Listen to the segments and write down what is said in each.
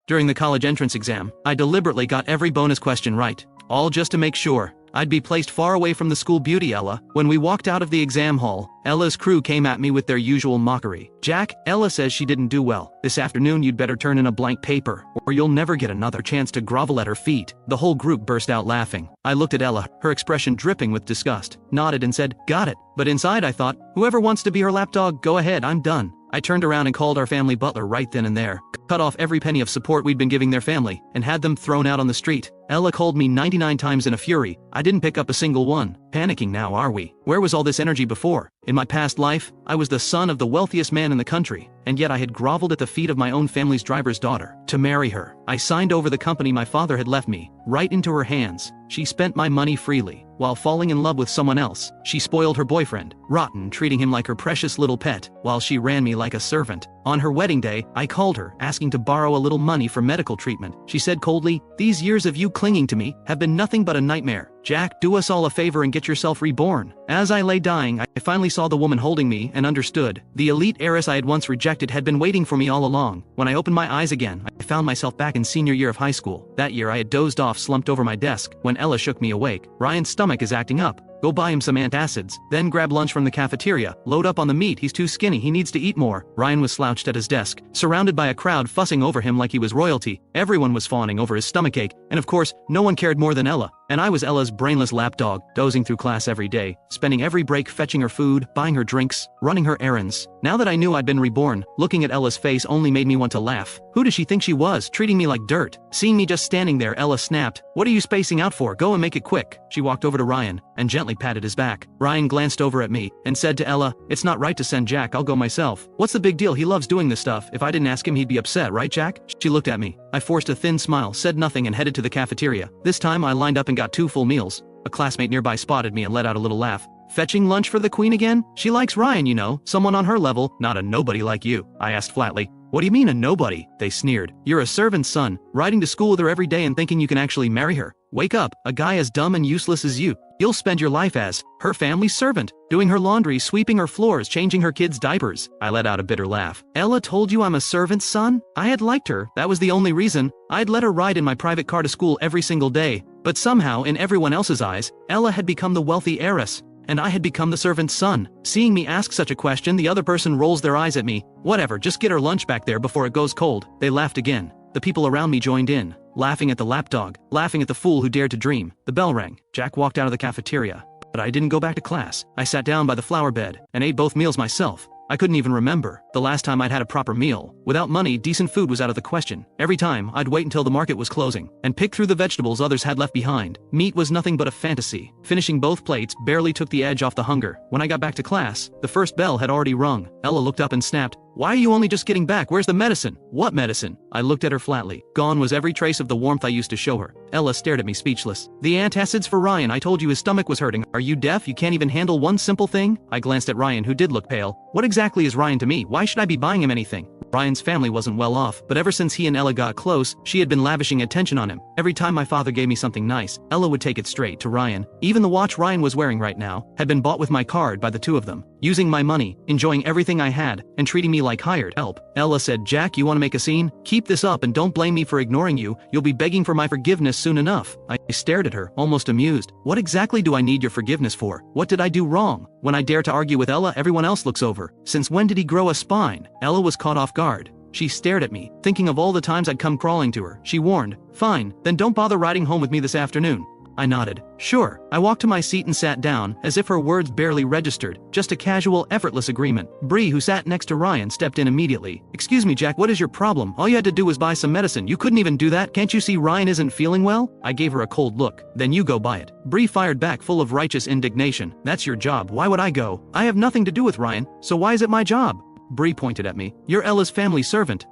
During the college entrance exam, I deliberately got every bonus question right, all just to make sure I'd be placed far away from the school beauty Ella. When we walked out of the exam hall, Ella's crew came at me with their usual mockery. Jack, Ella says she didn't do well. This afternoon you'd better turn in a blank paper, or you'll never get another chance to grovel at her feet. The whole group burst out laughing. I looked at Ella, her expression dripping with disgust, nodded and said, "Got it." But inside I thought, whoever wants to be her lapdog, go ahead, I'm done. I turned around and called our family butler right then and there, cut off every penny of support we'd been giving their family, and had them thrown out on the street. Ella called me 99 times in a fury. I didn't pick up a single one. Panicking now, are we? Where was all this energy before? In my past life, I was the son of the wealthiest man in the country, and yet I had groveled at the feet of my own family's driver's daughter. To marry her, I signed over the company my father had left me, right into her hands. She spent my money freely, while falling in love with someone else. She spoiled her boyfriend, rotten, treating him like her precious little pet, while she ran me like a servant. On her wedding day, I called her, asking to borrow a little money for medical treatment. She said coldly, "These years of you clinging to me have been nothing but a nightmare. Jack, do us all a favor and get yourself reborn." As I lay dying, I finally saw the woman holding me and understood. The elite heiress I had once rejected had been waiting for me all along. When I opened my eyes again, I found myself back in senior year of high school. That year I had dozed off, slumped over my desk, when Ella shook me awake. "Ryan's stomach is acting up. Go buy him some antacids, then grab lunch from the cafeteria. Load up on the meat, he's too skinny, he needs to eat more." Ryan was slouched at his desk, surrounded by a crowd fussing over him like he was royalty. Everyone was fawning over his stomachache, and of course, no one cared more than Ella. And I was Ella's brainless lapdog, dozing through class every day, spending every break fetching her food, buying her drinks, running her errands. Now that I knew I'd been reborn, looking at Ella's face only made me want to laugh. Who does she think she was, treating me like dirt? Seeing me just standing there, Ella snapped, "What are you spacing out for? Go and make it quick." She walked over to Ryan, and gently patted his back. Ryan glanced over at me, and said to Ella, "It's not right to send Jack, I'll go myself." "What's the big deal? He loves doing this stuff. If I didn't ask him he'd be upset, right Jack?" She looked at me. I forced a thin smile, said nothing and headed to the cafeteria. This time I lined up and got 2 full meals. A classmate nearby spotted me and let out a little laugh. "Fetching lunch for the queen again? She likes Ryan, you know, someone on her level, not a nobody like you," I asked flatly. "What do you mean a nobody?" They sneered. "You're a servant's son, riding to school with her every day and thinking you can actually marry her. Wake up, a guy as dumb and useless as you. You'll spend your life as her family's servant, doing her laundry, sweeping her floors, changing her kids' diapers." I let out a bitter laugh. "Ella told you I'm a servant's son? I had liked her, that was the only reason. I'd let her ride in my private car to school every single day. But somehow, in everyone else's eyes, Ella had become the wealthy heiress, and I had become the servant's son." Seeing me ask such a question, the other person rolls their eyes at me. "Whatever, just get her lunch back there before it goes cold." They laughed again. The people around me joined in, laughing at the lapdog, laughing at the fool who dared to dream. The bell rang. Jack walked out of the cafeteria. But I didn't go back to class. I sat down by the flower bed, and ate both meals myself. I couldn't even remember the last time I'd had a proper meal. Without money, decent food was out of the question. Every time, I'd wait until the market was closing, and pick through the vegetables others had left behind. Meat was nothing but a fantasy. Finishing both plates barely took the edge off the hunger. When I got back to class, the first bell had already rung. Ella looked up and snapped, "Why are you only just getting back? Where's the medicine?" "What medicine?" I looked at her flatly. Gone was every trace of the warmth I used to show her. Ella stared at me speechless. "The antacids for Ryan, I told you his stomach was hurting. Are you deaf? You can't even handle one simple thing?" I glanced at Ryan, who did look pale. "What exactly is Ryan to me? Why should I be buying him anything?" Ryan's family wasn't well off, but ever since he and Ella got close, she had been lavishing attention on him. Every time my father gave me something nice, Ella would take it straight to Ryan. Even the watch Ryan was wearing right now had been bought with my card by the two of them. Using my money, enjoying everything I had, and treating me like hired help. Ella said, "Jack, you want to make a scene? Keep this up and don't blame me for ignoring you. You'll be begging for my forgiveness soon enough." I stared at her, almost amused. "What exactly do I need your forgiveness for? What did I do wrong? When I dare to argue with Ella, everyone else looks over. Since when did he grow a spine?" Ella was caught off guard. She stared at me, thinking of all the times I'd come crawling to her. She warned, "Fine, then don't bother riding home with me this afternoon." I nodded. "Sure." I walked to my seat and sat down, as if her words barely registered. Just a casual, effortless agreement. Bree, who sat next to Ryan, stepped in immediately. "Excuse me, Jack, what is your problem? All you had to do was buy some medicine. You couldn't even do that. Can't you see Ryan isn't feeling well?" I gave her a cold look. "Then you go buy it." Bree fired back, full of righteous indignation. "That's your job. Why would I go? I have nothing to do with Ryan, so why is it my job?" Bree pointed at me. "You're Ella's family servant."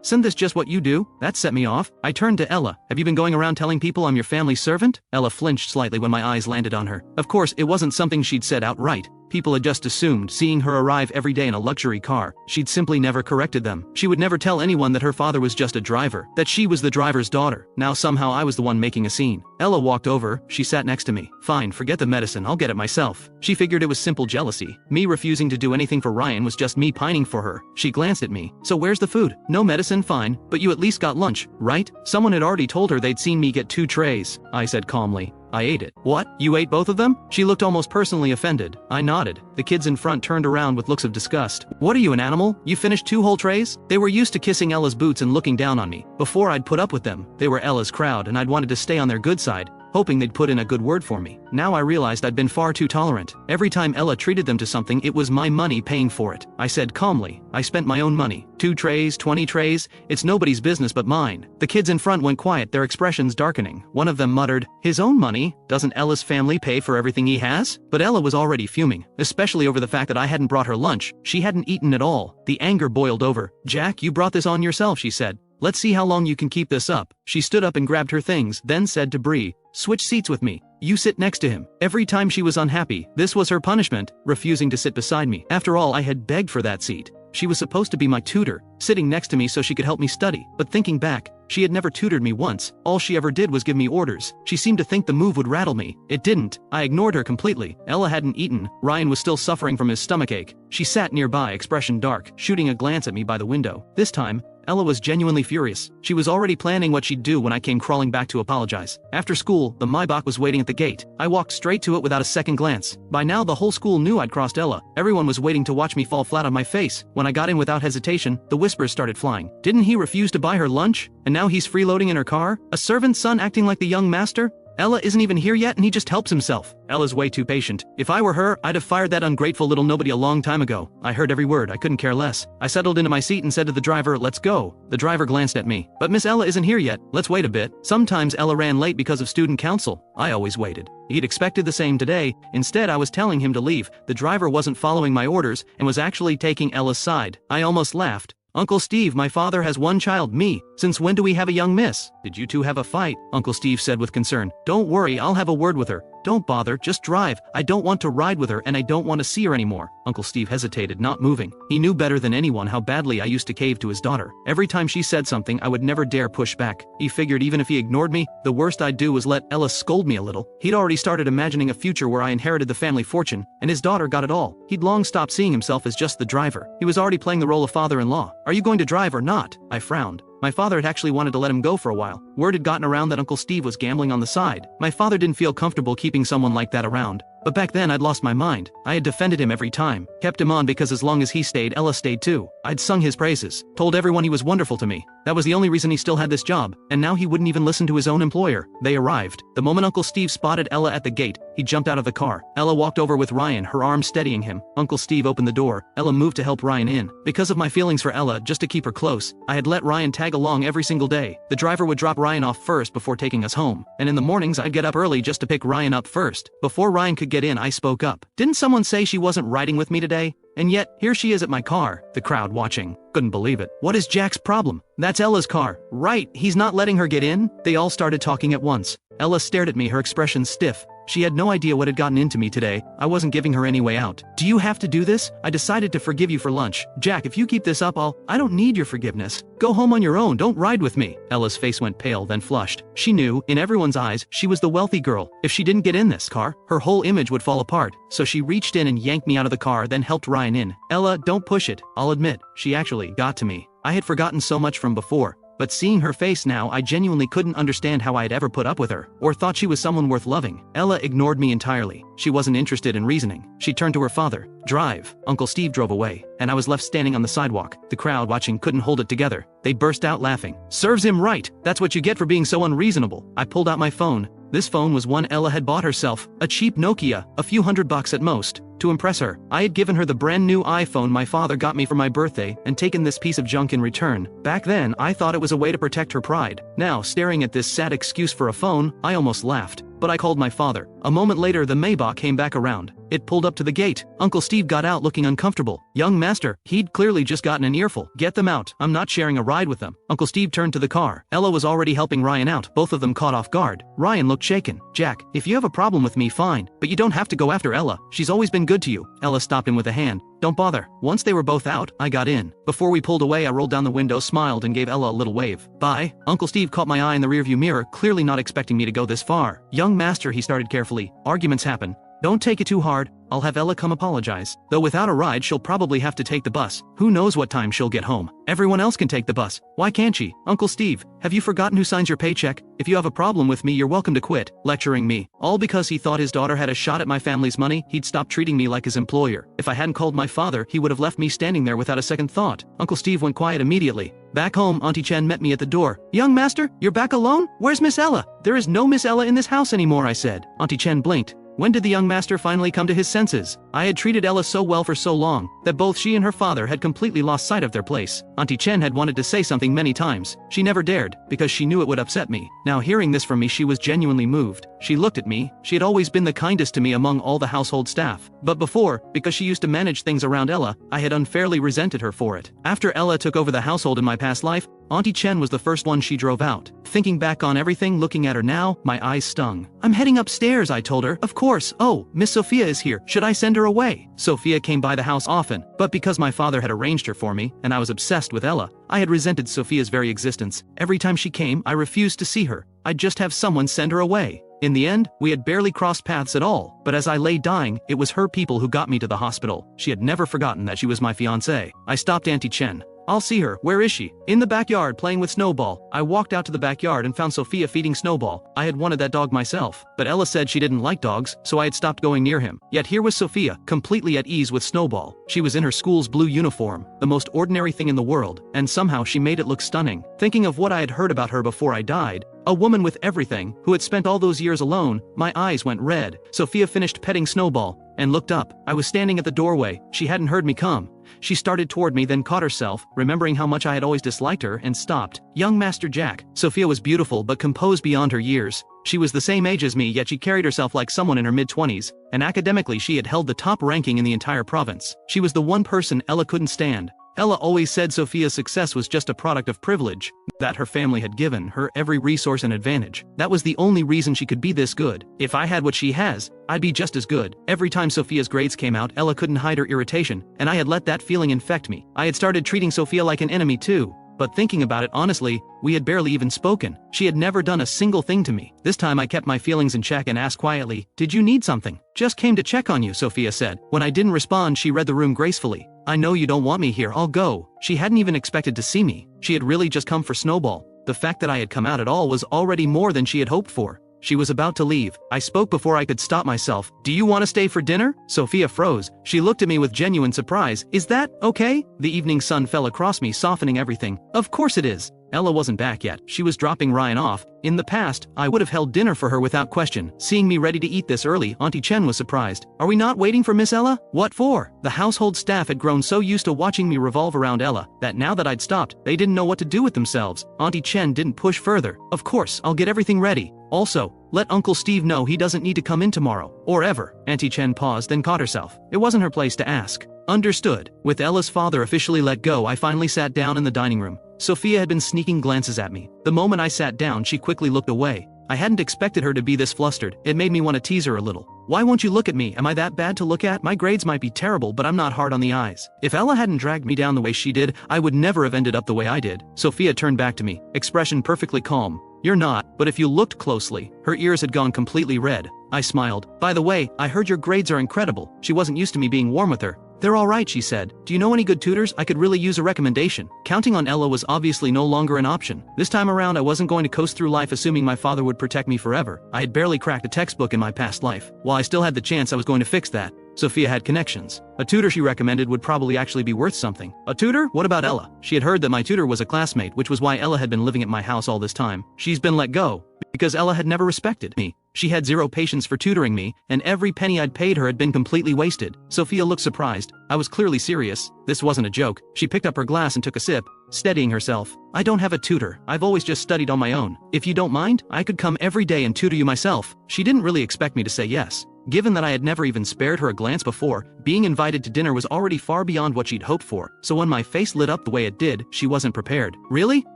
Isn't this just what you do?" That set me off. I turned to Ella. "Have you been going around telling people I'm your family servant?" Ella flinched slightly when my eyes landed on her. Of course, it wasn't something she'd said outright, People had just assumed, seeing her arrive every day in a luxury car, she'd simply never corrected them. She would never tell anyone that her father was just a driver, that she was the driver's daughter. Now somehow I was the one making a scene. Ella walked over, she sat next to me. Fine, forget the medicine, I'll get it myself. She figured it was simple jealousy. Me refusing to do anything for Ryan was just me pining for her. She glanced at me. So where's the food? No medicine, fine, but you at least got lunch, right? Someone had already told her they'd seen me get 2 trays. I said calmly. I ate it. What? You ate both of them? She looked almost personally offended. I nodded. The kids in front turned around with looks of disgust. What are you, an animal? You finished 2 whole trays? They were used to kissing Ella's boots and looking down on me. Before I'd put up with them, they were Ella's crowd and I'd wanted to stay on their good side, hoping they'd put in a good word for me. Now I realized I'd been far too tolerant. Every time Ella treated them to something, it was my money paying for it. I said calmly, I spent my own money. 2 trays, 20 trays, it's nobody's business but mine. The kids in front went quiet, their expressions darkening. One of them muttered, his own money? Doesn't Ella's family pay for everything he has? But Ella was already fuming, especially over the fact that I hadn't brought her lunch. She hadn't eaten at all. The anger boiled over. Jack, you brought this on yourself, she said. Let's see how long you can keep this up. She stood up and grabbed her things, then said to Bree, switch seats with me. You sit next to him. Every time she was unhappy, this was her punishment, refusing to sit beside me. After all, I had begged for that seat. She was supposed to be my tutor, sitting next to me so she could help me study. But thinking back, she had never tutored me once. All she ever did was give me orders. She seemed to think the move would rattle me. It didn't. I ignored her completely. Ella hadn't eaten. Ryan was still suffering from his stomachache. She sat nearby, expression dark, shooting a glance at me by the window. This time, Ella was genuinely furious. She was already planning what she'd do when I came crawling back to apologize. After school, the Maybach was waiting at the gate. I walked straight to it without a second glance. By now the whole school knew I'd crossed Ella. Everyone was waiting to watch me fall flat on my face. When I got in without hesitation, the whispers started flying. Didn't he refuse to buy her lunch? And now he's freeloading in her car? A servant's son acting like the young master? Ella isn't even here yet and he just helps himself. Ella's way too patient. If I were her, I'd have fired that ungrateful little nobody a long time ago. I heard every word, I couldn't care less. I settled into my seat and said to the driver, let's go. The driver glanced at me. But Miss Ella isn't here yet, let's wait a bit. Sometimes Ella ran late because of student council. I always waited. He'd expected the same today. Instead, I was telling him to leave. The driver wasn't following my orders and was actually taking Ella's side. I almost laughed. Uncle Steve, my father has one child, me. Since when do we have a young miss? Did you two have a fight? Uncle Steve said with concern. Don't worry, I'll have a word with her. Don't bother, just drive. I don't want to ride with her and I don't want to see her anymore. Uncle Steve hesitated, not moving. He knew better than anyone how badly I used to cave to his daughter. Every time she said something, I would never dare push back. He figured even if he ignored me, the worst I'd do was let Ella scold me a little. He'd already started imagining a future where I inherited the family fortune, and his daughter got it all. He'd long stopped seeing himself as just the driver. He was already playing the role of father-in-law. Are you going to drive or not? I frowned. My father had actually wanted to let him go for a while. Word had gotten around that Uncle Steve was gambling on the side. My father didn't feel comfortable keeping someone like that around. But back then I'd lost my mind. I had defended him every time. Kept him on because as long as he stayed, Ella stayed too. I'd sung his praises. Told everyone he was wonderful to me. That was the only reason he still had this job. And now he wouldn't even listen to his own employer. They arrived. The moment Uncle Steve spotted Ella at the gate, he jumped out of the car. Ella walked over with Ryan, her arm steadying him. Uncle Steve opened the door. Ella moved to help Ryan in. Because of my feelings for Ella, just to keep her close, I had let Ryan tag along every single day. The driver would drop Ryan off first before taking us home. And in the mornings I'd get up early just to pick Ryan up first. Before Ryan could get in, I spoke up. Didn't someone say she wasn't riding with me today? And yet, here she is at my car. The crowd watching couldn't believe it. What is Jack's problem? That's Ella's car. Right, he's not letting her get in? They all started talking at once. Ella stared at me, her expression stiff. She had no idea what had gotten into me today. I wasn't giving her any way out. Do you have to do this? I decided to forgive you for lunch. Jack, if you keep this up, I don't need your forgiveness. Go home on your own, don't ride with me. Ella's face went pale, then flushed. She knew, in everyone's eyes, she was the wealthy girl. If she didn't get in this car, her whole image would fall apart. So she reached in and yanked me out of the car, then helped Ryan in. Ella, don't push it. I'll admit, she actually got to me. I had forgotten so much from before. But seeing her face now, I genuinely couldn't understand how I had ever put up with her, or thought she was someone worth loving. Ella ignored me entirely. She wasn't interested in reasoning. She turned to her father. Drive. Uncle Steve drove away, and I was left standing on the sidewalk. The crowd watching couldn't hold it together. They burst out laughing. Serves him right. That's what you get for being so unreasonable. I pulled out my phone. This phone was one Ella had bought herself, a cheap Nokia, a few $100 at most. To impress her, I had given her the brand new iPhone my father got me for my birthday and taken this piece of junk in return. Back then, I thought it was a way to protect her pride. Now, staring at this sad excuse for a phone, I almost laughed. But I called my father. A moment later, the Maybach came back around. It pulled up to the gate. Uncle Steve got out looking uncomfortable. Young master, he'd clearly just gotten an earful. Get them out. I'm not sharing a ride with them. Uncle Steve turned to the car. Ella was already helping Ryan out. Both of them caught off guard. Ryan looked shaken. Jack, if you have a problem with me, fine. But you don't have to go after Ella. She's always been good to you. Ella stopped him with a hand. Don't bother. Once they were both out, I got in. Before we pulled away, I rolled down the window, smiled, and gave Ella a little wave. Bye. Uncle Steve caught my eye in the rearview mirror, clearly not expecting me to go this far. Young master, he started carefully. Arguments happen. Don't take it too hard. I'll have Ella come apologize. Though without a ride, she'll probably have to take the bus. Who knows what time she'll get home. Everyone else can take the bus. Why can't she? Uncle Steve, have you forgotten who signs your paycheck? If you have a problem with me, you're welcome to quit. Lecturing me. All because he thought his daughter had a shot at my family's money, he'd stop treating me like his employer. If I hadn't called my father, he would have left me standing there without a second thought. Uncle Steve went quiet immediately. Back home, Auntie Chen met me at the door. Young master, you're back alone? Where's Miss Ella? There is no Miss Ella in this house anymore, I said. Auntie Chen blinked. When did the young master finally come to his senses? I had treated Ella so well for so long, that both she and her father had completely lost sight of their place. Auntie Chen had wanted to say something many times. She never dared, because she knew it would upset me. Now hearing this from me, she was genuinely moved. She looked at me. She had always been the kindest to me among all the household staff. But before, because she used to manage things around Ella, I had unfairly resented her for it. After Ella took over the household in my past life, Auntie Chen was the first one she drove out. Thinking back on everything, looking at her now, my eyes stung. I'm heading upstairs, I told her. Of course. Oh, Miss Sophia is here. Should I send her away? Sophia came by the house often, but because my father had arranged her for me, and I was obsessed with Ella, I had resented Sophia's very existence. Every time she came, I refused to see her. I'd just have someone send her away. In the end, we had barely crossed paths at all, but as I lay dying, it was her people who got me to the hospital. She had never forgotten that she was my fiancée. I stopped Auntie Chen. I'll see her. Where is she? In the backyard playing with Snowball. I walked out to the backyard and found Sophia feeding Snowball. I had wanted that dog myself, but Ella said she didn't like dogs, so I had stopped going near him. Yet here was Sophia, completely at ease with Snowball. She was in her school's blue uniform, the most ordinary thing in the world, and somehow she made it look stunning. Thinking of what I had heard about her before I died, a woman with everything, who had spent all those years alone, my eyes went red. Sophia finished petting Snowball, and looked up. I was standing at the doorway. She hadn't heard me come. She started toward me, then caught herself, remembering how much I had always disliked her, and stopped. Young Master Jack. Sophia was beautiful but composed beyond her years. She was the same age as me, yet she carried herself like someone in her mid-20s, and academically she had held the top ranking in the entire province. She was the one person Ella couldn't stand. Ella always said Sophia's success was just a product of privilege, that her family had given her every resource and advantage. That was the only reason she could be this good. If I had what she has, I'd be just as good. Every time Sophia's grades came out, Ella couldn't hide her irritation, and I had let that feeling infect me. I had started treating Sophia like an enemy too. But thinking about it honestly, we had barely even spoken. She had never done a single thing to me. This time I kept my feelings in check and asked quietly, "Did you need something?" "Just came to check on you," Sophia said. When I didn't respond, she read the room gracefully. "I know you don't want me here, I'll go." She hadn't even expected to see me. She had really just come for Snowball. The fact that I had come out at all was already more than she had hoped for. She was about to leave. I spoke before I could stop myself. "Do you want to stay for dinner?" Sophia froze. She looked at me with genuine surprise. "Is that okay?" The evening sun fell across me, softening everything. "Of course it is." Ella wasn't back yet. She was dropping Ryan off. In the past, I would have held dinner for her without question. Seeing me ready to eat this early, Auntie Chen was surprised. "Are we not waiting for Miss Ella?" "What for?" The household staff had grown so used to watching me revolve around Ella, that now that I'd stopped, they didn't know what to do with themselves. Auntie Chen didn't push further. "Of course, I'll get everything ready. Also, let Uncle Steve know he doesn't need to come in tomorrow. Or ever." Auntie Chen paused, then caught herself. It wasn't her place to ask. Understood. With Ella's father officially let go, I finally sat down in the dining room. Sophia had been sneaking glances at me. The moment I sat down, she quickly looked away. I hadn't expected her to be this flustered. It made me want to tease her a little. "Why won't you look at me? Am I that bad to look at? My grades might be terrible, but I'm not hard on the eyes. If Ella hadn't dragged me down the way she did, I would never have ended up the way I did." Sophia turned back to me, expression perfectly calm. "You're not, but if you looked closely." Her ears had gone completely red. I smiled. "By the way, I heard your grades are incredible." She wasn't used to me being warm with her. "They're all right," she said. "Do you know any good tutors? I could really use a recommendation." Counting on Ella was obviously no longer an option. This time around, I wasn't going to coast through life assuming my father would protect me forever. I had barely cracked a textbook in my past life. While I still had the chance, I was going to fix that. Sophia had connections. A tutor she recommended would probably actually be worth something. A tutor? What about Ella? She had heard that my tutor was a classmate, which was why Ella had been living at my house all this time. She's been let go because Ella had never respected me. She had zero patience for tutoring me, and every penny I'd paid her had been completely wasted. Sophia looked surprised. I was clearly serious. This wasn't a joke. She picked up her glass and took a sip, steadying herself. "I don't have a tutor. I've always just studied on my own. If you don't mind, I could come every day and tutor you myself." She didn't really expect me to say yes. Given that I had never even spared her a glance before, being invited to dinner was already far beyond what she'd hoped for, so when my face lit up the way it did, she wasn't prepared. Really?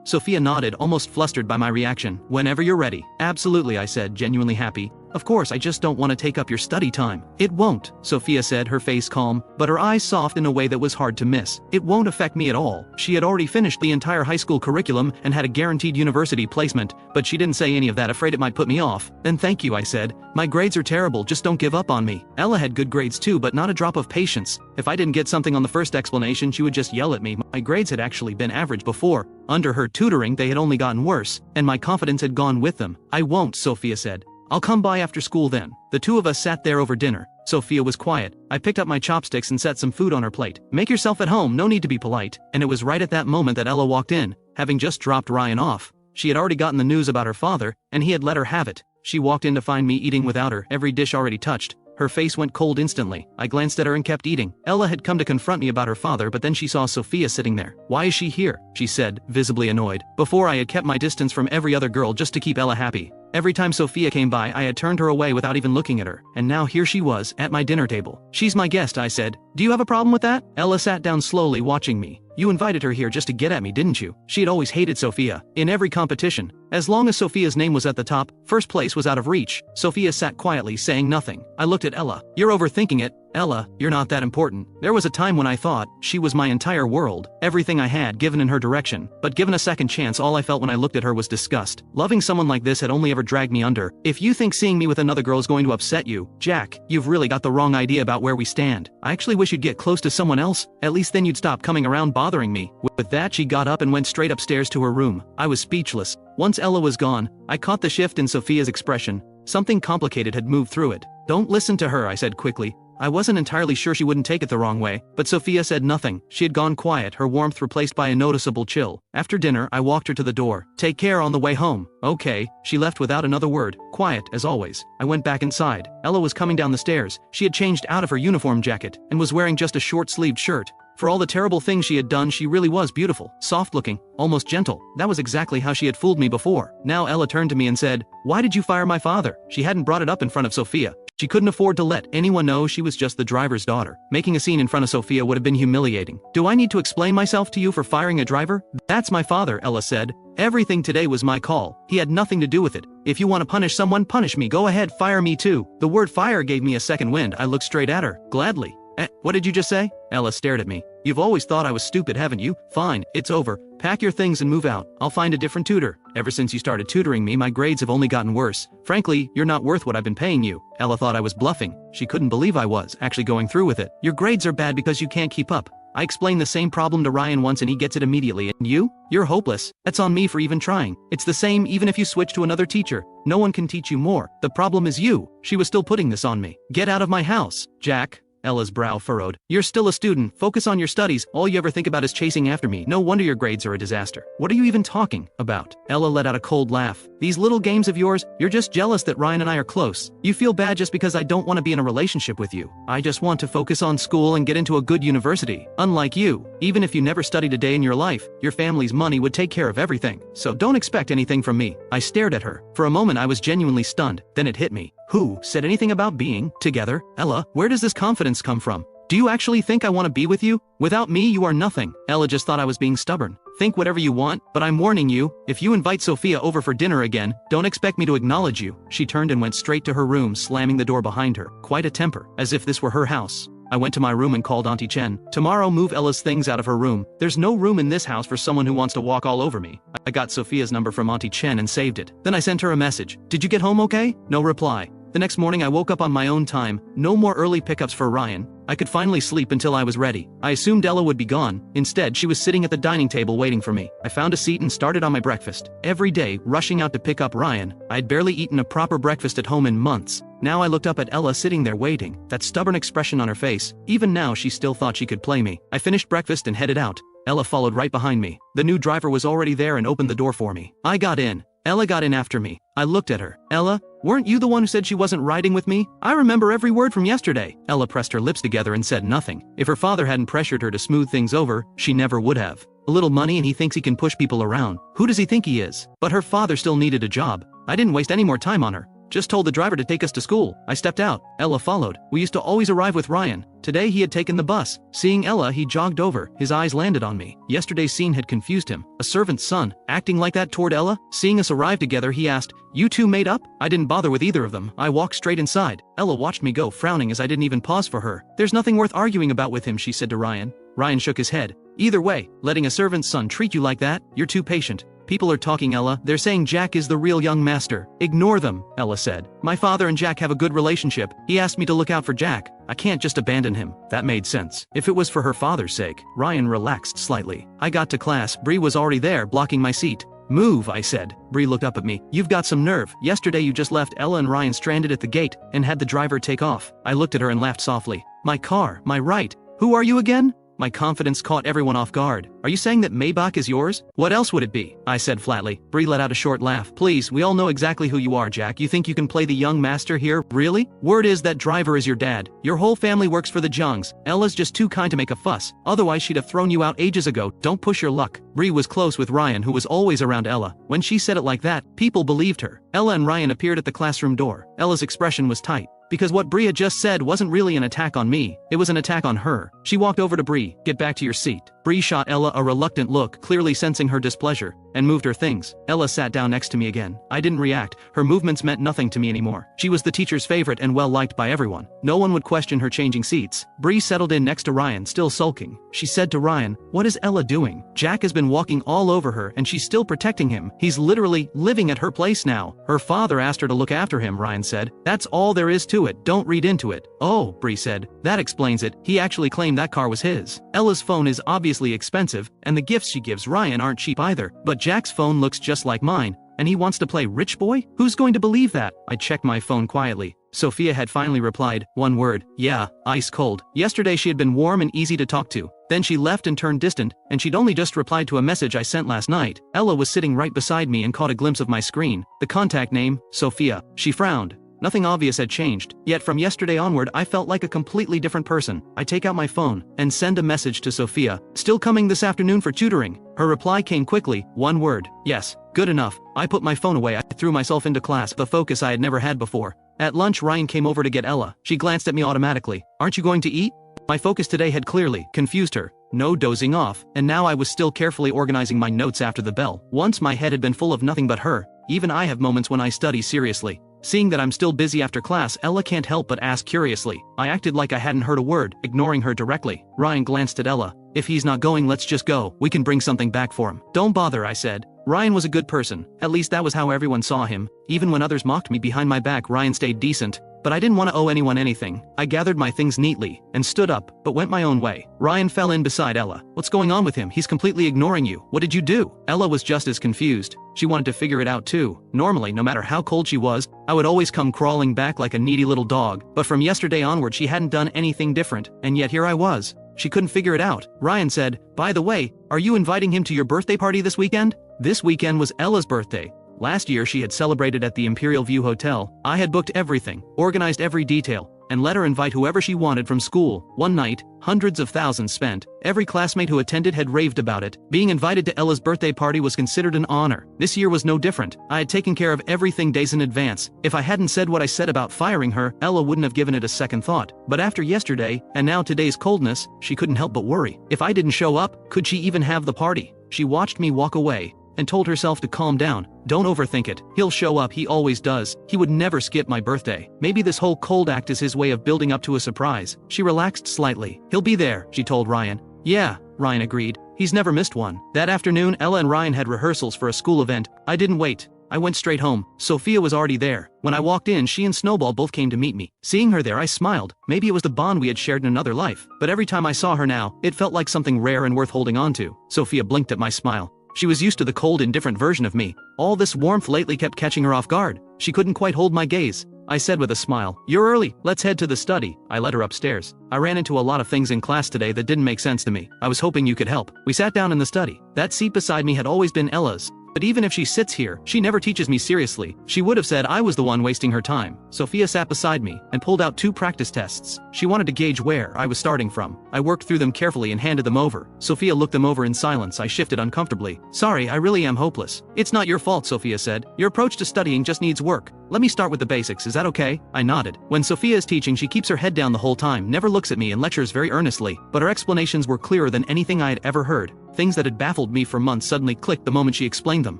Sophia nodded, almost flustered by my reaction. Whenever you're ready. Absolutely, I said, genuinely happy. Of course, I just don't want to take up your study time. It won't, Sophia said, her face calm, but her eyes soft in a way that was hard to miss. It won't affect me at all. She had already finished the entire high school curriculum and had a guaranteed university placement, but she didn't say any of that, afraid it might put me off. Then thank you, I said. My grades are terrible, just don't give up on me. Ella had good grades too, but not a drop of patience. If I didn't get something on the first explanation, she would just yell at me. My grades had actually been average before. Under her tutoring, they had only gotten worse, and my confidence had gone with them. I won't, Sophia said. I'll come by after school then. The two of us sat there over dinner. Sophia was quiet. I picked up my chopsticks and set some food on her plate. Make yourself at home, no need to be polite. And it was right at that moment that Ella walked in, having just dropped Ryan off. She had already gotten the news about her father, and he had let her have it. She walked in to find me eating without her, every dish already touched. Her face went cold instantly. I glanced at her and kept eating. Ella had come to confront me about her father, but then she saw Sophia sitting there. Why is she here? She said, visibly annoyed. Before, I had kept my distance from every other girl just to keep Ella happy. Every time Sophia came by, I had turned her away without even looking at her, and now here she was, at my dinner table. She's my guest, I said. Do you have a problem with that? Ella sat down slowly, watching me. You invited her here just to get at me, didn't you? She had always hated Sophia. In every competition, as long as Sophia's name was at the top, first place was out of reach. Sophia sat quietly, saying nothing. I looked at Ella. You're overthinking it. Ella, you're not that important. There was a time when I thought she was my entire world, everything I had given in her direction, but given a second chance, all I felt when I looked at her was disgust. Loving someone like this had only ever dragged me under. If you think seeing me with another girl is going to upset you, Jack, you've really got the wrong idea about where we stand. I actually wish you'd get close to someone else, at least then you'd stop coming around bothering me. With that, she got up and went straight upstairs to her room. I was speechless. Once Ella was gone, I caught the shift in Sophia's expression. Something complicated had moved through it. Don't listen to her, I said quickly. I wasn't entirely sure she wouldn't take it the wrong way, but Sophia said nothing. She had gone quiet, her warmth replaced by a noticeable chill. After dinner, I walked her to the door. Take care on the way home. Okay. She left without another word, quiet as always. I went back inside. Ella was coming down the stairs. She had changed out of her uniform jacket and was wearing just a short-sleeved shirt. For all the terrible things she had done, she really was beautiful, soft-looking, almost gentle. That was exactly how she had fooled me before. Now Ella turned to me and said, "Why did you fire my father?" She hadn't brought it up in front of Sophia. She couldn't afford to let anyone know she was just the driver's daughter. Making a scene in front of Sophia would have been humiliating. Do I need to explain myself to you for firing a driver? That's my father, Ella said. Everything today was my call. He had nothing to do with it. If you want to punish someone, punish me. Go ahead, fire me too. The word fire gave me a second wind. I looked straight at her. Gladly. What did you just say? Ella stared at me. You've always thought I was stupid, haven't you? Fine, it's over. Pack your things and move out. I'll find a different tutor. Ever since you started tutoring me, my grades have only gotten worse. Frankly, you're not worth what I've been paying you. Ella thought I was bluffing. She couldn't believe I was actually going through with it. Your grades are bad because you can't keep up. I explained the same problem to Ryan once and he gets it immediately. And you? You're hopeless. That's on me for even trying. It's the same even if you switch to another teacher. No one can teach you more. The problem is you. She was still putting this on me. Get out of my house, Jack. Ella's brow furrowed. You're still a student. Focus on your studies. All you ever think about is chasing after me. No wonder your grades are a disaster. What are you even talking about? Ella let out a cold laugh. These little games of yours, you're just jealous that Ryan and I are close. You feel bad just because I don't want to be in a relationship with you. I just want to focus on school and get into a good university. Unlike you, even if you never studied a day in your life, your family's money would take care of everything. So don't expect anything from me. I stared at her. For a moment I was genuinely stunned. Then it hit me. Who said anything about being together? Ella, where does this confidence come from? Do you actually think I want to be with you? Without me, you are nothing. Ella just thought I was being stubborn. Think whatever you want, but I'm warning you, if you invite Sophia over for dinner again, don't expect me to acknowledge you. She turned and went straight to her room, slamming the door behind her. Quite a temper, as if this were her house. I went to my room and called Auntie Chen. Tomorrow, move Ella's things out of her room. There's no room in this house for someone who wants to walk all over me. I got Sophia's number from Auntie Chen and saved it. Then I sent her a message. Did you get home okay? No reply. The next morning I woke up on my own time. No more early pickups for Ryan. I could finally sleep until I was ready. I assumed Ella would be gone. Instead, she was sitting at the dining table waiting for me. I found a seat and started on my breakfast. Every day, rushing out to pick up Ryan. I had barely eaten a proper breakfast at home in months. Now I looked up at Ella sitting there waiting, that stubborn expression on her face. Even now she still thought she could play me. I finished breakfast and headed out. Ella followed right behind me. The new driver was already there and opened the door for me. I got in. Ella got in after me. I looked at her. Ella, weren't you the one who said she wasn't riding with me? I remember every word from yesterday. Ella pressed her lips together and said nothing. If her father hadn't pressured her to smooth things over, she never would have. A little money and he thinks he can push people around. Who does he think he is? But her father still needed a job. I didn't waste any more time on her. Just told the driver to take us to school. I stepped out. Ella followed. We used to always arrive with Ryan. Today he had taken the bus. Seeing Ella, he jogged over. His eyes landed on me. Yesterday's scene had confused him. A servant's son, acting like that toward Ella? Seeing us arrive together, he asked, "You two made up?" I didn't bother with either of them. I walked straight inside. Ella watched me go, frowning as I didn't even pause for her. "There's nothing worth arguing about with him," she said to Ryan. Ryan shook his head. "Either way, letting a servant's son treat you like that, you're too patient." "People are talking, Ella. They're saying Jack is the real young master." "Ignore them," Ella said. "My father and Jack have a good relationship. He asked me to look out for Jack. I can't just abandon him." That made sense. If it was for her father's sake. Ryan relaxed slightly. I got to class. Bree was already there, blocking my seat. "Move," I said. Bree looked up at me. "You've got some nerve. Yesterday you just left Ella and Ryan stranded at the gate and had the driver take off." I looked at her and laughed softly. "My car, my right. Who are you again?" My confidence caught everyone off guard. "Are you saying that Maybach is yours?" "What else would it be?" I said flatly. Bree let out a short laugh. "Please, we all know exactly who you are, Jack. You think you can play the young master here? Really? Word is that driver is your dad. Your whole family works for the Jungs. Ella's just too kind to make a fuss. Otherwise she'd have thrown you out ages ago. Don't push your luck." Bree was close with Ryan, who was always around Ella. When she said it like that, people believed her. Ella and Ryan appeared at the classroom door. Ella's expression was tight. Because what Bree had just said wasn't really an attack on me, it was an attack on her. She walked over to Bree. "Get back to your seat." Bree shot Ella a reluctant look, clearly sensing her displeasure, and moved her things. Ella sat down next to me again. I didn't react. Her movements meant nothing to me anymore. She was the teacher's favorite and well-liked by everyone. No one would question her changing seats. Bree settled in next to Ryan, still sulking. She said to Ryan, "What is Ella doing? Jack has been walking all over her and she's still protecting him. He's literally living at her place now. Her father asked her to look after him," Ryan said. "That's all there is to it. Don't read into it." "Oh," Bree said. "That explains it. He actually claimed that car was his." Ella's phone is obviously expensive, and the gifts she gives Ryan aren't cheap either, but Jack's phone looks just like mine, and he wants to play rich boy? Who's going to believe that? I checked my phone quietly. Sophia had finally replied, one word, "Yeah, ice cold." Yesterday she had been warm and easy to talk to. Then she left and turned distant, and she'd only just replied to a message I sent last night. Ella was sitting right beside me and caught a glimpse of my screen. The contact name, Sophia. She frowned. Nothing obvious had changed, yet from yesterday onward I felt like a completely different person. I take out my phone and send a message to Sophia. "Still coming this afternoon for tutoring?" Her reply came quickly, one word, "Yes." Good enough. I put my phone away. I threw myself into class, the focus I had never had before. At lunch Ryan came over to get Ella. She glanced at me automatically. "Aren't you going to eat?" My focus today had clearly confused her. No dozing off, and now I was still carefully organizing my notes after the bell. Once my head had been full of nothing but her. Even I have moments when I study seriously. Seeing that I'm still busy after class, Ella can't help but ask curiously. I acted like I hadn't heard a word, ignoring her directly. Ryan glanced at Ella. "If he's not going, let's just go. We can bring something back for him." "Don't bother," I said. Ryan was a good person. At least that was how everyone saw him. Even when others mocked me behind my back, Ryan stayed decent. But I didn't want to owe anyone anything. I gathered my things neatly and stood up, but went my own way. Ryan fell in beside Ella. "What's going on with him? He's completely ignoring you. What did you do?" Ella was just as confused. She wanted to figure it out too. Normally, no matter how cold she was, I would always come crawling back like a needy little dog. But from yesterday onward she hadn't done anything different, and yet here I was. She couldn't figure it out. Ryan said, "By the way, are you inviting him to your birthday party this weekend?" This weekend was Ella's birthday. Last year she had celebrated at the Imperial View Hotel. I had booked everything, organized every detail, and let her invite whoever she wanted from school. One night, hundreds of thousands spent. Every classmate who attended had raved about it. Being invited to Ella's birthday party was considered an honor. This year was no different. I had taken care of everything days in advance. If I hadn't said what I said about firing her, Ella wouldn't have given it a second thought. But after yesterday, and now today's coldness, she couldn't help but worry. If I didn't show up, could she even have the party? She watched me walk away and told herself to calm down. "Don't overthink it. He'll show up, he always does. He would never skip my birthday. Maybe this whole cold act is his way of building up to a surprise." She relaxed slightly. "He'll be there," she told Ryan. "Yeah," Ryan agreed. "He's never missed one." That afternoon, Ella and Ryan had rehearsals for a school event. I didn't wait. I went straight home. Sophia was already there. When I walked in, she and Snowball both came to meet me. Seeing her there, I smiled. Maybe it was the bond we had shared in another life. But every time I saw her now, it felt like something rare and worth holding on to. Sophia blinked at my smile. She was used to the cold, indifferent version of me. All this warmth lately kept catching her off guard. She couldn't quite hold my gaze. I said with a smile, "You're early. Let's head to the study." I led her upstairs. "I ran into a lot of things in class today that didn't make sense to me. I was hoping you could help." We sat down in the study. That seat beside me had always been Ella's. But even if she sits here, she never teaches me seriously. She would have said I was the one wasting her time. Sophia sat beside me and pulled out 2 practice tests. She wanted to gauge where I was starting from. I worked through them carefully and handed them over. Sophia looked them over in silence. I shifted uncomfortably. Sorry, I really am hopeless. It's not your fault, Sophia said. Your approach to studying just needs work. Let me start with the basics, is that okay? I nodded. When Sophia is teaching, she keeps her head down the whole time, never looks at me and lectures very earnestly, but her explanations were clearer than anything I had ever heard. Things that had baffled me for months suddenly clicked the moment she explained them.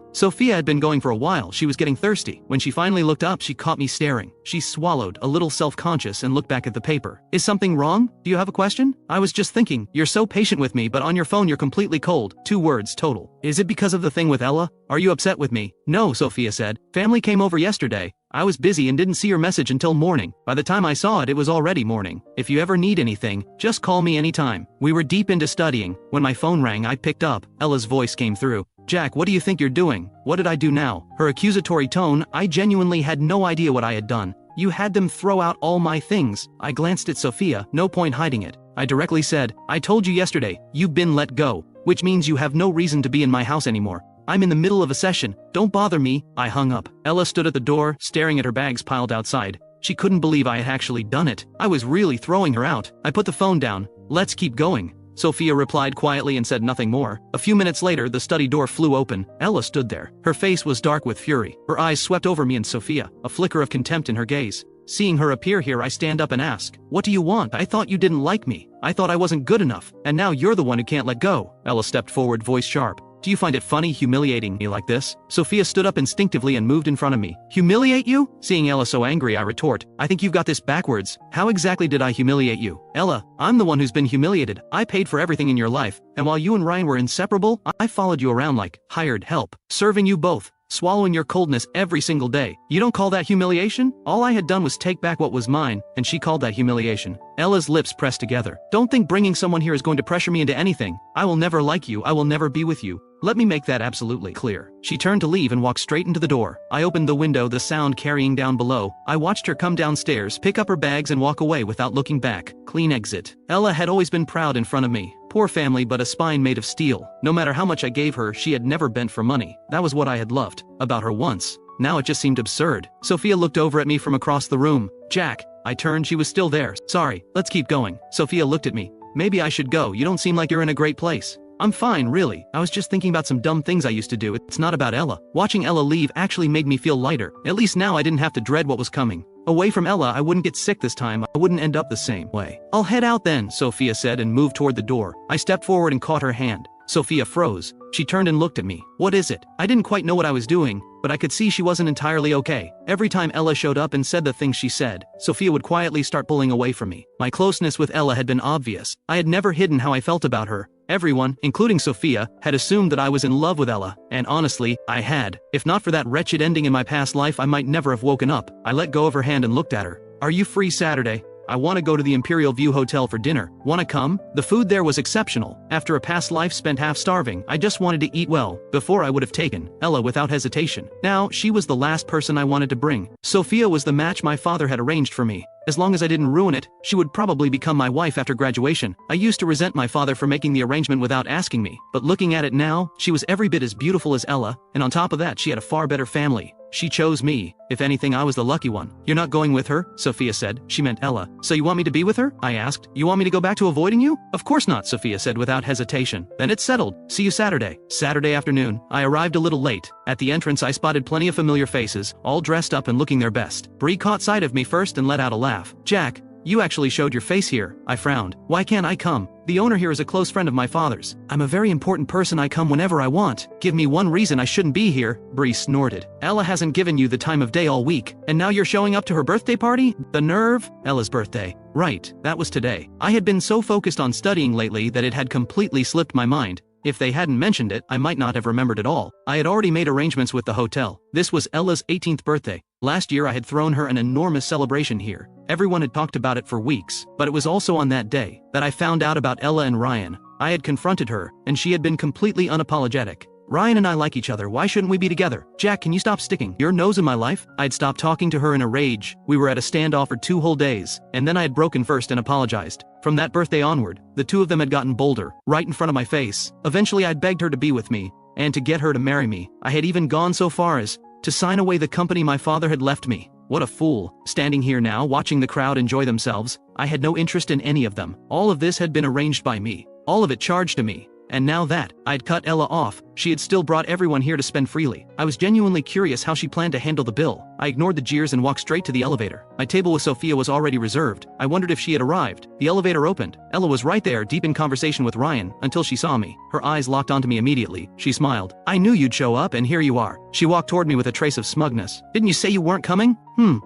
Sophia had been going for a while. She was getting thirsty. When she finally looked up, she caught me staring. She swallowed, a little self-conscious, and looked back at the paper. Is something wrong? Do you have a question? I was just thinking, you're so patient with me, but on your phone you're completely cold. 2 words total. Is it because of the thing with Ella? Are you upset with me? No, Sophia said. Family came over yesterday. I was busy and didn't see your message until morning. By the time I saw it, it was already morning. If you ever need anything, just call me anytime. We were deep into studying. When my phone rang, I picked up. Ella's voice came through. Jack, what do you think you're doing? What did I do now? Her accusatory tone, I genuinely had no idea what I had done. You had them throw out all my things. I glanced at Sophia, no point hiding it. I directly said, I told you yesterday, you've been let go, which means you have no reason to be in my house anymore. I'm in the middle of a session. Don't bother me. I hung up. Ella stood at the door, staring at her bags piled outside. She couldn't believe I had actually done it. I was really throwing her out. I put the phone down. Let's keep going. Sophia replied quietly and said nothing more. A few minutes later, the study door flew open. Ella stood there. Her face was dark with fury. Her eyes swept over me and Sophia, a flicker of contempt in her gaze. Seeing her appear here, I stand up and ask, what do you want? I thought you didn't like me. I thought I wasn't good enough. And now you're the one who can't let go. Ella stepped forward, voice sharp. Do you find it funny humiliating me like this? Sophia stood up instinctively and moved in front of me. Humiliate you? Seeing Ella so angry, I retort. I think you've got this backwards. How exactly did I humiliate you? Ella, I'm the one who's been humiliated. I paid for everything in your life, and while you and Ryan were inseparable, I followed you around like hired help, serving you both, swallowing your coldness every single day. You don't call that humiliation? All I had done was take back what was mine, and she called that humiliation. Ella's lips pressed together. Don't think bringing someone here is going to pressure me into anything. I will never like you. I will never be with you. Let me make that absolutely clear. She turned to leave and walked straight into the door. I opened the window, the sound carrying down below. I watched her come downstairs, pick up her bags and walk away without looking back. Clean exit. Ella had always been proud in front of me. Poor family, but a spine made of steel. No matter how much I gave her, she had never bent for money. That was what I had loved about her once. Now it just seemed absurd. Sophia looked over at me from across the room. Jack. I turned, she was still there. Sorry, let's keep going. Sophia looked at me. Maybe I should go, you don't seem like you're in a great place. I'm fine, really. I was just thinking about some dumb things I used to do. It's not about Ella. Watching Ella leave actually made me feel lighter. At least now I didn't have to dread what was coming. Away from Ella, I wouldn't get sick this time. I wouldn't end up the same way. I'll head out then, Sophia said and moved toward the door. I stepped forward and caught her hand. Sophia froze. She turned and looked at me. What is it? I didn't quite know what I was doing, but I could see she wasn't entirely okay. Every time Ella showed up and said the things she said, Sophia would quietly start pulling away from me. My closeness with Ella had been obvious. I had never hidden how I felt about her. Everyone, including Sophia, had assumed that I was in love with Ella, and honestly, I had. If not for that wretched ending in my past life, I might never have woken up. I let go of her hand and looked at her. Are you free Saturday? I want to go to the Imperial View Hotel for dinner. Want to come? The food there was exceptional. After a past life spent half starving, I just wanted to eat well. Before I would have taken Ella without hesitation. Now, she was the last person I wanted to bring. Sophia was the match my father had arranged for me. As long as I didn't ruin it, she would probably become my wife after graduation. I used to resent my father for making the arrangement without asking me, but looking at it now, she was every bit as beautiful as Ella, and on top of that she had a far better family. She chose me. If anything, I was the lucky one. You're not going with her? Sophia said. She meant Ella. So you want me to be with her? I asked. You want me to go back to avoiding you? Of course not, Sophia said without hesitation. Then it's settled. See you Saturday. Saturday afternoon. I arrived a little late. At the entrance I spotted plenty of familiar faces, all dressed up and looking their best. Bree caught sight of me first and let out a laugh. Jack, you actually showed your face here. I frowned. Why can't I come? The owner here is a close friend of my father's. I'm a very important person. I come whenever I want. Give me one reason I shouldn't be here. Bree snorted. Ella hasn't given you the time of day all week, and now you're showing up to her birthday party? The nerve? Ella's birthday. Right, that was today. I had been so focused on studying lately that it had completely slipped my mind. If they hadn't mentioned it, I might not have remembered at all. I had already made arrangements with the hotel. This was Ella's 18th birthday. Last year I had thrown her an enormous celebration here. Everyone had talked about it for weeks, but it was also on that day that I found out about Ella and Ryan. I had confronted her, and she had been completely unapologetic. Ryan and I like each other, why shouldn't we be together? Jack, can you stop sticking your nose in my life? I'd stopped talking to her in a rage. We were at a standoff for 2 whole days, and then I had broken first and apologized. From that birthday onward, the two of them had gotten bolder, right in front of my face. Eventually I'd begged her to be with me, and to get her to marry me. I had even gone so far as to sign away the company my father had left me. What a fool, standing here now watching the crowd enjoy themselves. I had no interest in any of them. All of this had been arranged by me. All of it charged to me. And now that I'd cut Ella off, she had still brought everyone here to spend freely. I was genuinely curious how she planned to handle the bill. I ignored the jeers and walked straight to the elevator. My table with Sophia was already reserved. I wondered if she had arrived. The elevator opened. Ella was right there, deep in conversation with Ryan, until she saw me. Her eyes locked onto me immediately. She smiled. I knew you'd show up, and here you are. She walked toward me with a trace of smugness. Didn't you say you weren't coming?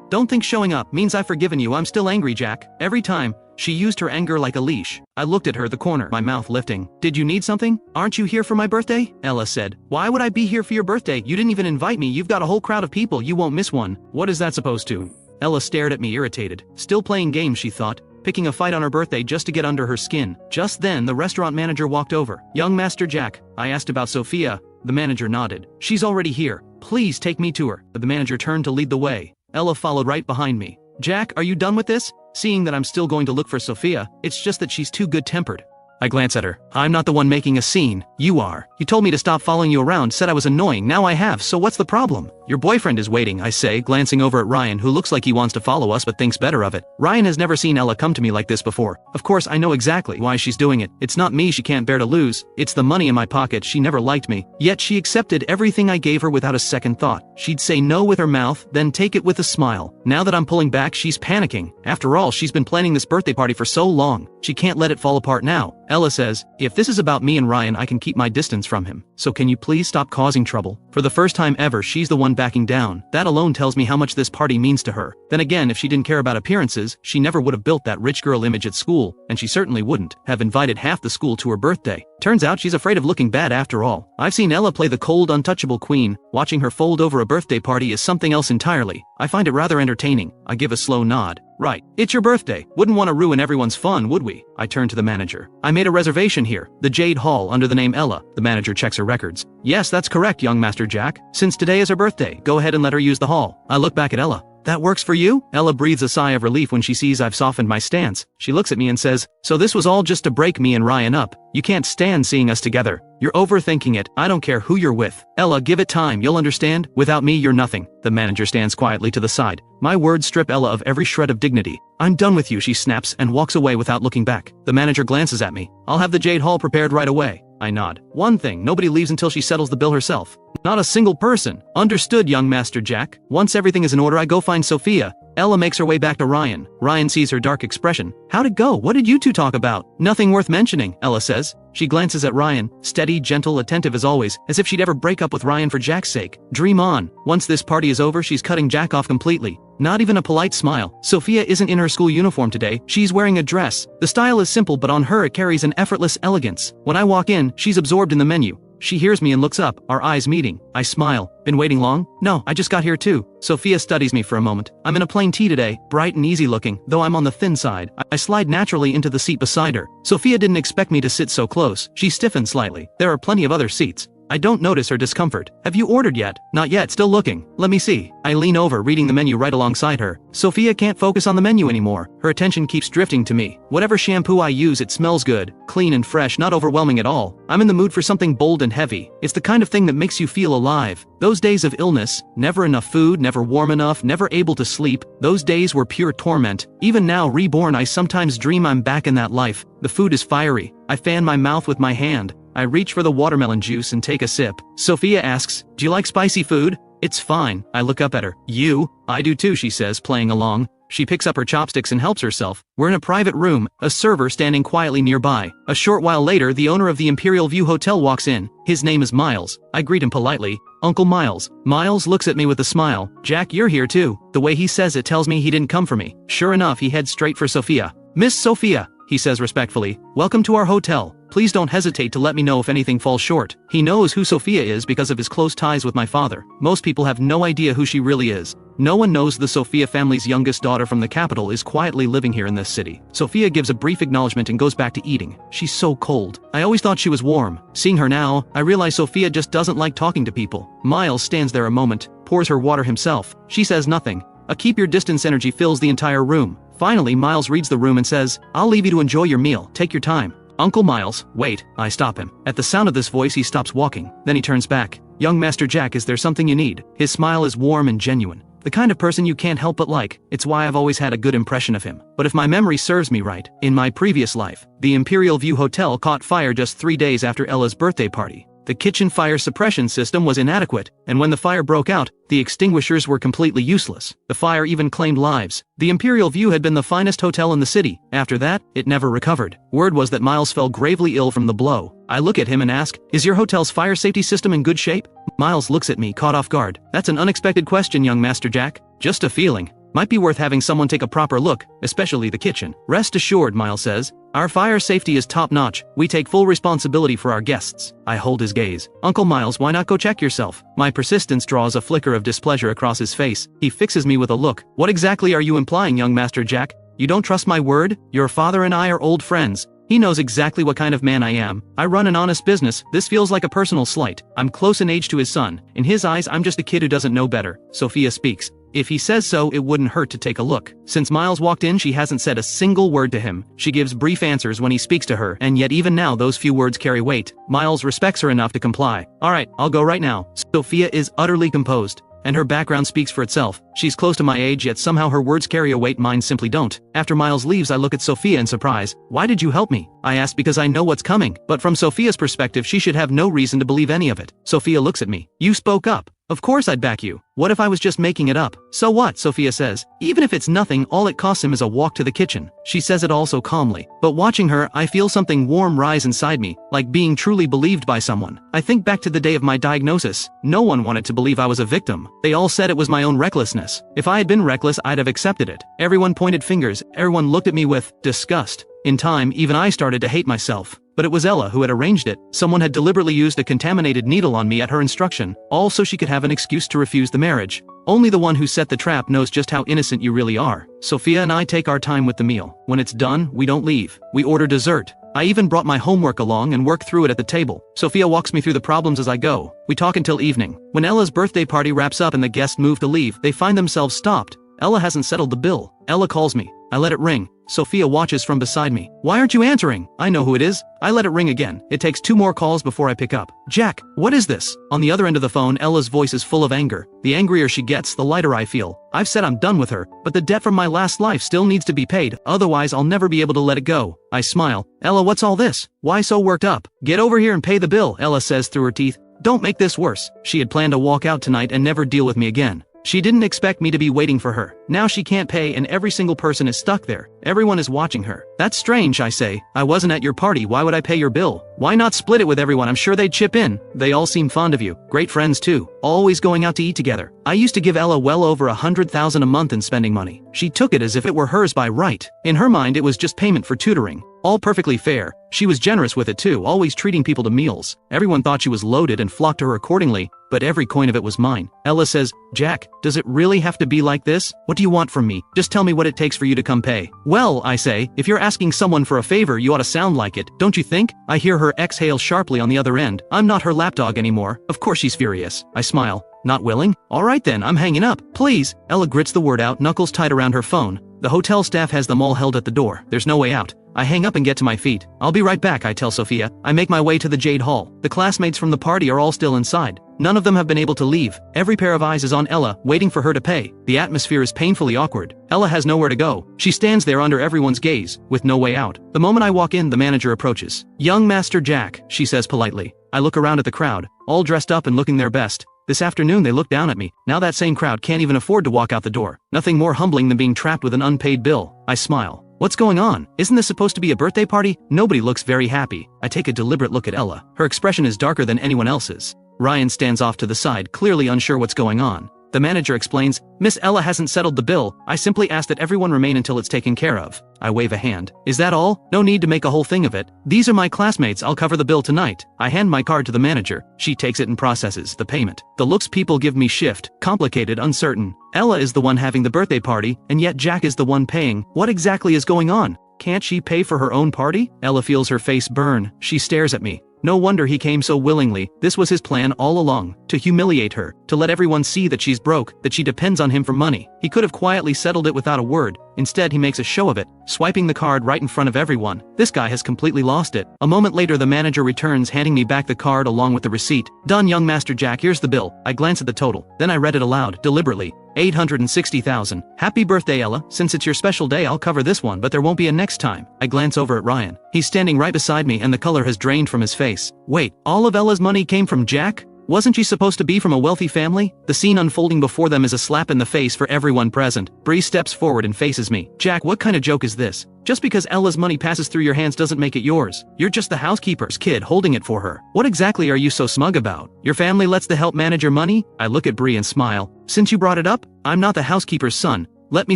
Don't think showing up means I've forgiven you. I'm still angry, Jack. Every time. She used her anger like a leash. I looked at her, the corner, my mouth lifting. Did you need something? Aren't you here for my birthday? Ella said. Why would I be here for your birthday? You didn't even invite me. You've got a whole crowd of people. You won't miss one. What is that supposed to? Ella stared at me, irritated. Still playing games, she thought. Picking a fight on her birthday just to get under her skin. Just then, the restaurant manager walked over. Young Master Jack. I asked about Sophia. The manager nodded. She's already here. Please take me to her. The manager turned to lead the way. Ella followed right behind me. Jack, are you done with this? Seeing that I'm still going to look for Sophia, it's just that she's too good-tempered. I glance at her. I'm not the one making a scene. You are. You told me to stop following you around, said I was annoying, now I have, so what's the problem? Your boyfriend is waiting, I say, glancing over at Ryan, who looks like he wants to follow us but thinks better of it. Ryan has never seen Ella come to me like this before. Of course, I know exactly why she's doing it. It's not me she can't bear to lose. It's the money in my pocket. She never liked me. Yet she accepted everything I gave her without a second thought. She'd say no with her mouth, then take it with a smile. Now that I'm pulling back, she's panicking. After all, she's been planning this birthday party for so long. She can't let it fall apart now. Ella says, if this is about me and Ryan, I can keep my distance from him. So can you please stop causing trouble? For the first time ever, she's the one backing down. That alone tells me how much this party means to her. Then again, if she didn't care about appearances, she never would have built that rich girl image at school, and she certainly wouldn't have invited half the school to her birthday. Turns out she's afraid of looking bad after all. I've seen Ella play the cold, untouchable queen. Watching her fold over a birthday party is something else entirely. I find it rather entertaining. I give a slow nod. Right. It's your birthday. Wouldn't want to ruin everyone's fun, would we? I turn to the manager. I made a reservation here. The Jade Hall under the name Ella. The manager checks her records. Yes, that's correct, young Master Jack. Since today is her birthday, go ahead and let her use the hall. I look back at Ella. That works for you? Ella breathes a sigh of relief when she sees I've softened my stance. She looks at me and says, so this was all just to break me and Ryan up. You can't stand seeing us together. You're overthinking it. I don't care who you're with. Ella, give it time. You'll understand. Without me, you're nothing. The manager stands quietly to the side. My words strip Ella of every shred of dignity. I'm done with you, she snaps and walks away without looking back. The manager glances at me. I'll have the Jade Hall prepared right away. I nod. One thing, nobody leaves until she settles the bill herself. Not a single person. Understood, young Master Jack. Once everything is in order, I go find Sophia. Ella makes her way back to Ryan. Ryan sees her dark expression. How'd it go? What did you two talk about? Nothing worth mentioning, Ella says. She glances at Ryan, steady, gentle, attentive as always, as if she'd ever break up with Ryan for Jack's sake. Dream on. Once this party is over, she's cutting Jack off completely. Not even a polite smile. Sophia isn't in her school uniform today. She's wearing a dress. The style is simple, but on her it carries an effortless elegance. When I walk in, she's absorbed in the menu. She hears me and looks up, our eyes meeting. I smile. Been waiting long? No, I just got here too. Sophia studies me for a moment. I'm in a plain tee today, bright and easy looking, though I'm on the thin side. I slide naturally into the seat beside her. Sophia didn't expect me to sit so close. She stiffened slightly. There are plenty of other seats. I don't notice her discomfort. Have you ordered yet? Not yet, still looking. Let me see. I lean over, reading the menu right alongside her. Sophia can't focus on the menu anymore. Her attention keeps drifting to me. Whatever shampoo I use, it smells good, clean and fresh, not overwhelming at all. I'm in the mood for something bold and heavy. It's the kind of thing that makes you feel alive. Those days of illness, never enough food, never warm enough, never able to sleep, those days were pure torment. Even now, reborn, I sometimes dream I'm back in that life. The food is fiery. I fan my mouth with my hand. I reach for the watermelon juice and take a sip. Sophia asks, do you like spicy food? It's fine. I look up at her. You? I do too, she says, playing along. She picks up her chopsticks and helps herself. We're in a private room, a server standing quietly nearby. A short while later, the owner of the Imperial View Hotel walks in. His name is Miles. I greet him politely. Uncle Miles. Miles looks at me with a smile. Jack, you're here too. The way he says it tells me he didn't come for me. Sure enough, he heads straight for Sophia. Miss Sophia, he says respectfully. Welcome to our hotel. Please don't hesitate to let me know if anything falls short. He knows who Sophia is because of his close ties with my father. Most people have no idea who she really is. No one knows the Sophia family's youngest daughter from the capital is quietly living here in this city. Sophia gives a brief acknowledgement and goes back to eating. She's so cold. I always thought she was warm. Seeing her now, I realize Sophia just doesn't like talking to people. Miles stands there a moment, pours her water himself. She says nothing. A keep your distance energy fills the entire room. Finally, Miles reads the room and says, I'll leave you to enjoy your meal. Take your time. Uncle Miles, wait, I stop him. At the sound of this voice he stops walking, then he turns back. Young Master Jack, is there something you need? His smile is warm and genuine. The kind of person you can't help but like. It's why I've always had a good impression of him. But if my memory serves me right, in my previous life, the Imperial View Hotel caught fire just 3 days after Ella's birthday party. The kitchen fire suppression system was inadequate, and when the fire broke out, the extinguishers were completely useless. The fire even claimed lives. The Imperial View had been the finest hotel in the city. After that, it never recovered. Word was that Miles fell gravely ill from the blow. I look at him and ask, is your hotel's fire safety system in good shape? Miles looks at me, caught off guard. That's an unexpected question, young Master Jack. Just a feeling. Might be worth having someone take a proper look, especially the kitchen. Rest assured, Miles says. Our fire safety is top-notch. We take full responsibility for our guests. I hold his gaze. Uncle Miles, why not go check yourself? My persistence draws a flicker of displeasure across his face. He fixes me with a look. What exactly are you implying, young Master Jack? You don't trust my word? Your father and I are old friends. He knows exactly what kind of man I am. I run an honest business. This feels like a personal slight. I'm close in age to his son. In his eyes, I'm just a kid who doesn't know better. Sophia speaks. If he says so, it wouldn't hurt to take a look. Since Miles walked in, she hasn't said a single word to him. She gives brief answers when he speaks to her, and yet even now those few words carry weight. Miles respects her enough to comply. Alright, I'll go right now. Sophia is utterly composed, and her background speaks for itself. She's close to my age, yet somehow her words carry a weight mine simply don't. After Miles leaves, I look at Sophia in surprise. Why did you help me? I ask because I know what's coming, but from Sophia's perspective she should have no reason to believe any of it. Sophia looks at me. You spoke up. Of course I'd back you. What if I was just making it up? So what? Sophia says. Even if it's nothing, all it costs him is a walk to the kitchen. She says it all so calmly. But watching her, I feel something warm rise inside me, like being truly believed by someone. I think back to the day of my diagnosis. No one wanted to believe I was a victim. They all said it was my own recklessness. If I had been reckless, I'd have accepted it. Everyone pointed fingers. Everyone looked at me with disgust. In time, even I started to hate myself. But it was Ella who had arranged it. Someone had deliberately used a contaminated needle on me at her instruction, all so she could have an excuse to refuse the marriage. Only the one who set the trap knows just how innocent you really are. Sophia and I take our time with the meal. When it's done, we don't leave. We order dessert. I even brought my homework along and work through it at the table. Sophia walks me through the problems as I go. We talk until evening. When Ella's birthday party wraps up and the guests move to leave, they find themselves stopped. Ella hasn't settled the bill. Ella calls me. I let it ring. Sophia watches from beside me. Why aren't you answering? I know who it is. I let it ring again. It takes 2 more calls before I pick up. Jack, what is this? On the other end of the phone, Ella's voice is full of anger. The angrier she gets, the lighter I feel. I've said I'm done with her, but the debt from my last life still needs to be paid, otherwise I'll never be able to let it go. I smile. Ella, what's all this? Why so worked up? Get over here and pay the bill, Ella says through her teeth. Don't make this worse. She had planned to walk out tonight and never deal with me again. She didn't expect me to be waiting for her. Now she can't pay and every single person is stuck there. Everyone is watching her. That's strange, I say. I wasn't at your party, why would I pay your bill? Why not split it with everyone? I'm sure they'd chip in. They all seem fond of you. Great friends too. Always going out to eat together. I used to give Ella well over $100,000 a month in spending money. She took it as if it were hers by right. In her mind it was just payment for tutoring. All perfectly fair. She was generous with it too, always treating people to meals. Everyone thought she was loaded and flocked to her accordingly, but every coin of it was mine. Ella says, Jack, does it really have to be like this? What do you want from me? Just tell me what it takes for you to come pay. Well, I say, if you're asking someone for a favor, you ought to sound like it, don't you think? I hear her exhale sharply on the other end. I'm not her lapdog anymore. Of course she's furious. I smile. Not willing? Alright then, I'm hanging up. Please. Ella grits the word out, knuckles tight around her phone. The hotel staff has them all held at the door. There's no way out. I hang up and get to my feet. I'll be right back, I tell Sophia. I make my way to the Jade Hall. The classmates from the party are all still inside. None of them have been able to leave. Every pair of eyes is on Ella, waiting for her to pay. The atmosphere is painfully awkward. Ella has nowhere to go. She stands there under everyone's gaze, with no way out. The moment I walk in, the manager approaches. Young Master Jack, she says politely. I look around at the crowd, all dressed up and looking their best. This afternoon they look down at me. Now that same crowd can't even afford to walk out the door. Nothing more humbling than being trapped with an unpaid bill. I smile. What's going on? Isn't this supposed to be a birthday party? Nobody looks very happy. I take a deliberate look at Ella. Her expression is darker than anyone else's. Ryan stands off to the side, clearly unsure what's going on. The manager explains, Miss Ella hasn't settled the bill. I simply ask that everyone remain until it's taken care of. I wave a hand. Is that all? No need to make a whole thing of it. These are my classmates, I'll cover the bill tonight. I hand my card to the manager. She takes it and processes the payment. The looks people give me shift, complicated, uncertain. Ella is the one having the birthday party, and yet Jack is the one paying. What exactly is going on? Can't she pay for her own party? Ella feels her face burn. She stares at me. No wonder he came so willingly. This was his plan all along, to humiliate her, to let everyone see that she's broke, that she depends on him for money. He could have quietly settled it without a word. Instead, he makes a show of it, swiping the card right in front of everyone. This guy has completely lost it. A moment later, the manager returns, handing me back the card along with the receipt. Done, young Master Jack, here's the bill. I glance at the total. Then I read it aloud, deliberately. 860,000. Happy birthday, Ella. Since it's your special day, I'll cover this one, but there won't be a next time. I glance over at Ryan. He's standing right beside me and the color has drained from his face. Wait, all of Ella's money came from Jack? Wasn't she supposed to be from a wealthy family? The scene unfolding before them is a slap in the face for everyone present. Bree steps forward and faces me. Jack, what kind of joke is this? Just because Ella's money passes through your hands doesn't make it yours. You're just the housekeeper's kid holding it for her. What exactly are you so smug about? Your family lets the help manage your money? I look at Bree and smile. Since you brought it up, I'm not the housekeeper's son. Let me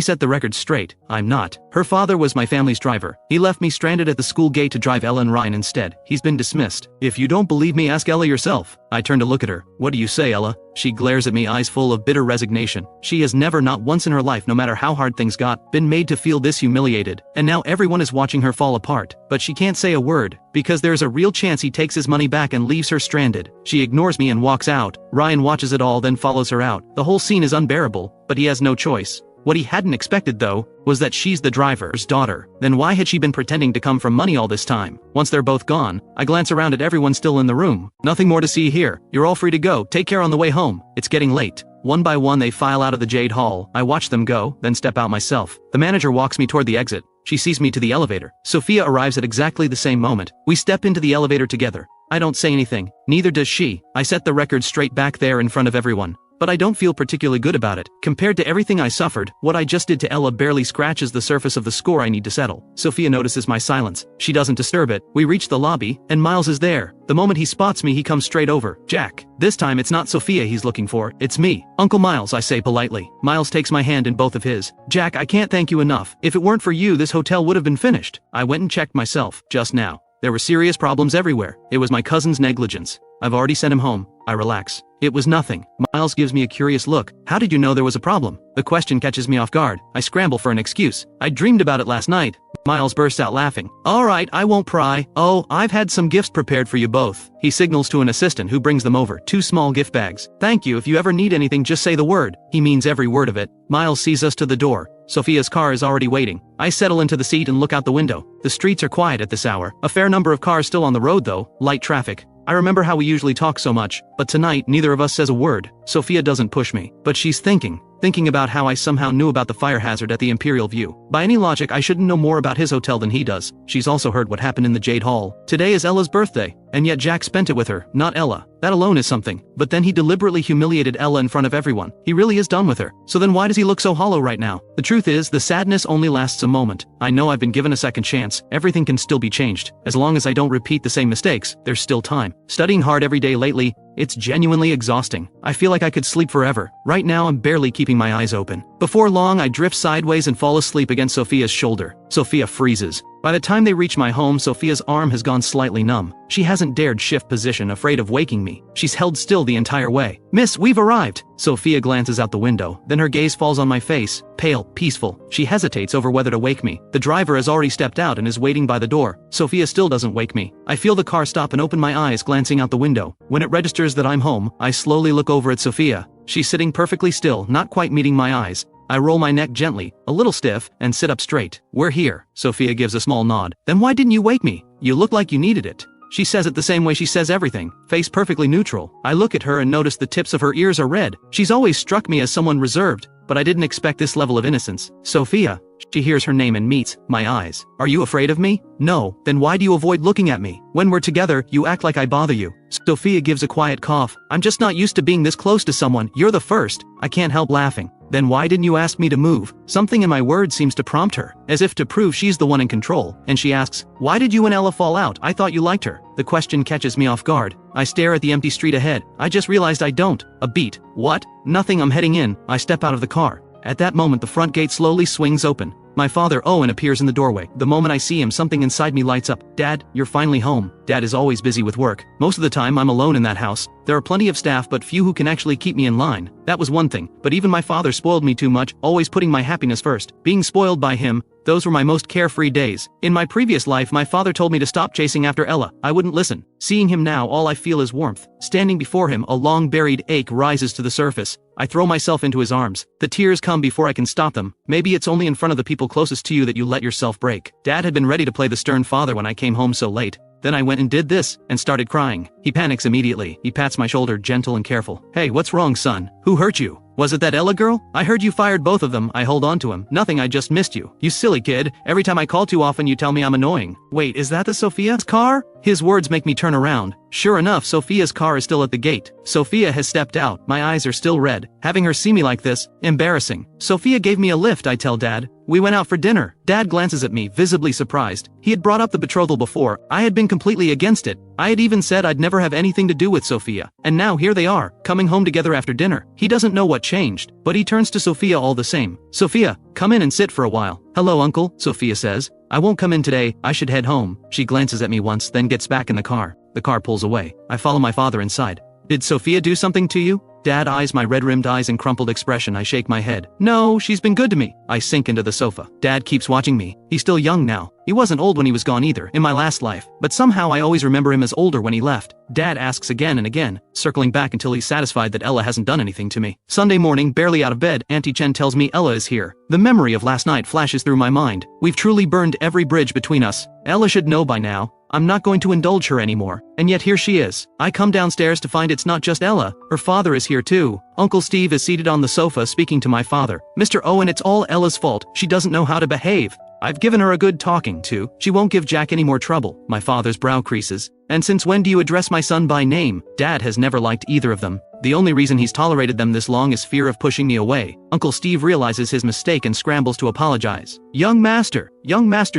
set the record straight. I'm not. Her father was my family's driver. He left me stranded at the school gate to drive Ella and Ryan instead. He's been dismissed. If you don't believe me, ask Ella yourself. I turn to look at her. What do you say, Ella? She glares at me, eyes full of bitter resignation. She has never, not once in her life, no matter how hard things got, been made to feel this humiliated. And now everyone is watching her fall apart. But she can't say a word, because there's a real chance he takes his money back and leaves her stranded. She ignores me and walks out. Ryan watches it all, then follows her out. The whole scene is unbearable, but he has no choice. What he hadn't expected, though, was that she's the driver's daughter. Then why had she been pretending to come from money all this time? Once they're both gone, I glance around at everyone still in the room. Nothing more to see here. You're all free to go. Take care on the way home. It's getting late. One by one they file out of the Jade Hall. I watch them go, then step out myself. The manager walks me toward the exit. She sees me to the elevator. Sophia arrives at exactly the same moment. We step into the elevator together. I don't say anything. Neither does she. I set the record straight back there in front of everyone. But I don't feel particularly good about it. Compared to everything I suffered, what I just did to Ella barely scratches the surface of the score I need to settle. Sophia notices my silence. She doesn't disturb it. We reach the lobby, and Miles is there. The moment he spots me, he comes straight over. Jack. This time it's not Sophia he's looking for, it's me. Uncle Miles, I say politely. Miles takes my hand in both of his. Jack, I can't thank you enough. If it weren't for you, this hotel would have been finished. I went and checked myself, just now. There were serious problems everywhere. It was my cousin's negligence. I've already sent him home. I relax. It was nothing. Miles gives me a curious look. How did you know there was a problem? The question catches me off guard. I scramble for an excuse. I dreamed about it last night. Miles bursts out laughing. All right, I won't pry. Oh, I've had some gifts prepared for you both. He signals to an assistant who brings them over. 2 small gift bags. Thank you. If you ever need anything, just say the word. He means every word of it. Miles sees us to the door. Sophia's car is already waiting. I settle into the seat and look out the window. The streets are quiet at this hour. A fair number of cars still on the road though. Light traffic. I remember how we usually talk so much, but tonight neither of us says a word. Sophia doesn't push me, but she's thinking about how I somehow knew about the fire hazard at the Imperial View. By any logic, I shouldn't know more about his hotel than he does. She's also heard what happened in the Jade Hall. Today is Ella's birthday, and yet Jack spent it with her, not Ella. That alone is something. But then he deliberately humiliated Ella in front of everyone. He really is done with her. So then why does he look so hollow right now? The truth is, the sadness only lasts a moment. I know I've been given a second chance. Everything can still be changed. As long as I don't repeat the same mistakes, there's still time. Studying hard every day lately, it's genuinely exhausting. I feel like I could sleep forever. Right now I'm barely keeping my eyes open. Before long I drift sideways and fall asleep against Sophia's shoulder. Sophia freezes. By the time they reach my home, Sophia's arm has gone slightly numb. She hasn't dared shift position, afraid of waking me. She's held still the entire way. Miss, we've arrived. Sophia glances out the window. Then her gaze falls on my face. Pale, peaceful. She hesitates over whether to wake me. The driver has already stepped out and is waiting by the door. Sophia still doesn't wake me. I feel the car stop and open my eyes, glancing out the window. When it registers that I'm home, I slowly look over at Sophia. She's sitting perfectly still, not quite meeting my eyes. I roll my neck gently, a little stiff, and sit up straight. We're here. Sophia gives a small nod. Then why didn't you wake me? You look like you needed it. She says it the same way she says everything, face perfectly neutral. I look at her and notice the tips of her ears are red. She's always struck me as someone reserved, but I didn't expect this level of innocence. Sophia. She hears her name and meets my eyes. Are you afraid of me? No. Then why do you avoid looking at me? When we're together, you act like I bother you. Sophia gives a quiet cough. I'm just not used to being this close to someone. You're the first. I can't help laughing. Then why didn't you ask me to move? Something in my words seems to prompt her, as if to prove she's the one in control, and she asks, why did you and Ella fall out? I thought you liked her. The question catches me off guard. I stare at the empty street ahead. I just realized I don't. A beat. What? Nothing, I'm heading in. I step out of the car. At that moment the front gate slowly swings open. My father Owen appears in the doorway. The moment I see him, something inside me lights up. Dad, you're finally home. Dad is always busy with work. Most of the time I'm alone in that house. There are plenty of staff but few who can actually keep me in line. That was one thing, but even my father spoiled me too much, always putting my happiness first. Being spoiled by him, those were my most carefree days. In my previous life my father told me to stop chasing after Ella. I wouldn't listen. Seeing him now, all I feel is warmth. Standing before him, a long-buried ache rises to the surface. I throw myself into his arms. The tears come before I can stop them. Maybe it's only in front of the people closest to you that you let yourself break. Dad had been ready to play the stern father when I came home so late. Then I went and did this, and started crying. He panics immediately. He pats my shoulder, gentle and careful. Hey, what's wrong, son? Who hurt you? Was it that Ella girl? I heard you fired both of them. I hold on to him. Nothing, I just missed you. You silly kid. Every time I call too often you tell me I'm annoying. Wait, is that the Sophia's car? His words make me turn around. Sure enough, Sophia's car is still at the gate. Sophia has stepped out. My eyes are still red. Having her see me like this, embarrassing. Sophia gave me a lift, I tell Dad. We went out for dinner. Dad glances at me, visibly surprised. He had brought up the betrothal before. I had been completely against it. I had even said I'd never have anything to do with Sophia. And now here they are, coming home together after dinner. He doesn't know what changed, but he turns to Sophia all the same. Sophia, come in and sit for a while. Hello, Uncle, Sophia says. I won't come in today, I should head home. She glances at me once, then gets back in the car. The car pulls away. I follow my father inside. Did Sophia do something to you? Dad eyes my red-rimmed eyes and crumpled expression. I shake my head. No, she's been good to me. I sink into the sofa. Dad keeps watching me. He's still young now. He wasn't old when he was gone either, in my last life, but somehow I always remember him as older when he left. Dad asks again and again, circling back until he's satisfied that Ella hasn't done anything to me. Sunday morning, barely out of bed, Auntie Chen tells me Ella is here. The memory of last night flashes through my mind. We've truly burned every bridge between us. Ella should know by now. I'm not going to indulge her anymore. And yet here she is. I come downstairs to find it's not just Ella. Her father is here too. Uncle Steve is seated on the sofa speaking to my father. Mr. Owen, it's all Ella's fault. She doesn't know how to behave. I've given her a good talking to. She won't give Jack any more trouble. My father's brow creases. And since when do you address my son by name? Dad has never liked either of them. The only reason he's tolerated them this long is fear of pushing me away. Uncle Steve realizes his mistake and scrambles to apologize. Young Master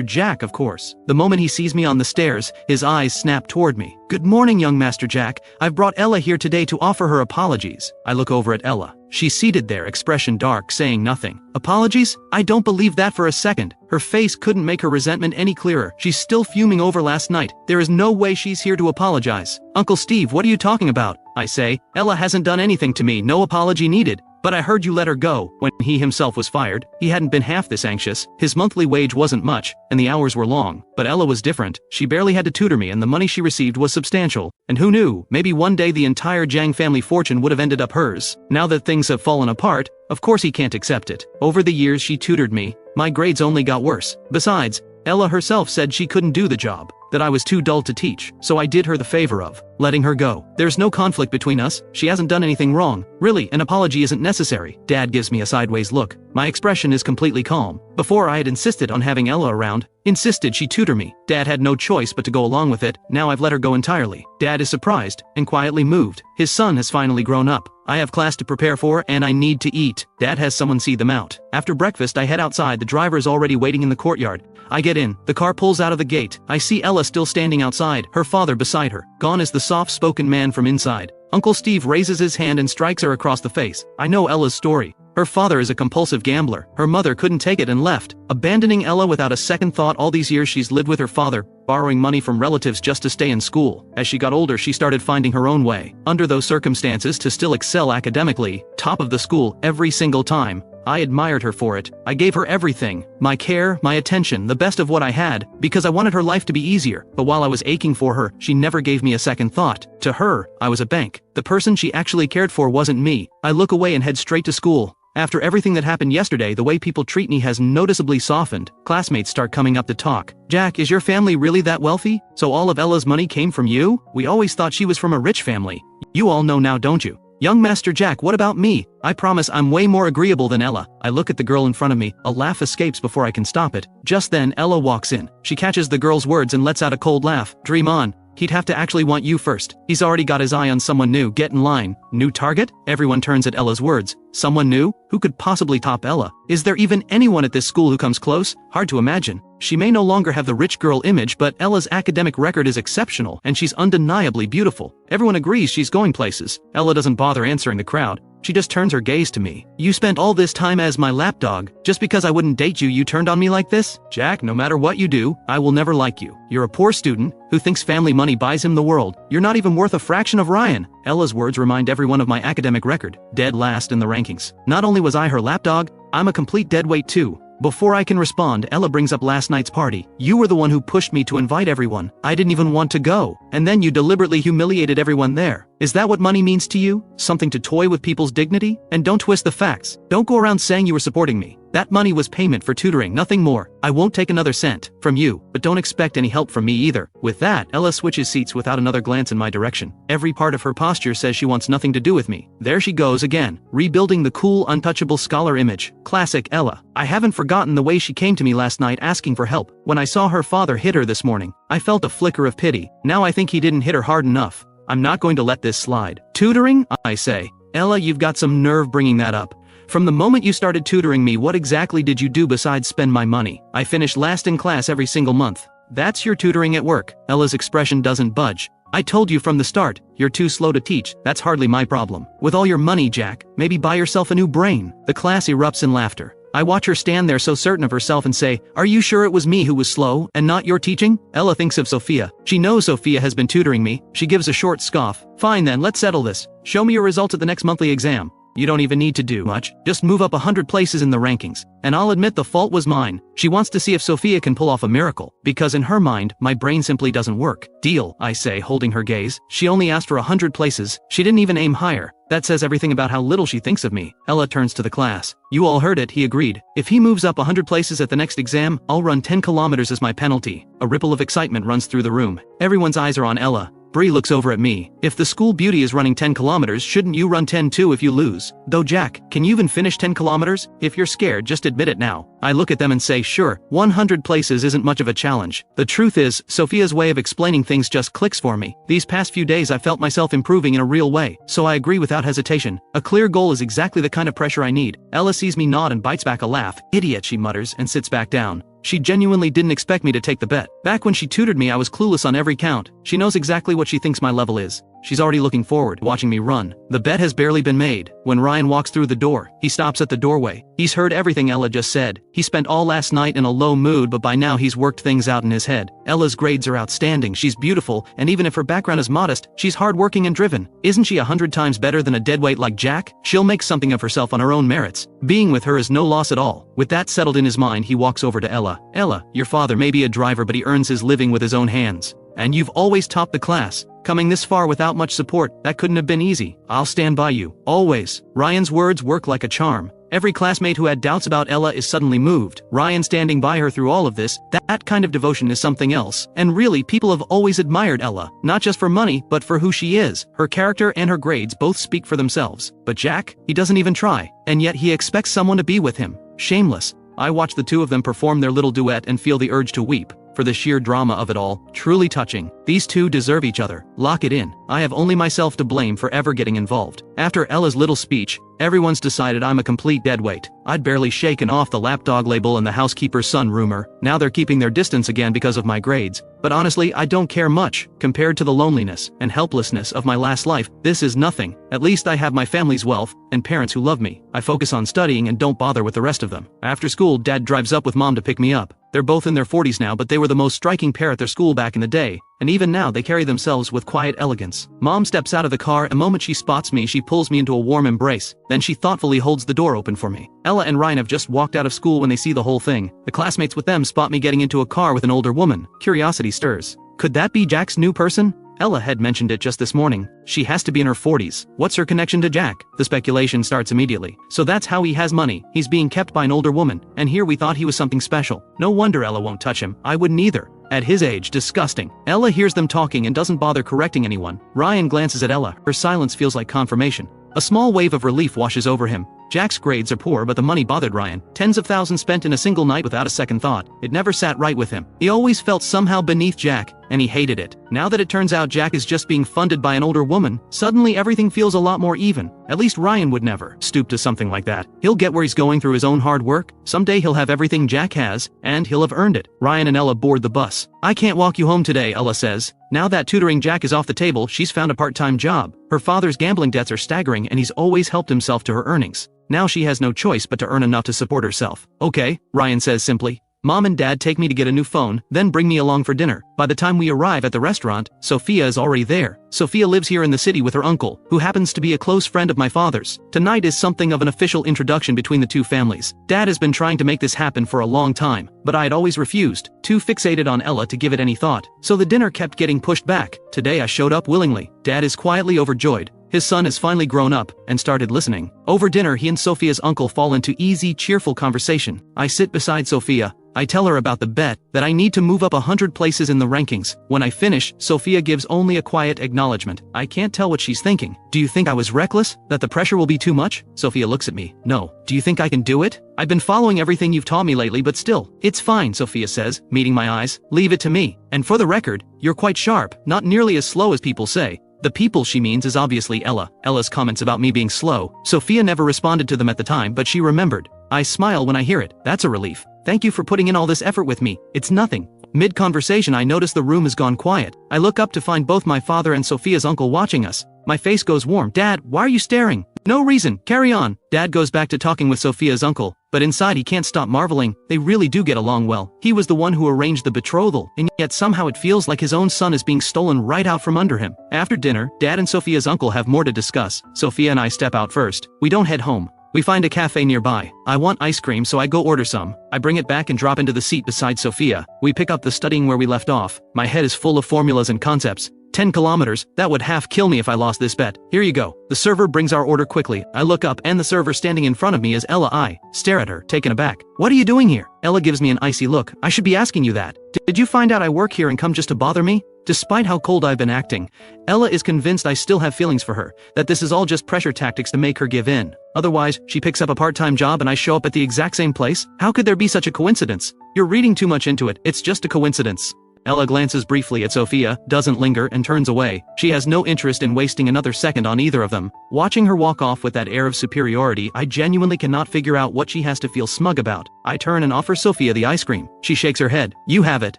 Jack, of course. The moment he sees me on the stairs, his eyes snap toward me. Good morning, young Master Jack. I've brought Ella here today to offer her apologies. I look over at Ella. She's seated there, expression dark, saying nothing. Apologies? I don't believe that for a second. Her face couldn't make her resentment any clearer. She's still fuming over last night. There is no way she's here to apologize. Uncle Steve, what are you talking about? I say. Ella hasn't done anything to me, no apology needed. But I heard you let her go. When he himself was fired, he hadn't been half this anxious. His monthly wage wasn't much, and the hours were long. But Ella was different. She barely had to tutor me, and the money she received was substantial. And who knew, maybe one day the entire Jiang family fortune would have ended up hers. Now that things have fallen apart, of course he can't accept it. Over the years she tutored me. My grades only got worse. Besides, Ella herself said she couldn't do the job, that I was too dull to teach, so I did her the favor of letting her go. There's no conflict between us. She hasn't done anything wrong. Really, an apology isn't necessary. Dad gives me a sideways look. My expression is completely calm. Before I had insisted on having Ella around. Insisted she tutor me. Dad had no choice but to go along with it. Now I've let her go entirely. Dad is surprised and quietly moved. His son has finally grown up. I have class to prepare for and I need to eat. Dad has someone see them out. After breakfast I head outside. The driver is already waiting in the courtyard. I get in. The car pulls out of the gate. I see Ella still standing outside, her father beside her. Gone is the soft-spoken man from inside. Uncle Steve raises his hand and strikes her across the face. I know Ella's story. Her father is a compulsive gambler. Her mother couldn't take it and left, abandoning Ella without a second thought. All these years she's lived with her father, borrowing money from relatives just to stay in school. As she got older she started finding her own way. Under those circumstances to still excel academically, top of the school every single time. I admired her for it. I gave her everything. My care, my attention, the best of what I had, because I wanted her life to be easier. But while I was aching for her, she never gave me a second thought. To her, I was a bank. The person she actually cared for wasn't me. I look away and head straight to school. After everything that happened yesterday, the way people treat me has noticeably softened. Classmates start coming up to talk. Jack, is your family really that wealthy? So all of Ella's money came from you? We always thought she was from a rich family. You all know now, don't you? Young Master Jack, what about me? I promise I'm way more agreeable than Ella. I look at the girl in front of me. A laugh escapes before I can stop it. Just then, Ella walks in. She catches the girl's words and lets out a cold laugh. Dream on. He'd have to actually want you first. He's already got his eye on someone new. Get in line. New target? Everyone turns at Ella's words. Someone new? Who could possibly top Ella? Is there even anyone at this school who comes close? Hard to imagine. She may no longer have the rich girl image, but Ella's academic record is exceptional, and she's undeniably beautiful. Everyone agrees she's going places. Ella doesn't bother answering the crowd. she just turns her gaze to me. You spent all this time as my lapdog. Just because I wouldn't date you, you turned on me like this? Jack, no matter what you do, I will never like you. You're a poor student who thinks family money buys him the world. You're not even worth a fraction of Ryan. Ella's words remind everyone of my academic record. Dead last in the rankings. Not only was I her lapdog, I'm a complete deadweight too. Before I can respond, Ella brings up last night's party. You were the one who pushed me to invite everyone. I didn't even want to go. And then you deliberately humiliated everyone there. Is that what money means to you? Something to toy with people's dignity? And don't twist the facts. Don't go around saying you were supporting me. That money was payment for tutoring, nothing more. I won't take another cent from you, but don't expect any help from me either. With that, Ella switches seats without another glance in my direction. Every part of her posture says she wants nothing to do with me. There she goes again, rebuilding the cool, untouchable scholar image. Classic Ella. I haven't forgotten the way she came to me last night asking for help. When I saw her father hit her this morning, I felt a flicker of pity. Now I think he didn't hit her hard enough. I'm not going to let this slide. Tutoring? I say. Ella, you've got some nerve bringing that up. From the moment you started tutoring me, what exactly did you do besides spend my money? I finished last in class every single month. That's your tutoring at work. Ella's expression doesn't budge. I told you from the start, you're too slow to teach. That's hardly my problem. With all your money, Jack, maybe buy yourself a new brain. The class erupts in laughter. I watch her stand there so certain of herself and say, are you sure it was me who was slow, and not your teaching? Ella thinks of Sophia. She knows Sophia has been tutoring me. She gives a short scoff. Fine then, let's settle this. Show me your results at the next monthly exam. You don't even need to do much. Just move up 100 places in the rankings. And I'll admit the fault was mine. She wants to see if Sophia can pull off a miracle. Because in her mind, my brain simply doesn't work. Deal, I say, holding her gaze. She only asked for 100 places. She didn't even aim higher. That says everything about how little she thinks of me. Ella turns to the class. You all heard it, he agreed. If he moves up 100 places at the next exam, I'll run 10 kilometers as my penalty. A ripple of excitement runs through the room. Everyone's eyes are on Ella. Bree looks over at me. If the school beauty is running 10 kilometers, shouldn't you run 10 too if you lose? Though Jack, can you even finish 10 kilometers? If you're scared, just admit it now. I look at them and say, sure, 100 places isn't much of a challenge. The truth is, Sophia's way of explaining things just clicks for me. These past few days I felt myself improving in a real way, so I agree without hesitation. A clear goal is exactly the kind of pressure I need. Ella sees me nod and bites back a laugh. Idiot, she mutters, and sits back down. She genuinely didn't expect me to take the bet. Back when she tutored me, I was clueless on every count. She knows exactly what she thinks my level is. She's already looking forward, watching me run. The bet has barely been made. When Ryan walks through the door, he stops at the doorway. He's heard everything Ella just said. He spent all last night in a low mood, but by now he's worked things out in his head. Ella's grades are outstanding, she's beautiful, and even if her background is modest, she's hardworking and driven. Isn't she 100 times better than a deadweight like Jack? She'll make something of herself on her own merits. Being with her is no loss at all. With that settled in his mind, he walks over to Ella. Ella, your father may be a driver, but he earns his living with his own hands. And you've always topped the class. Coming this far without much support, that couldn't have been easy. I'll stand by you. Always. Ryan's words work like a charm. Every classmate who had doubts about Ella is suddenly moved. Ryan standing by her through all of this, that kind of devotion is something else. And really, people have always admired Ella. Not just for money, but for who she is. Her character and her grades both speak for themselves. But Jack, he doesn't even try. And yet he expects someone to be with him. Shameless. I watch the two of them perform their little duet and feel the urge to weep. For the sheer drama of it all, truly touching. These two deserve each other. Lock it in. I have only myself to blame for ever getting involved. After Ella's little speech, everyone's decided I'm a complete deadweight. I'd barely shaken off the lapdog label and the housekeeper's son rumor. Now they're keeping their distance again because of my grades. But honestly, I don't care much. Compared to the loneliness and helplessness of my last life, this is nothing. At least I have my family's wealth and parents who love me. I focus on studying and don't bother with the rest of them. After school, Dad drives up with Mom to pick me up. They're both in their 40s now, but they were the most striking pair at their school back in the day, and even now they carry themselves with quiet elegance. Mom steps out of the car, and the moment she spots me, she pulls me into a warm embrace. Then she thoughtfully holds the door open for me. Ella and Ryan have just walked out of school when they see the whole thing. The classmates with them spot me getting into a car with an older woman. Curiosity stirs. Could that be Jack's new person? Ella had mentioned it just this morning. She has to be in her 40s. What's her connection to Jack? The speculation starts immediately. So that's how he has money. He's being kept by an older woman. And here we thought he was something special. No wonder Ella won't touch him. I wouldn't either. At his age, disgusting. Ella hears them talking and doesn't bother correcting anyone. Ryan glances at Ella. Her silence feels like confirmation. A small wave of relief washes over him. Jack's grades are poor, but the money bothered Ryan. Tens of thousands spent in a single night without a second thought. It never sat right with him. He always felt somehow beneath Jack, and he hated it. Now that it turns out Jack is just being funded by an older woman, suddenly everything feels a lot more even. At least Ryan would never stoop to something like that. He'll get where he's going through his own hard work. Someday he'll have everything Jack has, and he'll have earned it. Ryan and Ella board the bus. "I can't walk you home today," Ella says. Now that tutoring Jack is off the table, she's found a part-time job. Her father's gambling debts are staggering and he's always helped himself to her earnings. Now she has no choice but to earn enough to support herself. "Okay," Ryan says simply. "Mom and Dad take me to get a new phone, then bring me along for dinner." By the time we arrive at the restaurant, Sophia is already there. Sophia lives here in the city with her uncle, who happens to be a close friend of my father's. Tonight is something of an official introduction between the two families. Dad has been trying to make this happen for a long time, but I had always refused, too fixated on Ella to give it any thought. So the dinner kept getting pushed back. Today I showed up willingly. Dad is quietly overjoyed. His son has finally grown up and started listening. Over dinner, he and Sophia's uncle fall into easy, cheerful conversation. I sit beside Sophia. I tell her about the bet, that I need to move up 100 places in the rankings. When I finish, Sophia gives only a quiet acknowledgement. I can't tell what she's thinking. "Do you think I was reckless? That the pressure will be too much?" Sophia looks at me. "No. Do you think I can do it? I've been following everything you've taught me lately, but still." "It's fine," Sophia says, meeting my eyes. "Leave it to me. And for the record, you're quite sharp, not nearly as slow as people say." The people she means is obviously Ella. Ella's comments about me being slow. Sophia never responded to them at the time, but she remembered. I smile when I hear it. That's a relief. "Thank you for putting in all this effort with me. It's nothing." Mid-conversation, I notice the room has gone quiet. I look up to find both my father and Sophia's uncle watching us. My face goes warm. "Dad, why are you staring?" "No reason. Carry on." Dad goes back to talking with Sophia's uncle, but inside he can't stop marveling. They really do get along well. He was the one who arranged the betrothal, and yet somehow it feels like his own son is being stolen right out from under him. After dinner, Dad and Sophia's uncle have more to discuss. Sophia and I step out first. We don't head home. We find a cafe nearby. I want ice cream, so I go order some. I bring it back and drop into the seat beside Sophia. We pick up the studying where we left off. My head is full of formulas and concepts. 10 kilometers, that would half kill me if I lost this bet. Here you go. The server brings our order quickly. I look up and the server standing in front of me is Ella. I stare at her, taken aback. "What are you doing here?" Ella gives me an icy look. "I should be asking you that. Did you find out I work here and come just to bother me?" Despite how cold I've been acting, Ella is convinced I still have feelings for her, that this is all just pressure tactics to make her give in. Otherwise, she picks up a part-time job and I show up at the exact same place? How could there be such a coincidence? You're reading too much into it. It's just a coincidence. Ella glances briefly at Sophia, doesn't linger, and turns away. She has no interest in wasting another second on either of them. Watching her walk off with that air of superiority, I genuinely cannot figure out what she has to feel smug about. I turn and offer Sophia the ice cream. She shakes her head. "You have it."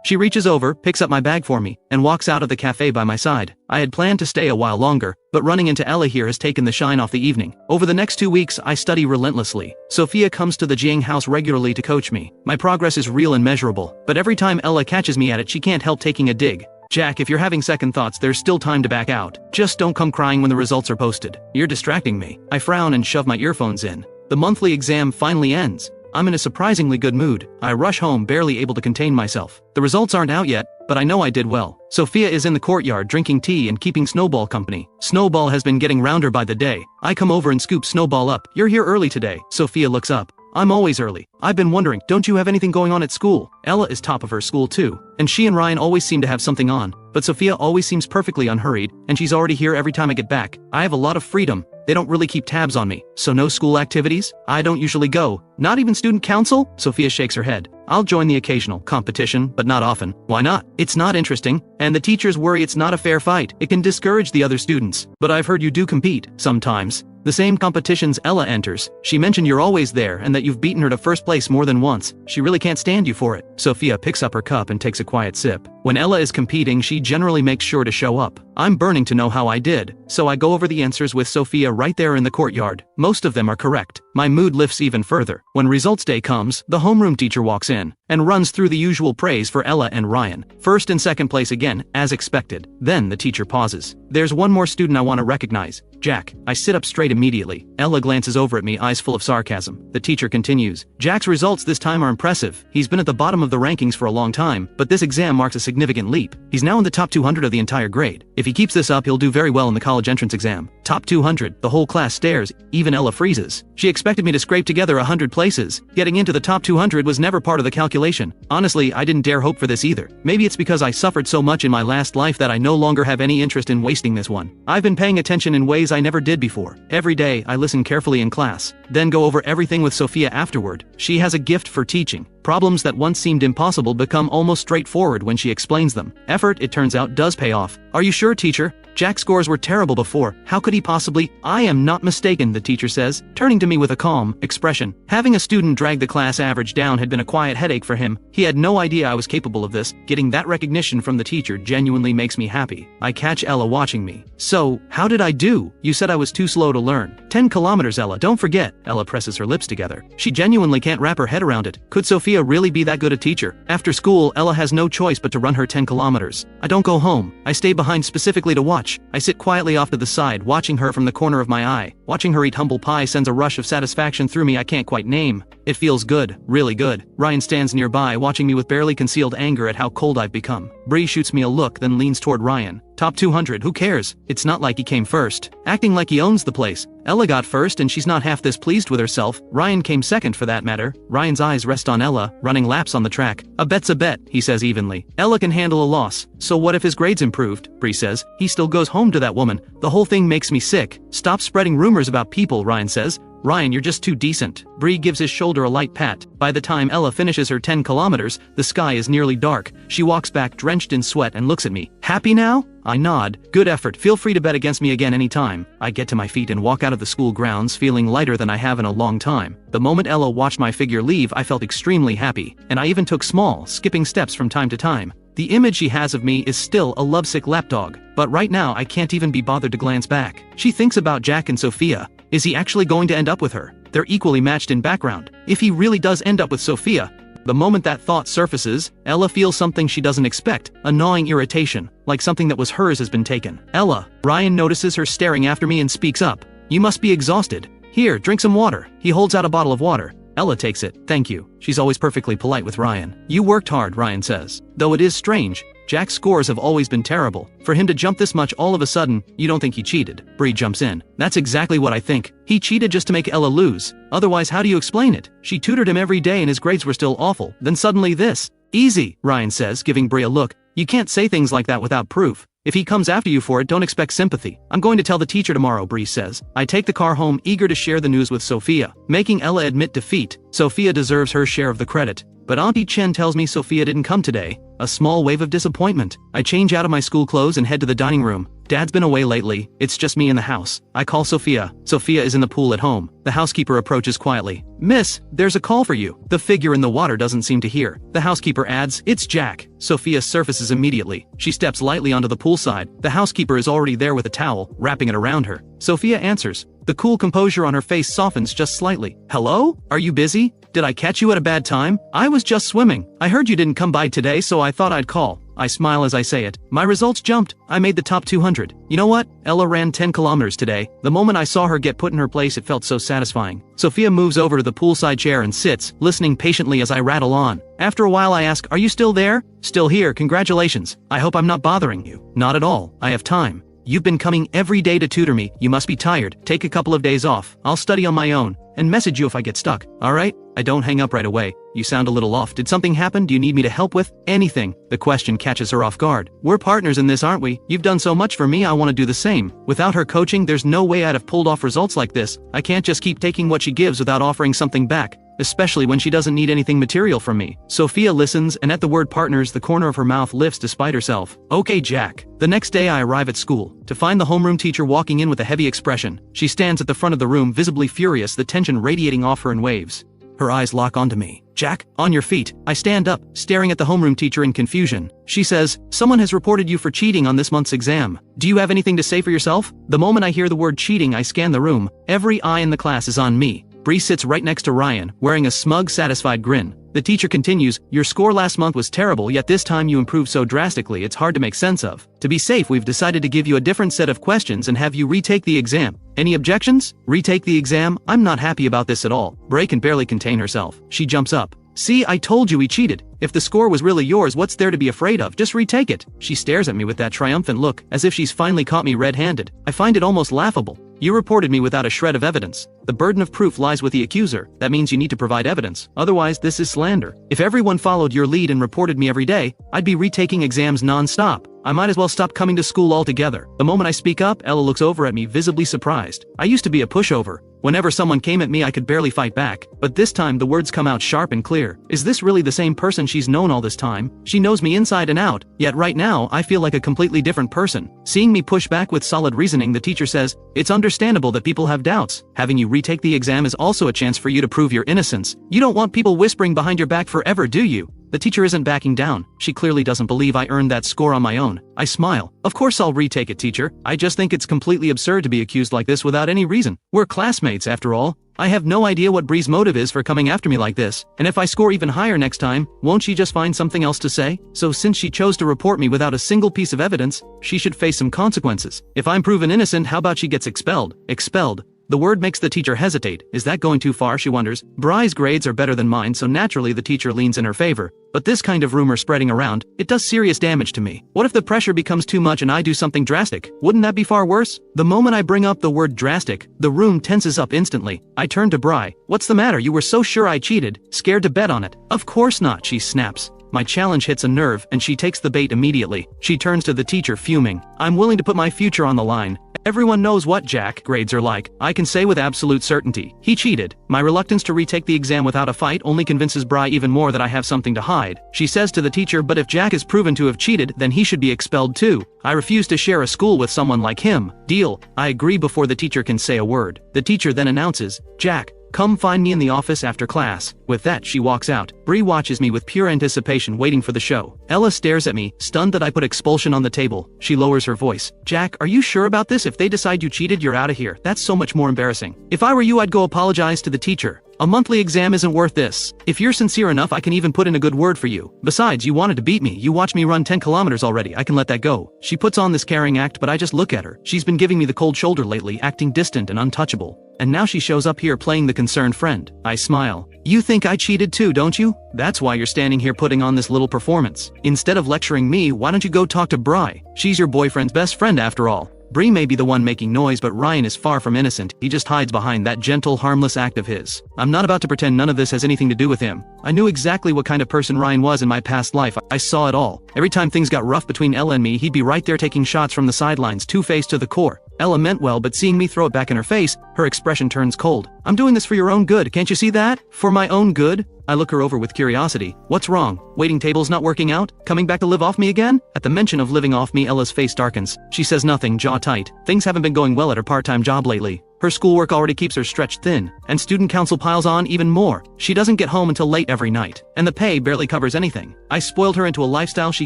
She reaches over, picks up my bag for me, and walks out of the cafe by my side. I had planned to stay a while longer, but running into Ella here has taken the shine off the evening. Over the next 2 weeks, I study relentlessly. Sophia comes to the Jiang house regularly to coach me. My progress is real and measurable, but every time Ella catches me at it, she can't help taking a dig. "Jack, if you're having second thoughts, there's still time to back out. Just don't come crying when the results are posted. You're distracting me." I frown and shove my earphones in. The monthly exam finally ends. I'm in a surprisingly good mood. I rush home, barely able to contain myself. The results aren't out yet, but I know I did well. Sophia is in the courtyard drinking tea and keeping Snowball company. Snowball has been getting rounder by the day. I come over and scoop Snowball up. "You're here early today." Sophia looks up. "I'm always early. I've been wondering, don't you have anything going on at school?" Ella is top of her school too, and she and Ryan always seem to have something on, but Sophia always seems perfectly unhurried, and she's already here every time I get back. I have a lot of freedom. They don't really keep tabs on me. "So no school activities?" "I don't usually go." "Not even student council?" Sophia shakes her head. "I'll join the occasional competition, but not often." "Why not?" "It's not interesting, and the teachers worry it's not a fair fight. It can discourage the other students." "But I've heard you do compete." "Sometimes." "The same competitions Ella enters. She mentioned you're always there and that you've beaten her to first place more than once. She really can't stand you for it." Sophia picks up her cup and takes a quiet sip. When Ella is competing, she generally makes sure to show up. I'm burning to know how I did, so I go over the answers with Sophia right there in the courtyard. Most of them are correct. My mood lifts even further. When results day comes, the homeroom teacher walks in and runs through the usual praise for Ella and Ryan. First and second place again, as expected. Then the teacher pauses. "There's one more student I want to recognize. Jack." I sit up straight immediately. Ella glances over at me, eyes full of sarcasm. The teacher continues. "Jack's results this time are impressive. He's been at the bottom of the rankings for a long time, but this exam marks a significant leap. He's now in the top 200 of the entire grade. If he keeps this up, he'll do very well in the college entrance exam." Top 200. The whole class stares. Even Ella freezes. She expected me to scrape together 100 places. Getting into the top 200 was never part of the calculation. Honestly, I didn't dare hope for this either. Maybe it's because I suffered so much in my last life that I no longer have any interest in wasting this one. I've been paying attention in ways I never did before. Every day, I listen carefully in class, then go over everything with Sophia afterward. She has a gift for teaching. Problems that once seemed impossible become almost straightforward when she explains them. Effort, it turns out, does pay off. Are you sure, teacher? Jack's scores were terrible before. How could he possibly? I am not mistaken, the teacher says, turning to me with a calm expression. Having a student drag the class average down had been a quiet headache for him. He had no idea I was capable of this. Getting that recognition from the teacher genuinely makes me happy. I catch Ella watching me. So, how did I do? You said I was too slow to learn. 10 kilometers, Ella, don't forget. Ella presses her lips together. She genuinely can't wrap her head around it. Could Sophia really be that good a teacher? After school, Ella has no choice but to run her 10 kilometers. I don't go home. I stay behind specifically to watch. I sit quietly off to the side, watching her from the corner of my eye. Watching her eat humble pie sends a rush of satisfaction through me I can't quite name. It feels good, really good. Ryan stands nearby, watching me with barely concealed anger at how cold I've become. Bree shoots me a look, then leans toward Ryan. Top 200, who cares? It's not like he came first. Acting like he owns the place. Ella got first and she's not half this pleased with herself. Ryan came second for that matter. Ryan's eyes rest on Ella, running laps on the track. A bet's a bet, he says evenly. Ella can handle a loss. So what if his grades improved? Bree says. He still goes home to that woman. The whole thing makes me sick. Stop spreading rumors about people, Ryan says. Ryan, you're just too decent. Bree gives his shoulder a light pat. By the time Ella finishes her 10 kilometers, the sky is nearly dark. She walks back drenched in sweat and looks at me. Happy now? I nod. Good effort. Feel free to bet against me again anytime. I get to my feet and walk out of the school grounds feeling lighter than I have in a long time. The moment Ella watched my figure leave, I felt extremely happy. And I even took small, skipping steps from time to time. The image she has of me is still a lovesick lapdog. But right now I can't even be bothered to glance back. She thinks about Jack and Sophia. Is he actually going to end up with her? They're equally matched in background. If he really does end up with Sophia, the moment that thought surfaces, Ella feels something she doesn't expect, a gnawing irritation, like something that was hers has been taken. Ella. Ryan notices her staring after me and speaks up. You must be exhausted. Here, drink some water. He holds out a bottle of water. Ella takes it. Thank you. She's always perfectly polite with Ryan. You worked hard, Ryan says. Though it is strange, Jack's scores have always been terrible. For him to jump this much all of a sudden, you don't think he cheated. Bree jumps in. That's exactly what I think. He cheated just to make Ella lose. Otherwise, how do you explain it? She tutored him every day and his grades were still awful. Then suddenly this. Easy, Ryan says, giving Bree a look. You can't say things like that without proof. If he comes after you for it, don't expect sympathy. I'm going to tell the teacher tomorrow, Bree says. I take the car home, eager to share the news with Sophia. Making Ella admit defeat. Sophia deserves her share of the credit. But Auntie Chen tells me Sophia didn't come today. A small wave of disappointment. I change out of my school clothes and head to the dining room. Dad's been away lately. It's just me in the house. I call Sophia. Sophia is in the pool at home. The housekeeper approaches quietly. Miss, there's a call for you. The figure in the water doesn't seem to hear. The housekeeper adds, it's Jack. Sophia surfaces immediately. She steps lightly onto the poolside. The housekeeper is already there with a towel, wrapping it around her. Sophia answers. The cool composure on her face softens just slightly. Hello? Are you busy? Did I catch you at a bad time? I was just swimming. I heard you didn't come by today, so I thought I'd call. I smile as I say it. My results jumped. I made the top 200. You know what? Ella ran 10 kilometers today. The moment I saw her get put in her place, it felt so satisfying. Sophia moves over to the poolside chair and sits, listening patiently as I rattle on. After a while I ask, are you still there? Still here, congratulations. I hope I'm not bothering you. Not at all. I have time. You've been coming every day to tutor me. You must be tired. Take a couple of days off. I'll study on my own and message you if I get stuck. Alright? I don't hang up right away. You sound a little off. Did something happen? Do you need me to help with anything? The question catches her off guard. We're partners in this, aren't we? You've done so much for me, I want to do the same. Without her coaching, there's no way I'd have pulled off results like this. I can't just keep taking what she gives without offering something back. Especially when she doesn't need anything material from me. Sophia listens, and at the word partners, the corner of her mouth lifts despite herself. Okay, Jack. The next day I arrive at school, to find the homeroom teacher walking in with a heavy expression. She stands at the front of the room, visibly furious, the tension radiating off her in waves. Her eyes lock onto me. Jack, on your feet. I stand up, staring at the homeroom teacher in confusion. She says, someone has reported you for cheating on this month's exam. Do you have anything to say for yourself? The moment I hear the word cheating, I scan the room. Every eye in the class is on me. Bree sits right next to Ryan, wearing a smug, satisfied grin. The teacher continues, your score last month was terrible, yet this time you improved so drastically it's hard to make sense of. To be safe, we've decided to give you a different set of questions and have you retake the exam. Any objections? Retake the exam? I'm not happy about this at all. Bree can barely contain herself. She jumps up. See, I told you he cheated. If the score was really yours, what's there to be afraid of? Just retake it. She stares at me with that triumphant look, as if she's finally caught me red-handed. I find it almost laughable. You reported me without a shred of evidence. The burden of proof lies with the accuser. That means you need to provide evidence. Otherwise, this is slander. If everyone followed your lead and reported me every day, I'd be retaking exams non-stop. I might as well stop coming to school altogether. The moment I speak up, Ella looks over at me, visibly surprised. I used to be a pushover. Whenever someone came at me I could barely fight back, but this time the words come out sharp and clear. Is this really the same person she's known all this time? She knows me inside and out, yet right now I feel like a completely different person. Seeing me push back with solid reasoning, the teacher says, "It's understandable that people have doubts. Having you retake the exam is also a chance for you to prove your innocence. You don't want people whispering behind your back forever, do you?" The teacher isn't backing down. She clearly doesn't believe I earned that score on my own. I smile. "Of course I'll retake it, teacher. I just think it's completely absurd to be accused like this without any reason. We're classmates after all. I have no idea what Bree's motive is for coming after me like this, and if I score even higher next time, won't she just find something else to say? So since she chose to report me without a single piece of evidence, she should face some consequences. If I'm proven innocent, how about she gets expelled?" Expelled. The word makes the teacher hesitate. Is that going too far, she wonders. Bree's grades are better than mine, so naturally the teacher leans in her favor. But this kind of rumor spreading around, it does serious damage to me. What if the pressure becomes too much and I do something drastic? Wouldn't that be far worse? The moment I bring up the word drastic, the room tenses up instantly. I turn to Bree. "What's the matter? You were so sure I cheated, scared to bet on it." "Of course not," she snaps. My challenge hits a nerve and she takes the bait immediately. She turns to the teacher fuming. "I'm willing to put my future on the line. Everyone knows what Jack grades are like. I can say with absolute certainty, he cheated." My reluctance to retake the exam without a fight only convinces Bree even more that I have something to hide. She says to the teacher, "But if Jack is proven to have cheated, then he should be expelled too. I refuse to share a school with someone like him." Deal. I agree before the teacher can say a word. The teacher then announces, "Jack, come find me in the office after class." With that, she walks out. Bree watches me with pure anticipation, waiting for the show. Ella stares at me, stunned that I put expulsion on the table. She lowers her voice. "Jack, are you sure about this? If they decide you cheated, you're out of here. That's so much more embarrassing. If I were you, I'd go apologize to the teacher. A monthly exam isn't worth this. If you're sincere enough, I can even put in a good word for you. Besides, you wanted to beat me. You watched me run 10 kilometers already. I can let that go." She puts on this caring act, but I just look at her. She's been giving me the cold shoulder lately, acting distant and untouchable. And now she shows up here playing the concerned friend. I smile. "You think I cheated too, don't you? That's why you're standing here putting on this little performance. Instead of lecturing me, why don't you go talk to Bree? She's your boyfriend's best friend after all." Bree may be the one making noise, but Ryan is far from innocent. He just hides behind that gentle, harmless act of his. I'm not about to pretend none of this has anything to do with him. I knew exactly what kind of person Ryan was in my past life. I saw it all. Every time things got rough between Ella and me, he'd be right there taking shots from the sidelines, two-faced to the core. Ella meant well, but seeing me throw it back in her face, her expression turns cold. "I'm doing this for your own good, can't you see that? For my own good?" I look her over with curiosity. "What's wrong? Waiting tables not working out? Coming back to live off me again?" At the mention of living off me, Ella's face darkens. She says nothing, jaw tight. Things haven't been going well at her part-time job lately. Her schoolwork already keeps her stretched thin, and student council piles on even more. She doesn't get home until late every night, and the pay barely covers anything. I spoiled her into a lifestyle she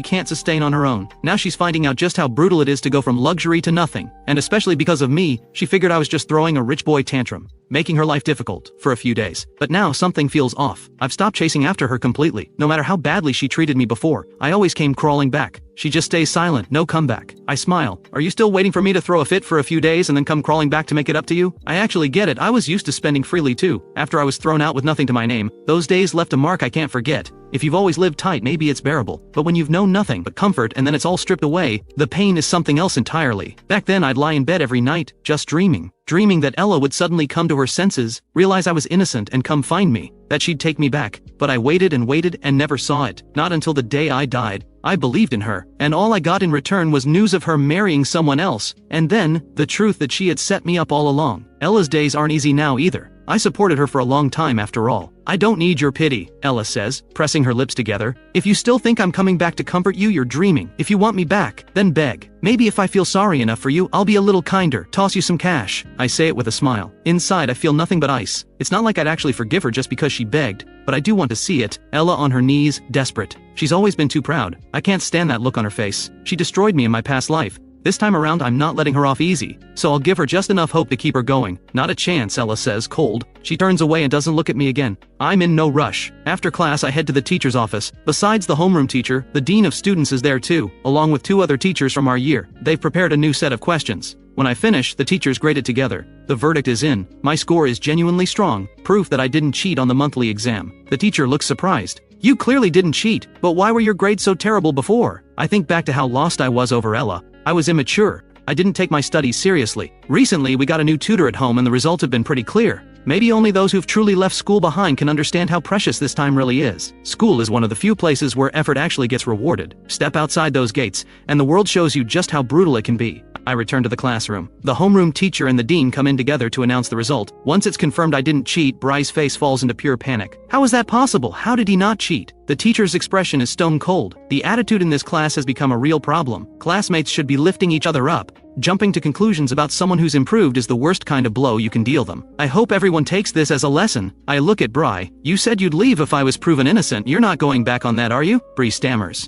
can't sustain on her own. Now she's finding out just how brutal it is to go from luxury to nothing, and especially because of me, she figured I was just throwing a rich boy tantrum, making her life difficult for a few days. But now something feels off. I've stopped chasing after her completely. No matter how badly she treated me before, I always came crawling back. She just stays silent, no comeback. I smile. "Are you still waiting for me to throw a fit for a few days and then come crawling back to make it up to you? I actually get it. I was used to spending freely too. After I was thrown out with nothing to my name, those days left a mark I can't forget. If you've always lived tight, maybe it's bearable. But when you've known nothing but comfort and then it's all stripped away, the pain is something else entirely. Back then I'd lie in bed every night, just dreaming that Ella would suddenly come to her senses, realize I was innocent and come find me, that she'd take me back. But I waited and never saw it. Not until the day I died. I believed in her, and all I got in return was news of her marrying someone else, and then, the truth that she had set me up all along. Ella's days aren't easy now either. I supported her for a long time after all. I don't need your pity, Ella says, pressing her lips together. If you still think I'm coming back to comfort you, you're dreaming. If you want me back, then beg. Maybe if I feel sorry enough for you, I'll be a little kinder, toss you some cash. I say it with a smile. Inside, I feel nothing but ice. It's not like I'd actually forgive her just because she begged, but I do want to see it. Ella on her knees, desperate. She's always been too proud. I can't stand that look on her face. She destroyed me in my past life. This time around, I'm not letting her off easy, so I'll give her just enough hope to keep her going. Not a chance, Ella says, cold. She turns away and doesn't look at me again. I'm in no rush. After class, I head to the teacher's office. Besides the homeroom teacher, the dean of students is there too, along with 2 other teachers from our year. They've prepared a new set of questions. When I finish, the teachers grade it together. The verdict is in. My score is genuinely strong, proof that I didn't cheat on the monthly exam. The teacher looks surprised. You clearly didn't cheat, but why were your grades so terrible before? I think back to how lost I was over Ella. I was immature. I didn't take my studies seriously. Recently, we got a new tutor at home and the results have been pretty clear. Maybe only those who've truly left school behind can understand how precious this time really is. School is one of the few places where effort actually gets rewarded. Step outside those gates, and the world shows you just how brutal it can be. I return to the classroom. The homeroom teacher and the dean come in together to announce the result. Once it's confirmed I didn't cheat, Bry's face falls into pure panic. How is that possible? How did he not cheat? The teacher's expression is stone cold. The attitude in this class has become a real problem. Classmates should be lifting each other up. Jumping to conclusions about someone who's improved is the worst kind of blow you can deal them. I hope everyone takes this as a lesson. I look at Bry. You said you'd leave if I was proven innocent. You're not going back on that, are you? Bree stammers.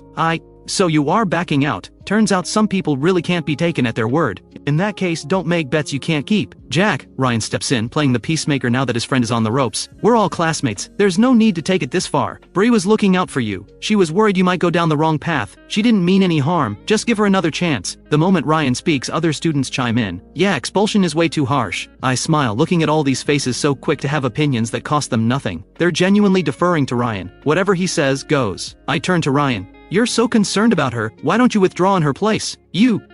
So you are backing out. Turns out some people really can't be taken at their word. In that case, don't make bets you can't keep. Jack, Ryan steps in, playing the peacemaker now that his friend is on the ropes. We're all classmates. There's no need to take it this far. Bree was looking out for you. She was worried you might go down the wrong path. She didn't mean any harm. Just give her another chance. The moment Ryan speaks, other students chime in. Yeah, expulsion is way too harsh. I smile, looking at all these faces so quick to have opinions that cost them nothing. They're genuinely deferring to Ryan. Whatever he says, goes. I turn to Ryan. You're so concerned about her, why don't you withdraw in her place?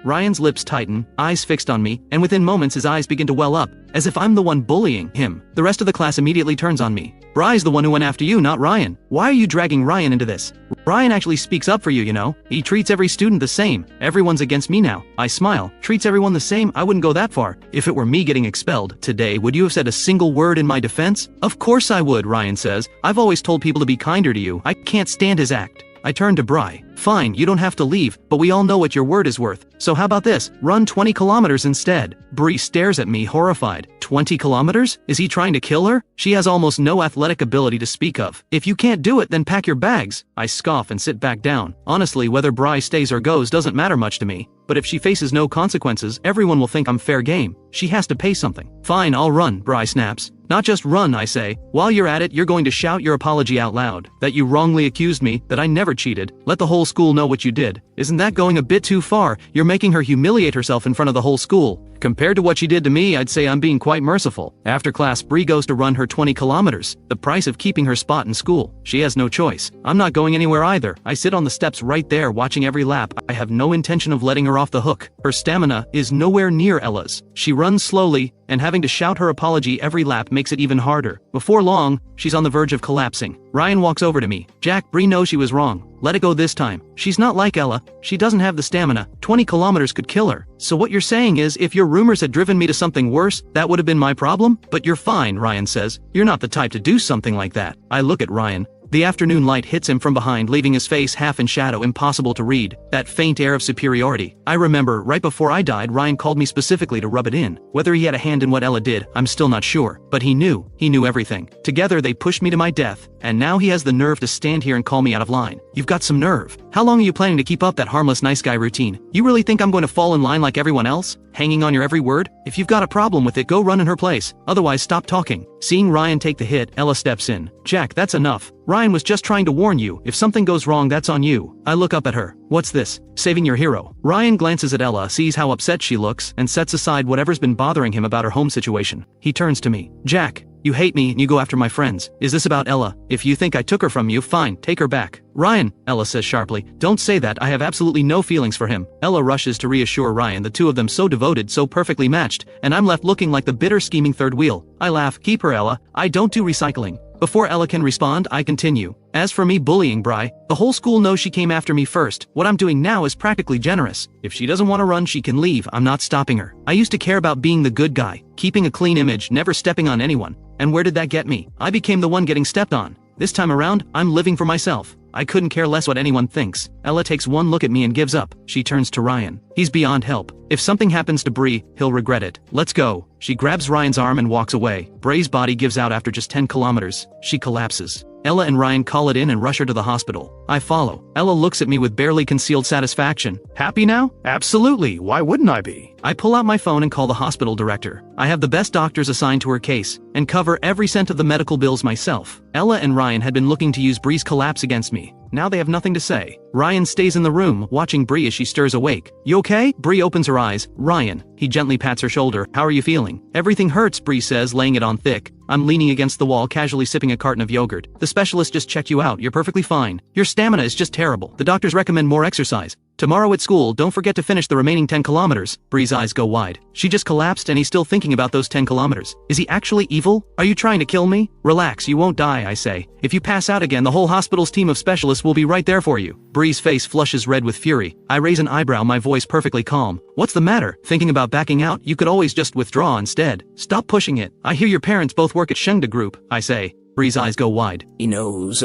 Ryan's lips tighten, eyes fixed on me, and within moments his eyes begin to well up, as if I'm the one bullying him. The rest of the class immediately turns on me. Bry's the one who went after you, not Ryan. Why are you dragging Ryan into this? Ryan actually speaks up for you, you know? He treats every student the same. Everyone's against me now. I smile. Treats everyone the same? I wouldn't go that far. If it were me getting expelled today, would you have said a single word in my defense? Of course I would, Ryan says. I've always told people to be kinder to you. I can't stand his act. I turn to Bry. Fine, you don't have to leave, but we all know what your word is worth. So how about this? Run 20 kilometers instead. Bree stares at me, horrified. 20 kilometers? Is he trying to kill her? She has almost no athletic ability to speak of. If you can't do it, then pack your bags. I scoff and sit back down. Honestly, whether Bry stays or goes doesn't matter much to me. But if she faces no consequences, everyone will think I'm fair game. She has to pay something. Fine, I'll run, Bry snaps. Not just run, I say. While you're at it, you're going to shout your apology out loud. That you wrongly accused me, that I never cheated. Let the whole school know what you did. Isn't that going a bit too far? You're making her humiliate herself in front of the whole school. Compared to what she did to me, I'd say I'm being quite merciful. After class, Bree goes to run her 20 kilometers, the price of keeping her spot in school. She has no choice. I'm not going anywhere either. I sit on the steps right there watching every lap. I have no intention of letting her off the hook. Her stamina is nowhere near Ella's. She runs slowly, and having to shout her apology every lap makes it even harder. Before long, she's on the verge of collapsing. Ryan walks over to me. Jack, Bree knows she was wrong. Let it go this time. She's not like Ella. She doesn't have the stamina. 20 kilometers could kill her. So what you're saying is, if your rumors had driven me to something worse, that would have been my problem? But you're fine, Ryan says. You're not the type to do something like that. I look at Ryan. The afternoon light hits him from behind, leaving his face half in shadow, impossible to read. That faint air of superiority. I remember, right before I died, Ryan called me specifically to rub it in. Whether he had a hand in what Ella did, I'm still not sure. But he knew. He knew everything. Together they pushed me to my death. And now he has the nerve to stand here and call me out of line. You've got some nerve. How long are you planning to keep up that harmless nice guy routine? You really think I'm going to fall in line like everyone else? Hanging on your every word? If you've got a problem with it, go run in her place. Otherwise, stop talking. Seeing Ryan take the hit, Ella steps in. Jack, that's enough. Ryan was just trying to warn you. If something goes wrong, that's on you. I look up at her. What's this? Saving your hero. Ryan glances at Ella, sees how upset she looks, and sets aside whatever's been bothering him about her home situation. He turns to me. Jack, you hate me and you go after my friends. Is this about Ella? If you think I took her from you, fine, take her back. Ryan, Ella says sharply, don't say that. I have absolutely no feelings for him. Ella rushes to reassure Ryan, the two of them so devoted, so perfectly matched, and I'm left looking like the bitter scheming third wheel. I laugh. Keep her, Ella. I don't do recycling. Before Ella can respond, I continue. As for me bullying Bry, the whole school knows she came after me first. What I'm doing now is practically generous. If she doesn't want to run, she can leave. I'm not stopping her. I used to care about being the good guy, keeping a clean image, never stepping on anyone. And where did that get me? I became the one getting stepped on. This time around, I'm living for myself. I couldn't care less what anyone thinks. Ella takes one look at me and gives up. She turns to Ryan. He's beyond help. If something happens to Bree, he'll regret it. Let's go. She grabs Ryan's arm and walks away. Bree's body gives out after just 10 kilometers. She collapses. Ella and Ryan call it in and rush her to the hospital. I follow. Ella looks at me with barely concealed satisfaction. Happy now? Absolutely. Why wouldn't I be? I pull out my phone and call the hospital director. I have the best doctors assigned to her case, and cover every cent of the medical bills myself. Ella and Ryan had been looking to use Bree's collapse against me. Now they have nothing to say. Ryan stays in the room, watching Bree as she stirs awake. You okay? Bree opens her eyes. Ryan. He gently pats her shoulder. How are you feeling? Everything hurts, Bree says, laying it on thick. I'm leaning against the wall, casually sipping a carton of yogurt. The specialist just checked you out. You're perfectly fine. Your stamina is just terrible. The doctors recommend more exercise. Tomorrow at school, don't forget to finish the remaining 10 kilometers. Bree's eyes go wide. She just collapsed and he's still thinking about those 10 kilometers. Is he actually evil? Are you trying to kill me? Relax, you won't die, I say. If you pass out again, the whole hospital's team of specialists will be right there for you. Bree's face flushes red with fury. I raise an eyebrow, my voice perfectly calm. What's the matter? Thinking about backing out? You could always just withdraw instead. Stop pushing it. I hear your parents both work at Shengda Group, I say. Bree's eyes go wide. He knows,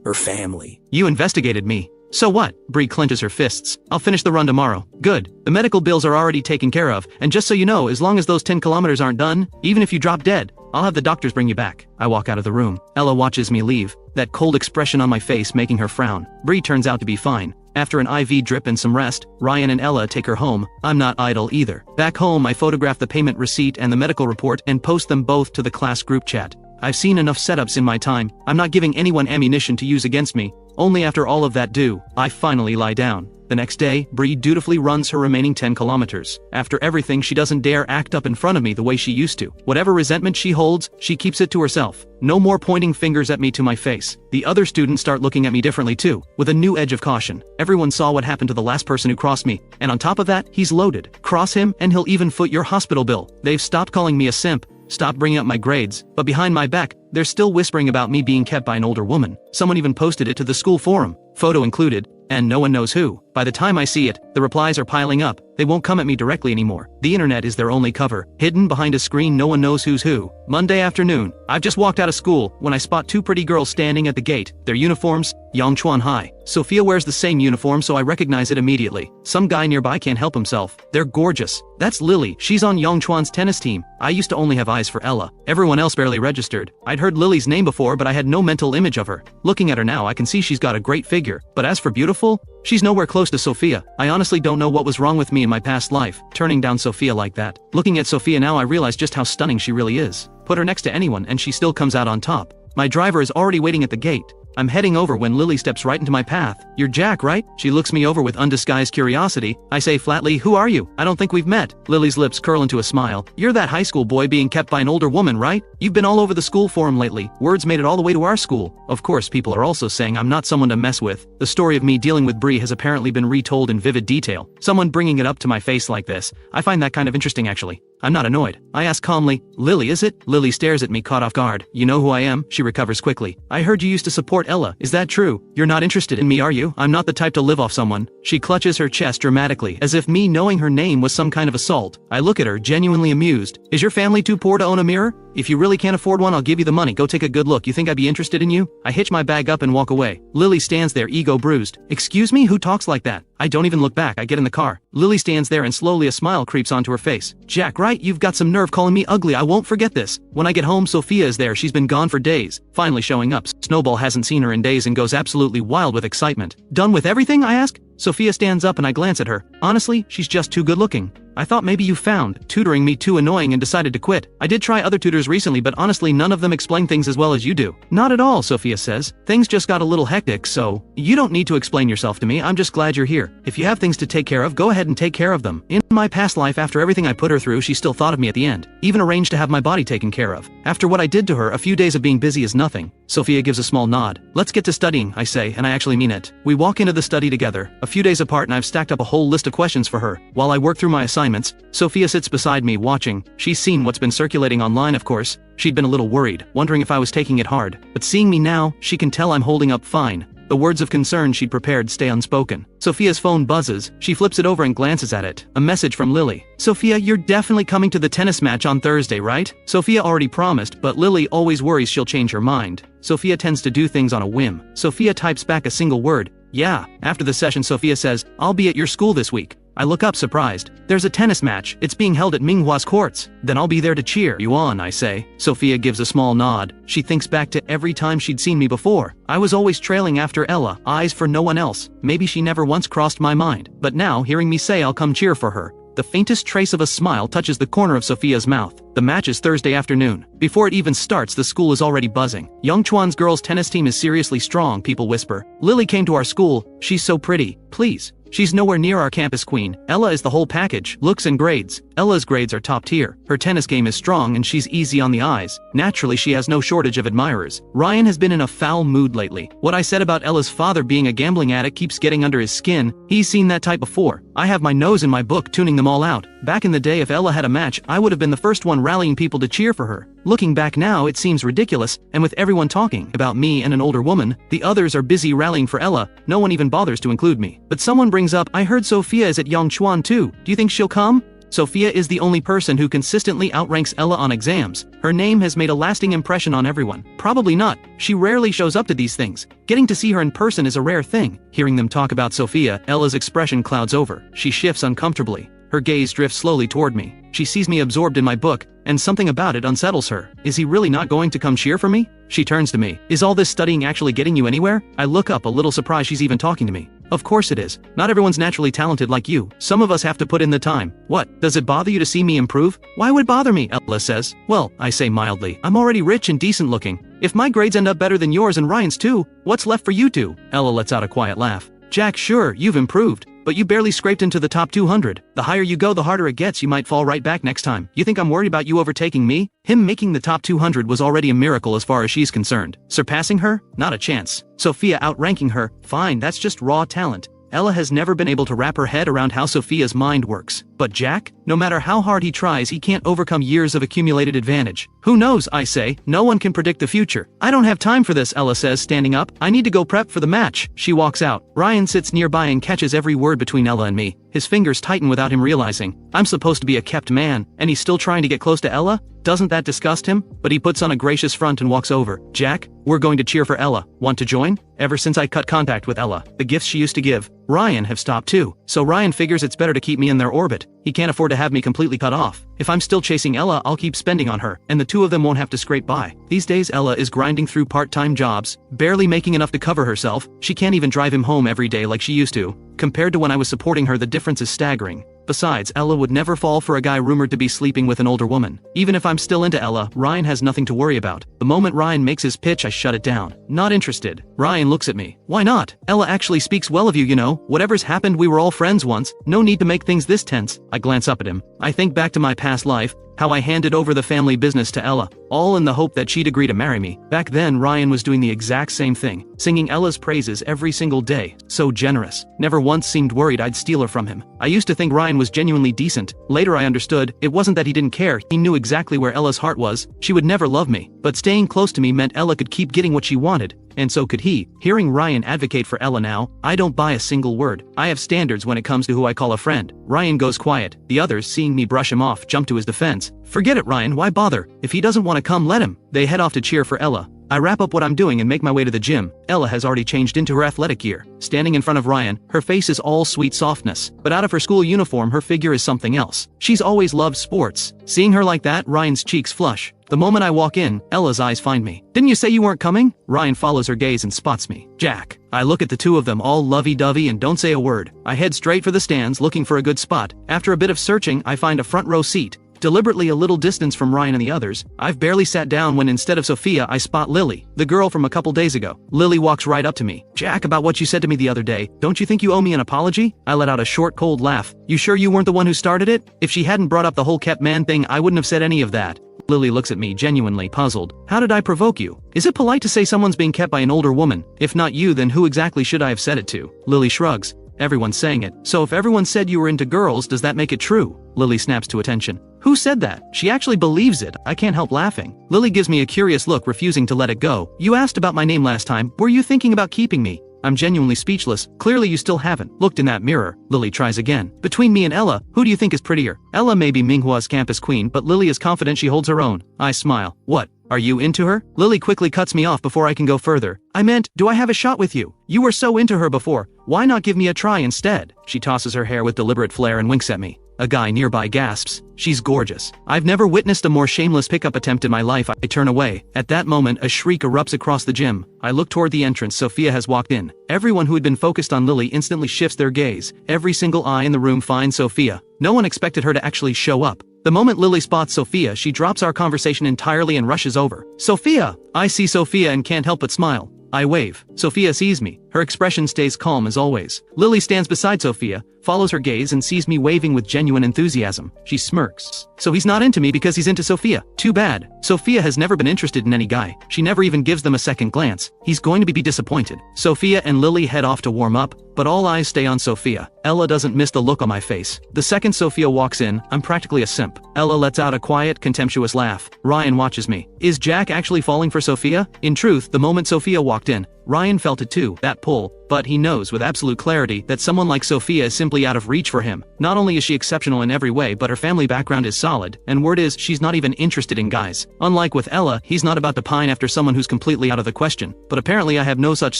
her family. You investigated me. So what? Bree clenches her fists. I'll finish the run tomorrow. Good. The medical bills are already taken care of, and just so you know, as long as those 10 kilometers aren't done, even if you drop dead, I'll have the doctors bring you back. I walk out of the room. Ella watches me leave, that cold expression on my face making her frown. Bree turns out to be fine. After an IV drip and some rest, Ryan and Ella take her home. I'm not idle either. Back home, I photograph the payment receipt and the medical report and post them both to the class group chat. I've seen enough setups in my time. I'm not giving anyone ammunition to use against me. Only after all of that I finally lie down. The next day, Bree dutifully runs her remaining 10 kilometers. After everything, she doesn't dare act up in front of me the way she used to. Whatever resentment she holds, she keeps it to herself. No more pointing fingers at me to my face. The other students start looking at me differently too, with a new edge of caution. Everyone saw what happened to the last person who crossed me, and on top of that, he's loaded. Cross him, and he'll even foot your hospital bill. They've stopped calling me a simp, stopped bringing up my grades, but behind my back, they're still whispering about me being kept by an older woman. Someone even posted it to the school forum, photo included, and no one knows who. By the time I see it, the replies are piling up. They won't come at me directly anymore. The internet is their only cover. Hidden behind a screen, no one knows who's who. Monday afternoon. I've just walked out of school when I spot two pretty girls standing at the gate. Their uniforms, Yangchuan High. Sophia wears the same uniform, so I recognize it immediately. Some guy nearby can't help himself. They're gorgeous. That's Lily. She's on Yangchuan's tennis team. I used to only have eyes for Ella. Everyone else barely registered. I'd heard Lily's name before, but I had no mental image of her. Looking at her now, I can see she's got a great figure. But as for beautiful, she's nowhere close to Sophia. I honestly don't know what was wrong with me in my past life, turning down Sophia like that. Looking at Sophia now, I realize just how stunning she really is. Put her next to anyone and she still comes out on top. My driver is already waiting at the gate. I'm heading over when Lily steps right into my path. You're Jack, right? She looks me over with undisguised curiosity. I say flatly, who are you? I don't think we've met. Lily's lips curl into a smile. You're that high school boy being kept by an older woman, right? You've been all over the school forum lately. Words made it all the way to our school. Of course, people are also saying I'm not someone to mess with. The story of me dealing with Bree has apparently been retold in vivid detail. Someone bringing it up to my face like this. I find that kind of interesting actually. I'm not annoyed. I ask calmly, Lily, is it? Lily stares at me caught off guard. You know who I am? She recovers quickly. I heard you used to support Ella. Is that true? You're not interested in me, are you? I'm not the type to live off someone. She clutches her chest dramatically, as if me knowing her name was some kind of assault. I look at her, genuinely amused. Is your family too poor to own a mirror? If you really can't afford one, I'll give you the money. Go take a good look. You think I'd be interested in you? I hitch my bag up and walk away. Lily stands there, ego bruised. Excuse me? Who talks like that? I don't even look back. I get in the car. Lily stands there and slowly a smile creeps onto her face. Jack, right? You've got some nerve calling me ugly. I won't forget this. When I get home, Sophia is there. She's been gone for days. Finally showing up. Snowball hasn't seen her in days and goes absolutely wild with excitement. Done with everything? I ask. Sophia stands up and I glance at her. Honestly, she's just too good looking. I thought maybe you found tutoring me too annoying and decided to quit. I did try other tutors recently, but honestly none of them explain things as well as you do. Not at all, Sophia says. Things just got a little hectic, so you don't need to explain yourself to me. I'm just glad you're here. If you have things to take care of, go ahead and take care of them. In my past life, after everything I put her through, she still thought of me at the end. Even arranged to have my body taken care of. After what I did to her, a few days of being busy is nothing. Sophia gives a small nod. Let's get to studying, I say, and I actually mean it. We walk into the study together, a few days apart, and I've stacked up a whole list of questions for her. While I work through my assignments, Sophia sits beside me watching. She's seen what's been circulating online, of course. She'd been a little worried, wondering if I was taking it hard. But seeing me now, she can tell I'm holding up fine. The words of concern she'd prepared stay unspoken. Sophia's phone buzzes. She flips it over and glances at it. A message from Lily. Sophia, you're definitely coming to the tennis match on Thursday, right? Sophia already promised, but Lily always worries she'll change her mind. Sophia tends to do things on a whim. Sophia types back a single word. Yeah. After the session, Sophia says, I'll be at your school this week. I look up surprised. There's a tennis match. It's being held at Manhwa's courts. Then I'll be there to cheer you on, I say. Sophia gives a small nod. She thinks back to every time she'd seen me before. I was always trailing after Ella, eyes for no one else. Maybe she never once crossed my mind. But now, hearing me say I'll come cheer for her, the faintest trace of a smile touches the corner of Sophia's mouth. The match is Thursday afternoon. Before it even starts, the school is already buzzing. Yangchuan's girls' tennis team is seriously strong, people whisper. Lily came to our school. She's so pretty. Please. She's nowhere near our campus queen. Ella is the whole package, looks and grades. Ella's grades are top tier. Her tennis game is strong and she's easy on the eyes. Naturally, she has no shortage of admirers. Ryan has been in a foul mood lately. What I said about Ella's father being a gambling addict keeps getting under his skin. He's seen that type before. I have my nose in my book tuning them all out. Back in the day, if Ella had a match, I would have been the first one rallying people to cheer for her. Looking back now, it seems ridiculous, and with everyone talking about me and an older woman, the others are busy rallying for Ella. No one even bothers to include me. But someone brings up, I heard Sophia is at Yongchuan too. Do you think she'll come? Sophia is the only person who consistently outranks Ella on exams. Her name has made a lasting impression on everyone. Probably not. She rarely shows up to these things. Getting to see her in person is a rare thing. Hearing them talk about Sophia, Ella's expression clouds over. She shifts uncomfortably. Her gaze drifts slowly toward me. She sees me absorbed in my book, and something about it unsettles her. Is he really not going to come cheer for me? She turns to me. Is all this studying actually getting you anywhere? I look up, a little surprised she's even talking to me. Of course it is. Not everyone's naturally talented like you. Some of us have to put in the time. What? Does it bother you to see me improve? Why would it bother me? Ella says. Well, I say mildly. I'm already rich and decent looking. If my grades end up better than yours and Ryan's too, what's left for you two? Ella lets out a quiet laugh. Jack, sure, you've improved. But you barely scraped into the top 200. The higher you go, the harder it gets. You might fall right back next time. You think I'm worried about you overtaking me? Him making the top 200 was already a miracle as far as she's concerned. Surpassing her? Not a chance. Sophia outranking her? Fine, that's just raw talent. Ella has never been able to wrap her head around how Sophia's mind works. But Jack? No matter how hard he tries, he can't overcome years of accumulated advantage. Who knows, I say. No one can predict the future. I don't have time for this, Ella says, standing up. I need to go prep for the match. She walks out. Ryan sits nearby and catches every word between Ella and me. His fingers tighten without him realizing. I'm supposed to be a kept man, and he's still trying to get close to Ella? Doesn't that disgust him? But he puts on a gracious front and walks over. Jack, we're going to cheer for Ella. Want to join? Ever since I cut contact with Ella, the gifts she used to give Ryan have stopped too. So Ryan figures it's better to keep me in their orbit. He can't afford to have me completely cut off. If I'm still chasing Ella, I'll keep spending on her, and the two of them won't have to scrape by. These days Ella is grinding through part-time jobs, barely making enough to cover herself. She can't even drive him home every day like she used to. Compared to when I was supporting her, the difference is staggering. Besides, Ella would never fall for a guy rumored to be sleeping with an older woman. Even if I'm still into Ella, Ryan has nothing to worry about. The moment Ryan makes his pitch, I shut it down. Not interested. Ryan looks at me. Why not? Ella actually speaks well of you, you know. Whatever's happened, we were all friends once. No need to make things this tense. I glance up at him. I think back to my past life, how I handed over the family business to Ella, all in the hope that she'd agree to marry me. Back then, Ryan was doing the exact same thing, singing Ella's praises every single day. So generous. Never once seemed worried I'd steal her from him. I used to think Ryan was genuinely decent. Later I understood, it wasn't that he didn't care, he knew exactly where Ella's heart was. She would never love me, but staying close to me meant Ella could keep getting what she wanted. And so could he. Hearing Ryan advocate for Ella now, I don't buy a single word. I have standards when it comes to who I call a friend. Ryan goes quiet. The others, seeing me brush him off, jump to his defense. Forget it, Ryan, why bother? If he doesn't want to come, let him. They head off to cheer for Ella. I wrap up what I'm doing and make my way to the gym. Ella has already changed into her athletic gear. Standing in front of Ryan, her face is all sweet softness. But out of her school uniform, her figure is something else. She's always loved sports. Seeing her like that, Ryan's cheeks flush. The moment I walk in, Ella's eyes find me. Didn't you say you weren't coming? Ryan follows her gaze and spots me. Jack. I look at the two of them, all lovey-dovey, and don't say a word. I head straight for the stands, looking for a good spot. After a bit of searching, I find a front row seat. Deliberately a little distance from Ryan and the others. I've barely sat down when instead of Sophia, I spot Lily, the girl from a couple days ago. Lily walks right up to me. Jack, about what you said to me the other day, don't you think you owe me an apology? I let out a short, cold laugh. You sure you weren't the one who started it? If she hadn't brought up the whole kept man thing, I wouldn't have said any of that. Lily looks at me, genuinely puzzled. How did I provoke you? Is it polite to say someone's being kept by an older woman? If not you, then who exactly should I have said it to? Lily shrugs. Everyone's saying it. So if everyone said you were into girls, does that make it true? Lily snaps to attention. Who said that? She actually believes it. I can't help laughing. Lily gives me a curious look, refusing to let it go. You asked about my name last time. Were you thinking about keeping me? I'm genuinely speechless. Clearly you still haven't looked in that mirror. Lily tries again. Between me and Ella, who do you think is prettier? Ella may be Manhwa's campus queen, but Lily is confident she holds her own. I smile. What? Are you into her? Lily quickly cuts me off before I can go further. I meant, do I have a shot with you? You were so into her before. Why not give me a try instead? She tosses her hair with deliberate flair and winks at me. A guy nearby gasps. She's gorgeous. I've never witnessed a more shameless pickup attempt in my life. I turn away. At that moment, a shriek erupts across the gym. I look toward the entrance. Sophia has walked in. Everyone who had been focused on Lily instantly shifts their gaze. Every single eye in the room finds Sophia. No one expected her to actually show up. The moment Lily spots Sophia, she drops our conversation entirely and rushes over. Sophia! I see Sophia and can't help but smile. I wave. Sophia sees me. Her expression stays calm as always. Lily stands beside Sophia, follows her gaze and sees me waving with genuine enthusiasm. She smirks. So he's not into me because he's into Sophia. Too bad. Sophia has never been interested in any guy. She never even gives them a second glance. He's going to be disappointed. Sophia and Lily head off to warm up, but all eyes stay on Sophia. Ella doesn't miss the look on my face. The second Sophia walks in, I'm practically a simp. Ella lets out a quiet, contemptuous laugh. Ryan watches me. Is Jack actually falling for Sophia? In truth, the moment Sophia walked in, Ryan felt it too, that pull, but he knows with absolute clarity that someone like Sophia is simply out of reach for him. Not only is she exceptional in every way, but her family background is solid, and word is she's not even interested in guys. Unlike with Ella, he's not about to pine after someone who's completely out of the question, but apparently I have no such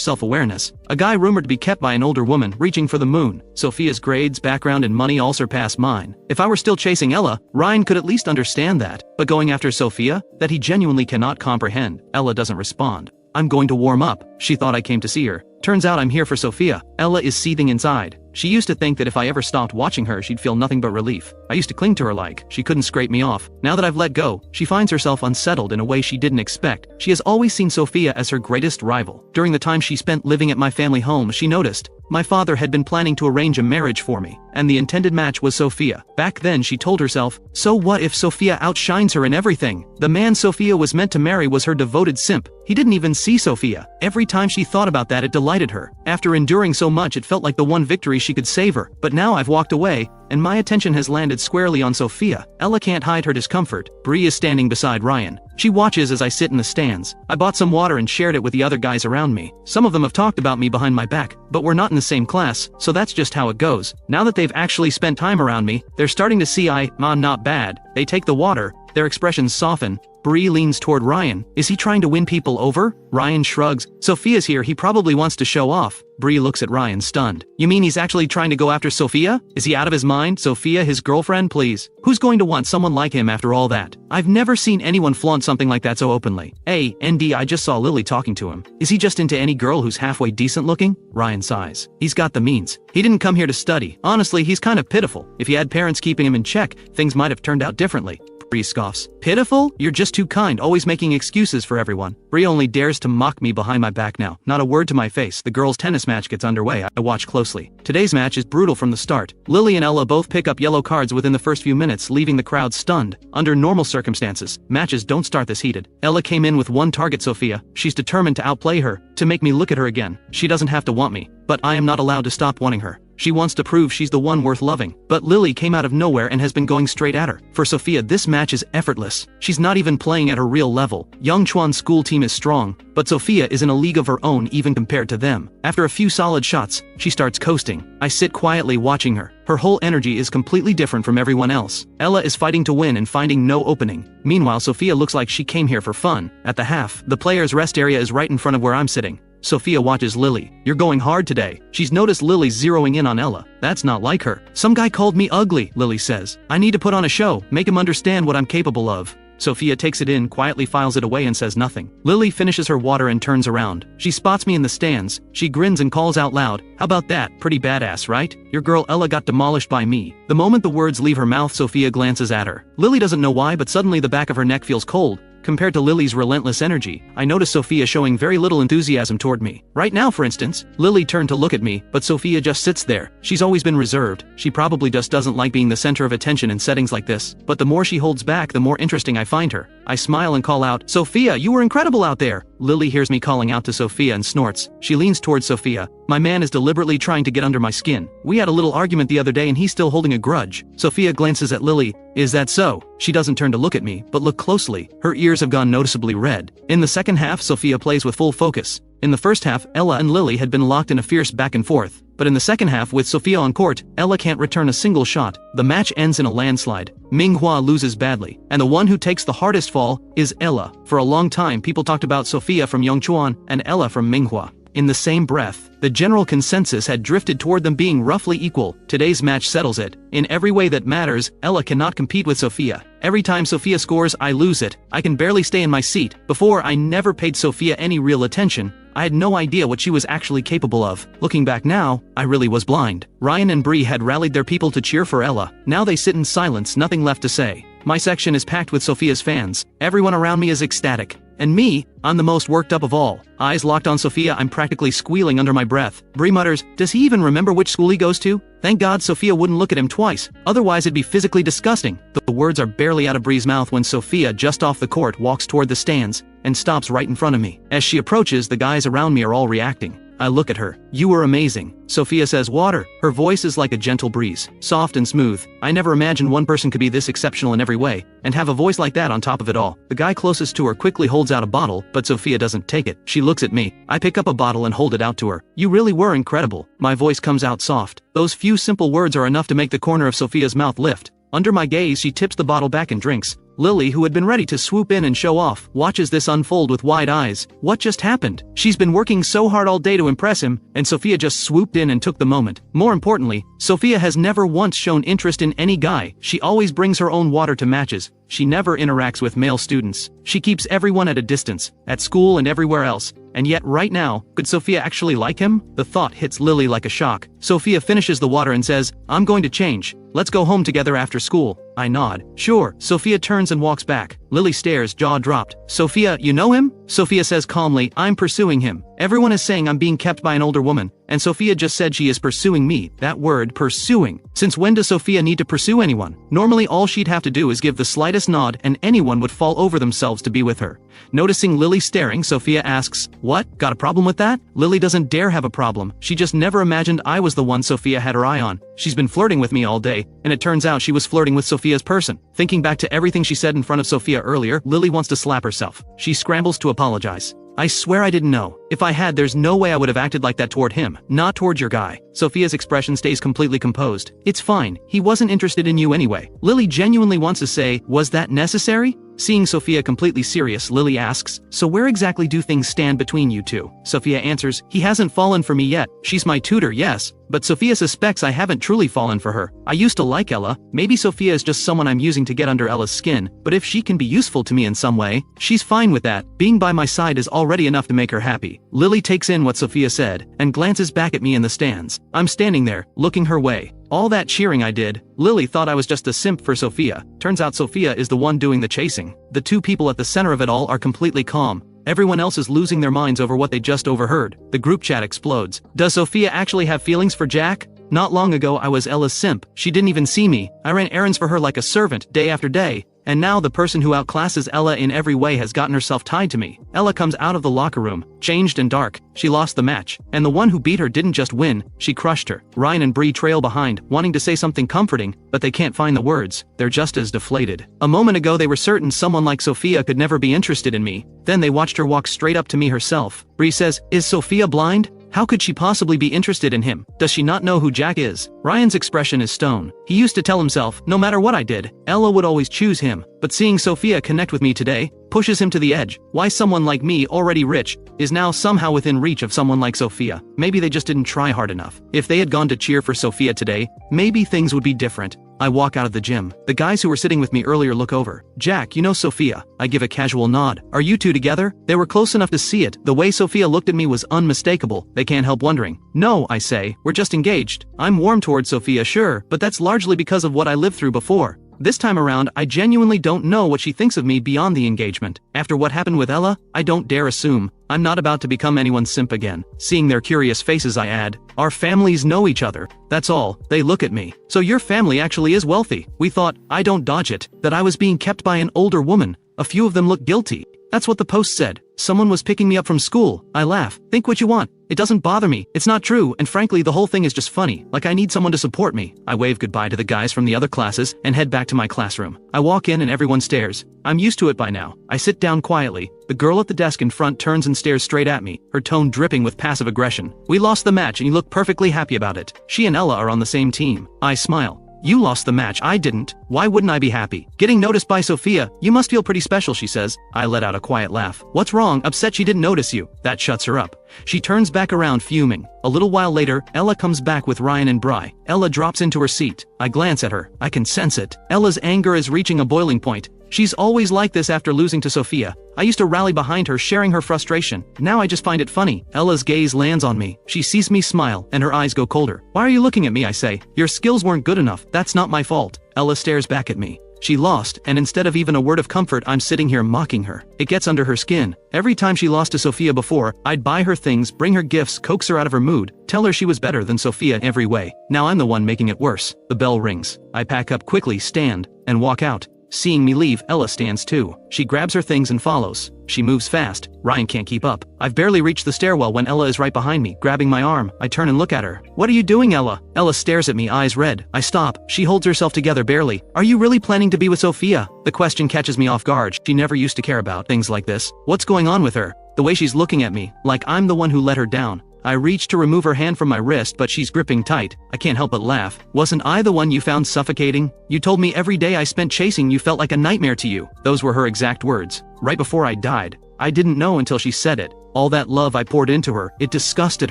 self-awareness. A guy rumored to be kept by an older woman, reaching for the moon. Sophia's grades, background, and money all surpass mine. If I were still chasing Ella, Ryan could at least understand that, but going after Sophia? That he genuinely cannot comprehend. Ella doesn't respond. I'm going to warm up. She thought I came to see her. Turns out I'm here for Sophia. Ella is seething inside. She used to think that if I ever stopped watching her, she'd feel nothing but relief. I used to cling to her like she couldn't scrape me off. Now that I've let go, she finds herself unsettled in a way she didn't expect. She has always seen Sophia as her greatest rival. During the time she spent living at my family home, she noticed my father had been planning to arrange a marriage for me, and the intended match was Sophia. Back then she told herself, so what if Sophia outshines her in everything? The man Sophia was meant to marry was her devoted simp. He didn't even see Sophia. Every time she thought about that, it delighted her. After enduring so much, it felt like the one victory she could savor. But now I've walked away, and my attention has landed squarely on Sophia. Ella can't hide her discomfort. Bree is standing beside Ryan. She watches as I sit in the stands. I bought some water and shared it with the other guys around me. Some of them have talked about me behind my back, but we're not in the same class, so that's just how it goes. Now that they've actually spent time around me, they're starting to see I'm not bad. They take the water. Their expressions soften. Bree leans toward Ryan. Is he trying to win people over? Ryan shrugs. Sophia's here, he probably wants to show off. Bree looks at Ryan stunned. You mean he's actually trying to go after Sophia? Is he out of his mind? Sophia, his girlfriend, please. Who's going to want someone like him after all that? I've never seen anyone flaunt something like that so openly. I just saw Lily talking to him. Is he just into any girl who's halfway decent looking? Ryan sighs. He's got the means. He didn't come here to study. Honestly, he's kind of pitiful. If he had parents keeping him in check, things might have turned out differently. Bree scoffs. Pitiful? You're just too kind, always making excuses for everyone. Bree only dares to mock me behind my back now. Not a word to my face. The girls' tennis match gets underway. I watch closely. Today's match is brutal from the start. Lily and Ella both pick up yellow cards within the first few minutes, leaving the crowd stunned. Under normal circumstances, matches don't start this heated. Ella came in with one target, Sophia. She's determined to outplay her, to make me look at her again. She doesn't have to want me, but I am not allowed to stop wanting her. She wants to prove she's the one worth loving. But Lily came out of nowhere and has been going straight at her. For Sophia, this match is effortless. She's not even playing at her real level. Yongchuan's school team is strong, but Sophia is in a league of her own even compared to them. After a few solid shots, she starts coasting. I sit quietly watching her. Her whole energy is completely different from everyone else. Ella is fighting to win and finding no opening. Meanwhile, Sophia looks like she came here for fun. At the half, the players' rest area is right in front of where I'm sitting. Sophia watches Lily. You're going hard today. She's noticed Lily zeroing in on Ella. That's not like her. Some guy called me ugly, Lily says. I need to put on a show, make him understand what I'm capable of. Sophia takes it in, quietly files it away and says nothing. Lily finishes her water and turns around. She spots me in the stands. She grins and calls out loud, how about that? Pretty badass, right? Your girl Ella got demolished by me. The moment the words leave her mouth, Sophia glances at her. Lily doesn't know why, but suddenly the back of her neck feels cold. Compared to Lily's relentless energy, I notice Sophia showing very little enthusiasm toward me. Right now, for instance, Lily turned to look at me, but Sophia just sits there. She's always been reserved. She probably just doesn't like being the center of attention in settings like this. But the more she holds back, the more interesting I find her. I smile and call out, Sophia, you were incredible out there. Lily hears me calling out to Sophia and snorts. She leans towards Sophia. My man is deliberately trying to get under my skin. We had a little argument the other day and he's still holding a grudge. Sophia glances at Lily. Is that so? She doesn't turn to look at me, but look closely. Her ears have gone noticeably red. In the second half, Sophia plays with full focus. In the first half, Ella and Lily had been locked in a fierce back and forth. But in the second half, with Sophia on court, Ella can't return a single shot. The match ends in a landslide. Manhwa loses badly, and the one who takes the hardest fall is Ella. For a long time, people talked about Sophia from Yongchuan and Ella from Manhwa. In the same breath, the general consensus had drifted toward them being roughly equal. Today's match settles it. In every way that matters, Ella cannot compete with Sophia. Every time Sophia scores, I lose it. I can barely stay in my seat. Before, I never paid Sophia any real attention. I had no idea what she was actually capable of. Looking back now, I really was blind. Ryan and Bree had rallied their people to cheer for Ella. Now they sit in silence, nothing left to say. My section is packed with Sophia's fans. Everyone around me is ecstatic. And me, I'm the most worked up of all. Eyes locked on Sophia, I'm practically squealing under my breath. Bree mutters, does he even remember which school he goes to? Thank God Sophia wouldn't look at him twice, otherwise it'd be physically disgusting. The words are barely out of Bree's mouth when Sophia, just off the court, walks toward the stands and stops right in front of me. As she approaches, the guys around me are all reacting. I look at her. You were amazing. Sophia says, water. Her voice is like a gentle breeze, soft and smooth. I never imagined one person could be this exceptional in every way, and have a voice like that on top of it all. The guy closest to her quickly holds out a bottle, but Sophia doesn't take it. She looks at me. I pick up a bottle and hold it out to her. You really were incredible. My voice comes out soft. Those few simple words are enough to make the corner of Sophia's mouth lift. Under my gaze, she tips the bottle back and drinks. Lily, who had been ready to swoop in and show off, watches this unfold with wide eyes. What just happened? She's been working so hard all day to impress him, and Sophia just swooped in and took the moment. More importantly, Sophia has never once shown interest in any guy. She always brings her own water to matches. She never interacts with male students. She keeps everyone at a distance, at school and everywhere else. And yet right now, could Sophia actually like him? The thought hits Lily like a shock. Sophia finishes the water and says, I'm going to change. Let's go home together after school. I nod. Sure. Sophia turns and walks back. Lily stares, jaw dropped. Sophia, you know him? Sophia says calmly, I'm pursuing him. Everyone is saying I'm being kept by an older woman, and Sophia just said she is pursuing me. That word, pursuing. Since when does Sophia need to pursue anyone? Normally all she'd have to do is give the slightest nod and anyone would fall over themselves to be with her. Noticing Lily staring, Sophia asks, what? Got a problem with that? Lily doesn't dare have a problem. She just never imagined I was the one Sophia had her eye on. She's been flirting with me all day, and it turns out she was flirting with Sophia's person. Thinking back to everything she said in front of Sophia earlier, Lily wants to slap herself. She scrambles to apologize. I swear I didn't know. If I had, there's no way I would have acted like that toward him, not toward your guy. Sophia's expression stays completely composed. It's fine. He wasn't interested in you anyway. Lily genuinely wants to say, was that necessary? Seeing Sophia completely serious, Lily asks, so where exactly do things stand between you two? Sophia answers, he hasn't fallen for me yet. She's my tutor, yes. But Sophia suspects I haven't truly fallen for her. I used to like Ella. Maybe Sophia is just someone I'm using to get under Ella's skin, but if she can be useful to me in some way, she's fine with that. Being by my side is already enough to make her happy. Lily takes in what Sophia said, and glances back at me in the stands. I'm standing there, looking her way. All that cheering I did, Lily thought I was just a simp for Sophia. Turns out Sophia is the one doing the chasing. The two people at the center of it all are completely calm. Everyone else is losing their minds over what they just overheard. The group chat explodes. Does Sophia actually have feelings for Jack? Not long ago I was Ella's simp. She didn't even see me. I ran errands for her like a servant, day after day. And now the person who outclasses Ella in every way has gotten herself tied to me. Ella comes out of the locker room, changed and dark. She lost the match. And the one who beat her didn't just win, she crushed her. Ryan and Bree trail behind, wanting to say something comforting, but they can't find the words. They're just as deflated. A moment ago they were certain someone like Sophia could never be interested in me. Then they watched her walk straight up to me herself. Bree says, is Sophia blind? How could she possibly be interested in him? Does she not know who Jack is? Ryan's expression is stone. He used to tell himself, no matter what I did, Ella would always choose him. But seeing Sophia connect with me today, pushes him to the edge. Why someone like me, already rich, is now somehow within reach of someone like Sophia. Maybe they just didn't try hard enough. If they had gone to cheer for Sophia today, maybe things would be different. I walk out of the gym. The guys who were sitting with me earlier look over. Jack, you know Sophia. I give a casual nod. Are you two together? They were close enough to see it. The way Sophia looked at me was unmistakable. They can't help wondering. No, I say, we're just engaged. I'm warm towards Sophia, sure, but that's largely because of what I lived through before. This time around, I genuinely don't know what she thinks of me beyond the engagement. After what happened with Ella, I don't dare assume. I'm not about to become anyone's simp again. Seeing their curious faces, I add, our families know each other. That's all. They look at me. So your family actually is wealthy. We thought, I don't dodge it, that I was being kept by an older woman. A few of them look guilty. That's what the post said. Someone was picking me up from school. I laugh. Think what you want. It doesn't bother me. It's not true, and frankly the whole thing is just funny, like I need someone to support me. I wave goodbye to the guys from the other classes and head back to my classroom. I walk in and everyone stares. I'm used to it by now. I sit down quietly. The girl at the desk in front turns and stares straight at me, her tone dripping with passive aggression. We lost the match and you look perfectly happy about it. She and Ella are on the same team. I smile. You lost the match, I didn't. Why wouldn't I be happy? Getting noticed by Sophia, you must feel pretty special, she says. I let out a quiet laugh. What's wrong? Upset she didn't notice you. That shuts her up. She turns back around fuming. A little while later, Ella comes back with Ryan and Bri. Ella drops into her seat. I glance at her. I can sense it. Ella's anger is reaching a boiling point. She's always like this after losing to Sophia. I used to rally behind her, sharing her frustration. Now I just find it funny. Ella's gaze lands on me. She sees me smile, and her eyes go colder. Why are you looking at me? I say. Your skills weren't good enough. That's not my fault. Ella stares back at me. She lost, and instead of even a word of comfort I'm sitting here mocking her. It gets under her skin. Every time she lost to Sophia before, I'd buy her things, bring her gifts, coax her out of her mood, tell her she was better than Sophia in every way. Now I'm the one making it worse. The bell rings. I pack up quickly, stand, and walk out. Seeing me leave, Ella stands too. She grabs her things and follows. She moves fast. Ryan can't keep up. I've barely reached the stairwell when Ella is right behind me, grabbing my arm. I turn and look at her. What are you doing, Ella? Ella stares at me, eyes red. I stop. She holds herself together barely. Are you really planning to be with Sophia? The question catches me off guard. She never used to care about things like this. What's going on with her? The way she's looking at me, like I'm the one who let her down. I reach to remove her hand from my wrist, but she's gripping tight. I can't help but laugh. Wasn't I the one you found suffocating? You told me every day I spent chasing you felt like a nightmare to you. Those were her exact words. Right before I died. I didn't know until she said it. All that love I poured into her, it disgusted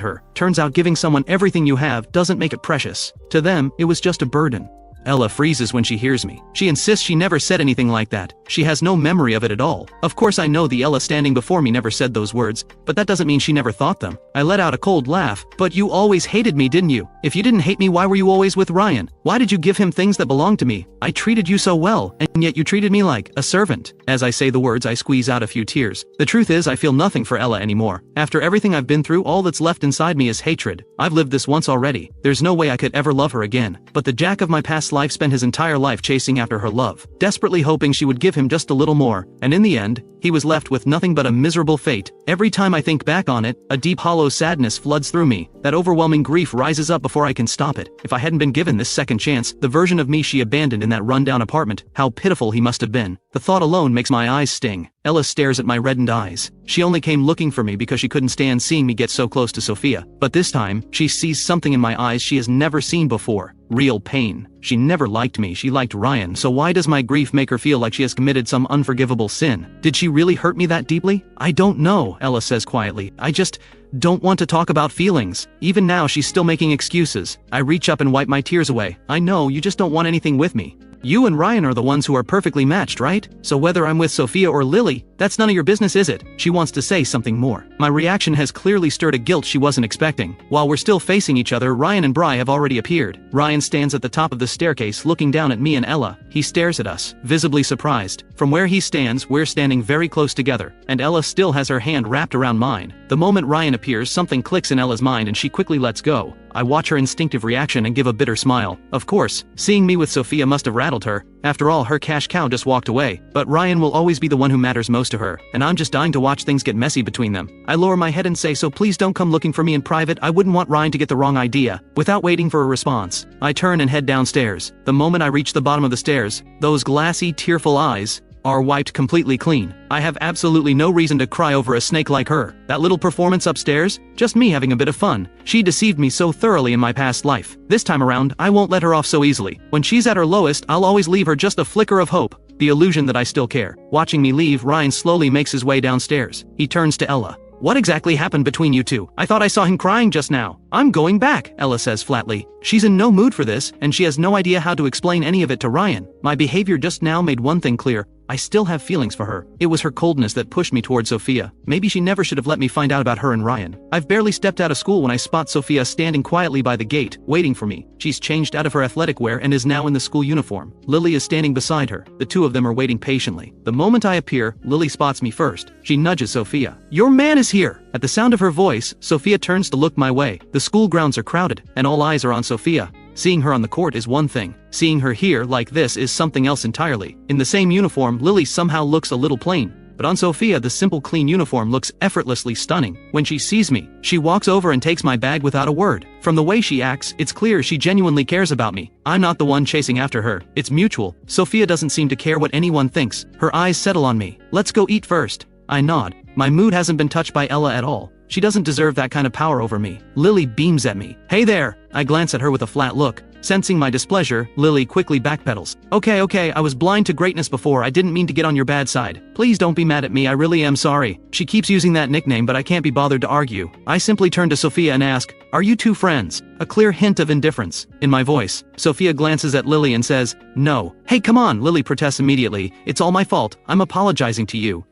her. Turns out giving someone everything you have doesn't make it precious. To them, it was just a burden. Ella freezes when she hears me. She insists she never said anything like that. She has no memory of it at all. Of course I know the Ella standing before me never said those words, but that doesn't mean she never thought them. I let out a cold laugh. But you always hated me, didn't you? If you didn't hate me, why were you always with Ryan? Why did you give him things that belonged to me? I treated you so well, and yet you treated me like a servant. As I say the words, I squeeze out a few tears. The truth is, I feel nothing for Ella anymore. After everything I've been through, all that's left inside me is hatred. I've lived this once already. There's no way I could ever love her again. But the Jack of my past life spent his entire life chasing after her love, desperately hoping she would give him just a little more, and in the end, he was left with nothing but a miserable fate. Every time I think back on it, a deep hollow sadness floods through me. That overwhelming grief rises up before I can stop it. If I hadn't been given this second chance, the version of me she abandoned in that rundown apartment, how pitiful he must have been. The thought alone makes my eyes sting. Ella stares at my reddened eyes. She only came looking for me because she couldn't stand seeing me get so close to Sophia. But this time, she sees something in my eyes she has never seen before. Real pain. She never liked me, she liked Ryan, so why does my grief make her feel like she has committed some unforgivable sin? Did she really hurt me that deeply? I don't know, Ella says quietly. I just don't want to talk about feelings. Even now she's still making excuses. I reach up and wipe my tears away. I know, you just don't want anything with me. You and Ryan are the ones who are perfectly matched, right? So whether I'm with Sophia or Lily, that's none of your business, is it? She wants to say something more. My reaction has clearly stirred a guilt she wasn't expecting. While we're still facing each other, Ryan and Bri have already appeared. Ryan stands at the top of the staircase looking down at me and Ella. He stares at us, visibly surprised. From where he stands, we're standing very close together, and Ella still has her hand wrapped around mine. The moment Ryan appears, something clicks in Ella's mind and she quickly lets go. I watch her instinctive reaction and give a bitter smile. Of course, seeing me with Sophia must have rattled her. After all, her cash cow just walked away. But Ryan will always be the one who matters most to her, and I'm just dying to watch things get messy between them. I lower my head and say, so please don't come looking for me in private. I wouldn't want Ryan to get the wrong idea. Without waiting for a response, I turn and head downstairs. The moment I reach the bottom of the stairs, those glassy, tearful eyes are wiped completely clean. I have absolutely no reason to cry over a snake like her. That little performance upstairs? Just me having a bit of fun. She deceived me so thoroughly in my past life. This time around, I won't let her off so easily. When she's at her lowest, I'll always leave her just a flicker of hope. The illusion that I still care. Watching me leave, Ryan slowly makes his way downstairs. He turns to Ella. What exactly happened between you two? I thought I saw him crying just now. I'm going back, Ella says flatly. She's in no mood for this, and she has no idea how to explain any of it to Ryan. My behavior just now made one thing clear. I still have feelings for her. It was her coldness that pushed me toward Sophia. Maybe she never should have let me find out about her and Ryan. I've barely stepped out of school when I spot Sophia standing quietly by the gate, waiting for me. She's changed out of her athletic wear and is now in the school uniform. Lily is standing beside her. The two of them are waiting patiently. The moment I appear, Lily spots me first. She nudges Sophia. Your man is here! At the sound of her voice, Sophia turns to look my way. The school grounds are crowded, and all eyes are on Sophia. Seeing her on the court is one thing. Seeing her here like this is something else entirely. In the same uniform, Lily somehow looks a little plain. But on Sophia, the simple clean uniform looks effortlessly stunning. When she sees me, she walks over and takes my bag without a word. From the way she acts, it's clear she genuinely cares about me. I'm not the one chasing after her. It's mutual. Sophia doesn't seem to care what anyone thinks. Her eyes settle on me. Let's go eat first. I nod. My mood hasn't been touched by Ella at all. She doesn't deserve that kind of power over me. Lily beams at me. Hey there! I glance at her with a flat look. Sensing my displeasure, Lily quickly backpedals. Okay, I was blind to greatness before. I didn't mean to get on your bad side. Please don't be mad at me, I really am sorry. She keeps using that nickname, but I can't be bothered to argue. I simply turn to Sophia and ask, are you two friends? A clear hint of indifference in my voice. Sophia glances at Lily and says, no. Hey, come on, Lily protests immediately. It's all my fault. I'm apologizing to you.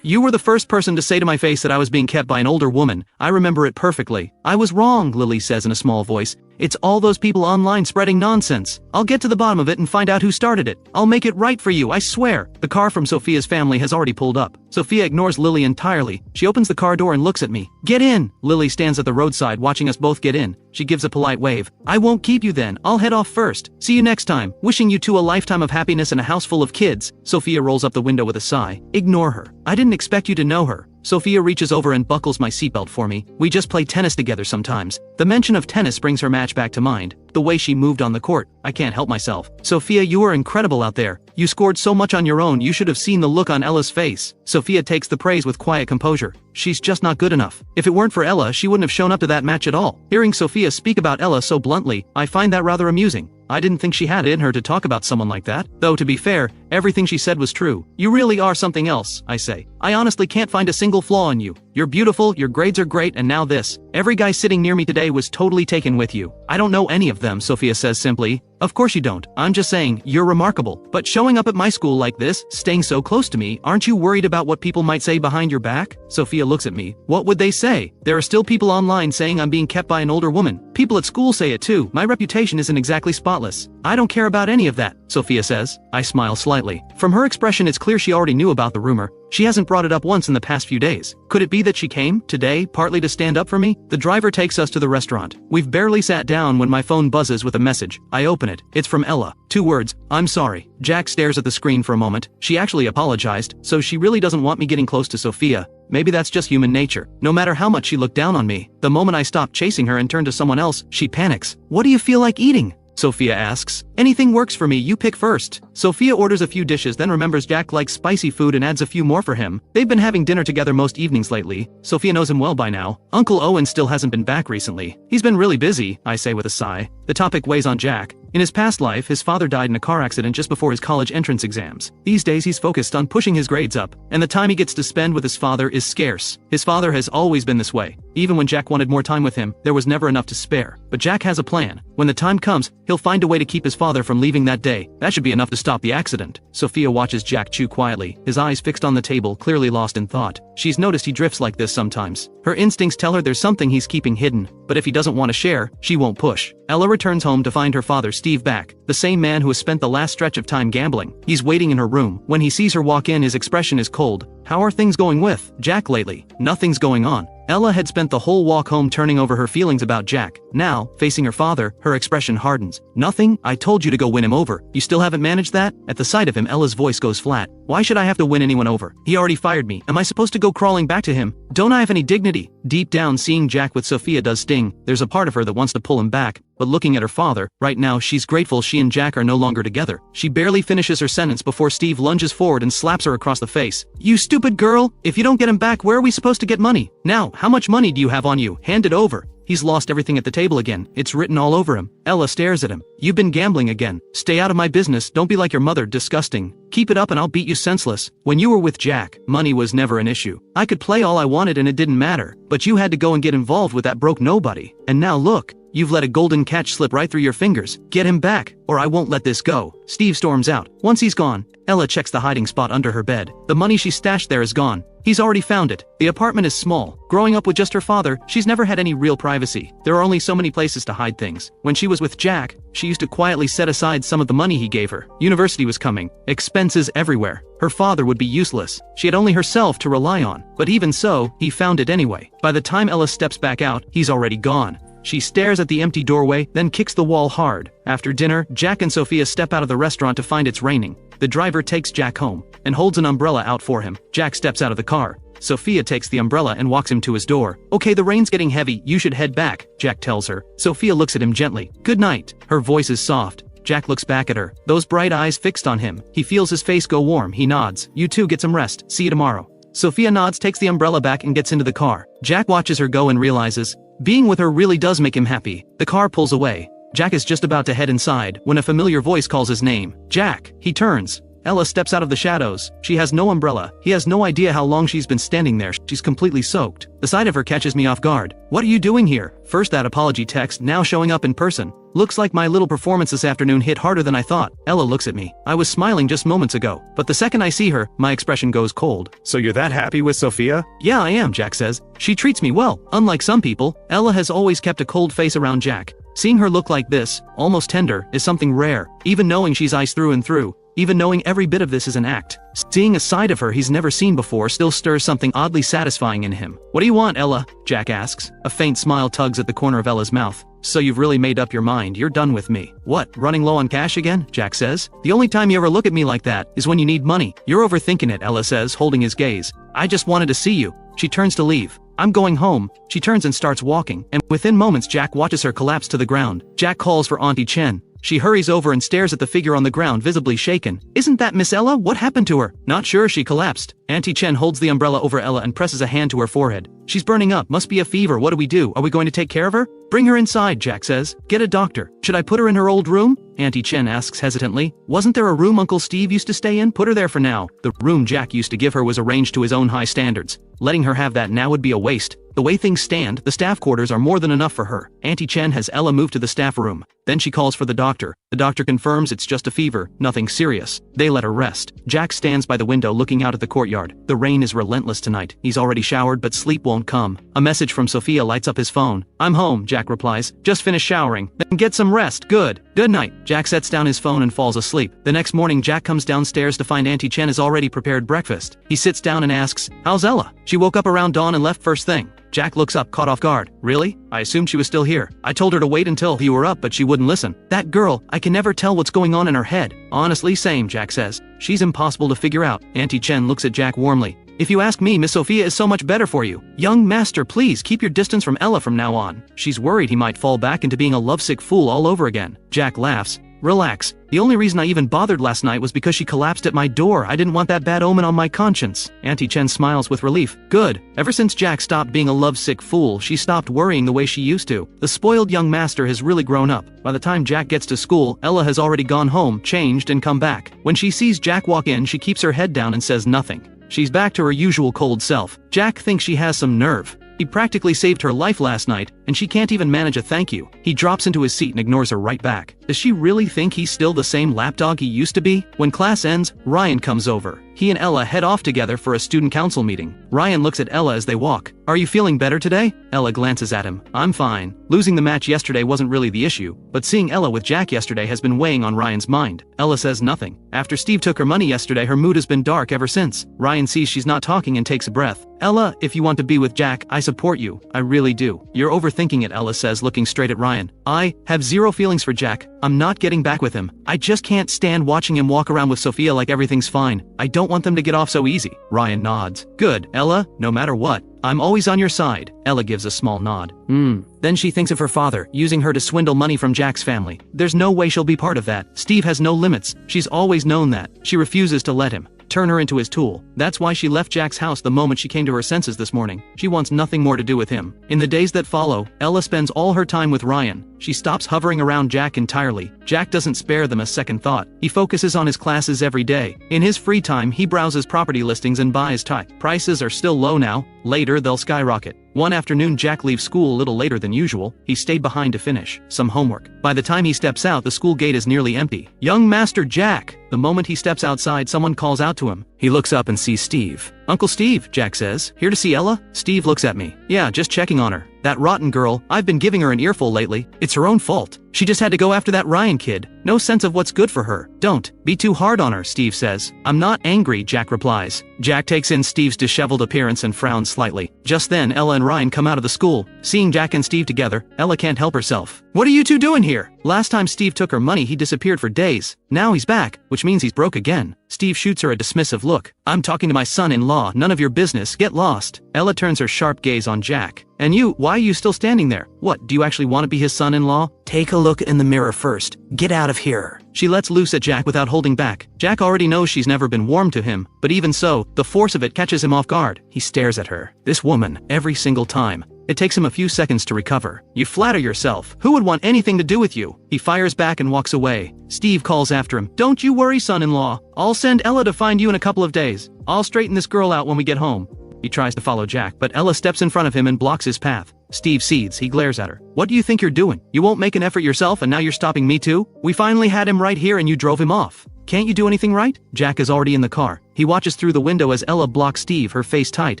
You were the first person to say to my face that I was being kept by an older woman. I remember it perfectly. I was wrong, Lily says in a small voice. It's all those people online spreading nonsense. I'll get to the bottom of it and find out who started it. I'll make it right for you, I swear. The car from Sophia's family has already pulled up. Sophia ignores Lily entirely. She opens the car door and looks at me. Get in! Lily stands at the roadside watching us both get in. She gives a polite wave. I won't keep you then. I'll head off first. See you next time. Wishing you two a lifetime of happiness and a house full of kids. Sophia rolls up the window with a sigh. Ignore her. I didn't expect you to know her. Sophia reaches over and buckles my seatbelt for me. We just play tennis together sometimes. The mention of tennis brings her match back to mind. The way she moved on the court. I can't help myself. Sophia, you are incredible out there. You scored so much on your own, you should have seen the look on Ella's face. Sophia takes the praise with quiet composure. She's just not good enough. If it weren't for Ella, she wouldn't have shown up to that match at all. Hearing Sophia speak about Ella so bluntly, I find that rather amusing. I didn't think she had it in her to talk about someone like that. Though to be fair, everything she said was true. You really are something else, I say. I honestly can't find a single flaw in you. You're beautiful, your grades are great, and now this. Every guy sitting near me today was totally taken with you. I don't know any of them, Sophia says simply. Of course you don't. I'm just saying, you're remarkable. But showing up at my school like this, staying so close to me, aren't you worried about what people might say behind your back? Sophia looks at me. What would they say? There are still people online saying I'm being kept by an older woman. People at school say it too. My reputation isn't exactly spotless. I don't care about any of that, Sophia says. I smile slightly. From her expression it's clear she already knew about the rumor. She hasn't brought it up once in the past few days. Could it be that she came, today, partly to stand up for me? The driver takes us to the restaurant. We've barely sat down when my phone buzzes with a message. I open it. It's from Ella. 2 words. I'm sorry. Jack stares at the screen for a moment. She actually apologized, so she really doesn't want me getting close to Sophia. Maybe that's just human nature. No matter how much she looked down on me, the moment I stop chasing her and turn to someone else, she panics. What do you feel like eating? Sophia asks. Anything works for me, you pick first. Sophia orders a few dishes, then remembers Jack likes spicy food and adds a few more for him. They've been having dinner together most evenings lately. Sophia knows him well by now. Uncle Owen still hasn't been back recently. He's been really busy, I say with a sigh. The topic weighs on Jack. In his past life, his father died in a car accident just before his college entrance exams. These days he's focused on pushing his grades up, and the time he gets to spend with his father is scarce. His father has always been this way. Even when Jack wanted more time with him, there was never enough to spare. But Jack has a plan. When the time comes, he'll find a way to keep his father from leaving that day. That should be enough to stop the accident. Sophia watches Jack chew quietly, his eyes fixed on the table, clearly lost in thought. She's noticed he drifts like this sometimes. Her instincts tell her there's something he's keeping hidden, but if he doesn't want to share, she won't push. Ella returns home to find her father Steve back, the same man who has spent the last stretch of time gambling. He's waiting in her room. When he sees her walk in, his expression is cold. How are things going with Jack lately? Nothing's going on. Ella had spent the whole walk home turning over her feelings about Jack. Now, facing her father, her expression hardens. Nothing? I told you to go win him over. You still haven't managed that? At the sight of him, Ella's voice goes flat. Why should I have to win anyone over? He already fired me. Am I supposed to go crawling back to him? Don't I have any dignity? Deep down, seeing Jack with Sophia does sting. There's a part of her that wants to pull him back. But looking at her father, right now she's grateful she and Jack are no longer together. She barely finishes her sentence before Steve lunges forward and slaps her across the face. You stupid girl! If you don't get him back, where are we supposed to get money? Now, how much money do you have on you? Hand it over. He's lost everything at the table again. It's written all over him. Ella stares at him. You've been gambling again. Stay out of my business. Don't be like your mother. Disgusting. Keep it up and I'll beat you senseless. When you were with Jack, money was never an issue. I could play all I wanted and it didn't matter. But you had to go and get involved with that broke nobody. And now look. You've let a golden catch slip right through your fingers. Get him back, or I won't let this go. Steve storms out. Once he's gone, Ella checks the hiding spot under her bed. The money she stashed there is gone. He's already found it. The apartment is small. Growing up with just her father, she's never had any real privacy. There are only so many places to hide things. When she was with Jack, she used to quietly set aside some of the money he gave her. University was coming. Expenses everywhere. Her father would be useless. She had only herself to rely on. But even so, he found it anyway. By the time Ella steps back out, he's already gone. She stares at the empty doorway, then kicks the wall hard. After dinner, Jack and Sophia step out of the restaurant to find it's raining. The driver takes Jack home and holds an umbrella out for him. Jack steps out of the car. Sophia takes the umbrella and walks him to his door. Okay, the rain's getting heavy, you should head back, Jack tells her. Sophia looks at him gently. Good night. Her voice is soft. Jack looks back at her, those bright eyes fixed on him. He feels his face go warm. He nods. You too, get some rest. See you tomorrow. Sophia nods, takes the umbrella back and gets into the car. Jack watches her go and realizes, being with her really does make him happy. The car pulls away. Jack is just about to head inside when a familiar voice calls his name. Jack. He turns. Ella steps out of the shadows. She has no umbrella. He has no idea how long she's been standing there. She's completely soaked. The sight of her catches me off guard. What are you doing here? First that apology text, now showing up in person. Looks like my little performance this afternoon hit harder than I thought. Ella looks at me. I was smiling just moments ago, but the second I see her, my expression goes cold. So you're that happy with Sophia? Yeah, I am, Jack says. She treats me well. Unlike some people, Ella has always kept a cold face around Jack. Seeing her look like this, almost tender, is something rare, even knowing she's ice through and through. Even knowing every bit of this is an act. Seeing a side of her he's never seen before still stirs something oddly satisfying in him. "What do you want, Ella?" Jack asks. A faint smile tugs at the corner of Ella's mouth. "So you've really made up your mind, you're done with me." "What, running low on cash again?" Jack says. "The only time you ever look at me like that is when you need money." "You're overthinking it," Ella says, holding his gaze. "I just wanted to see you." She turns to leave. "I'm going home." She turns and starts walking, and within moments Jack watches her collapse to the ground. Jack calls for Auntie Chen. She hurries over and stares at the figure on the ground, visibly shaken. "Isn't that Miss Ella? What happened to her?" "Not sure, she collapsed." Auntie Chen holds the umbrella over Ella and presses a hand to her forehead. "She's burning up, must be a fever, what do we do? Are we going to take care of her?" "Bring her inside," Jack says. "Get a doctor." "Should I put her in her old room?" Auntie Chen asks hesitantly. "Wasn't there a room Uncle Steve used to stay in? Put her there for now." The room Jack used to give her was arranged to his own high standards. Letting her have that now would be a waste. The way things stand, the staff quarters are more than enough for her. Auntie Chen has Ella moved to the staff room. Then she calls for the doctor. The doctor confirms it's just a fever, nothing serious. They let her rest. Jack stands by the window looking out at the courtyard. The rain is relentless tonight. He's already showered, but sleep won't come. A message from Sophia lights up his phone. "I'm home," Jack replies. "Just finished showering. Then get some rest. Good. Good night." Jack sets down his phone and falls asleep. The next morning Jack comes downstairs to find Auntie Chen has already prepared breakfast. He sits down and asks, "How's Ella?" "She woke up around dawn and left first thing." Jack looks up, caught off guard. "Really? I assumed she was still here. I told her to wait until you were up, but she wouldn't listen." "That girl, I can never tell what's going on in her head." "Honestly, same," Jack says. "She's impossible to figure out." Auntie Chen looks at Jack warmly. "If you ask me, Miss Sophia is so much better for you. Young master, please keep your distance from Ella from now on." She's worried he might fall back into being a lovesick fool all over again. Jack laughs. "Relax. The only reason I even bothered last night was because she collapsed at my door. I didn't want that bad omen on my conscience." Auntie Chen smiles with relief. "Good. Ever since Jack stopped being a lovesick fool, she stopped worrying the way she used to. The spoiled young master has really grown up. By the time Jack gets to school, Ella has already gone home, changed, and come back. When she sees Jack walk in, she keeps her head down and says nothing. She's back to her usual cold self. Jack thinks she has some nerve. He practically saved her life last night, and she can't even manage a thank you." He drops into his seat and ignores her right back. Does she really think he's still the same lapdog he used to be? When class ends, Ryan comes over. He and Ella head off together for a student council meeting. Ryan looks at Ella as they walk. "Are you feeling better today?" Ella glances at him. "I'm fine. Losing the match yesterday wasn't really the issue, but seeing Ella with Jack yesterday has been weighing on Ryan's mind." Ella says nothing. After Steve took her money yesterday, her mood has been dark ever since. Ryan sees she's not talking and takes a breath. "Ella, if you want to be with Jack, I support you. I really do." "You're overthinking it," Ella says, looking straight at Ryan. "I have zero feelings for Jack. I'm not getting back with him. I just can't stand watching him walk around with Sophia like everything's fine. I don't want them to get off so easy." Ryan nods. "Good, Ella, no matter what, I'm always on your side." Ella gives a small nod. Then she thinks of her father, using her to swindle money from Jack's family. There's no way she'll be part of that. Steve has no limits. She's always known that. She refuses to let him turn her into his tool. That's why she left Jack's house the moment she came to her senses this morning. She wants nothing more to do with him. In the days that follow, Ella spends all her time with Ryan. She stops hovering around Jack entirely. Jack doesn't spare them a second thought. He focuses on his classes every day. In his free time, he browses property listings and buys tie. Prices are still low now. Later, they'll skyrocket. One afternoon, Jack leaves school a little later than usual. He stayed behind to finish some homework. By the time he steps out, the school gate is nearly empty. "Young Master Jack!" The moment he steps outside, someone calls out to him. He looks up and sees Steve. "Uncle Steve," Jack says. "Here to see Ella?" Steve looks at me. "Yeah, just checking on her. That rotten girl, I've been giving her an earful lately. It's her own fault. She just had to go after that Ryan kid. No sense of what's good for her. Don't be too hard on her," Steve says. "I'm not angry," Jack replies. Jack takes in Steve's disheveled appearance and frowns slightly. Just then, Ella and Ryan come out of the school. Seeing Jack and Steve together, Ella can't help herself. "What are you two doing here? Last time Steve took her money, he disappeared for days. Now he's back, which means he's broke again." Steve shoots her a dismissive look. "I'm talking to my son-in-law, none of your business, get lost." Ella turns her sharp gaze on Jack. "And you, why are you still standing there? What, do you actually want to be his son-in-law?" Take a look in the mirror first. Get out of here." She lets loose at Jack without holding back. Jack already knows she's never been warm to him, but even so, the force of it catches him off guard. He stares at her. This woman, every single time. It takes him a few seconds to recover. "You flatter yourself. Who would want anything to do with you?" He fires back and walks away. Steve calls after him. "Don't you worry, son-in-law. I'll send Ella to find you in a couple of days. I'll straighten this girl out when we get home." He tries to follow Jack, but Ella steps in front of him and blocks his path. Steve seethes. He glares at her. "What do you think you're doing? You won't make an effort yourself and now you're stopping me too? We finally had him right here and you drove him off. Can't you do anything right?" Jack is already in the car. He watches through the window as Ella blocks Steve, her face tight.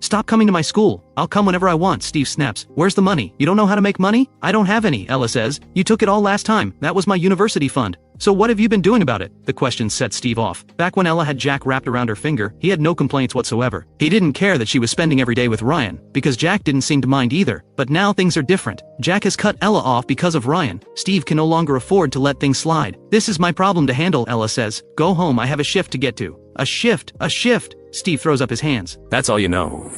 Stop coming to my school. I'll come whenever I want, Steve snaps. Where's the money? You don't know how to make money? I don't have any, Ella says. You took it all last time. That was my university fund. So what have you been doing about it? The question set Steve off. Back when Ella had Jack wrapped around her finger, he had no complaints whatsoever. He didn't care that she was spending every day with Ryan, because Jack didn't seem to mind either. But now things are different. Jack has cut Ella off because of Ryan. Steve can no longer afford to let things slide. This is my problem to handle, Ella says. Go home, I have a shift to get to. A shift, a shift. Steve throws up his hands. That's all you know.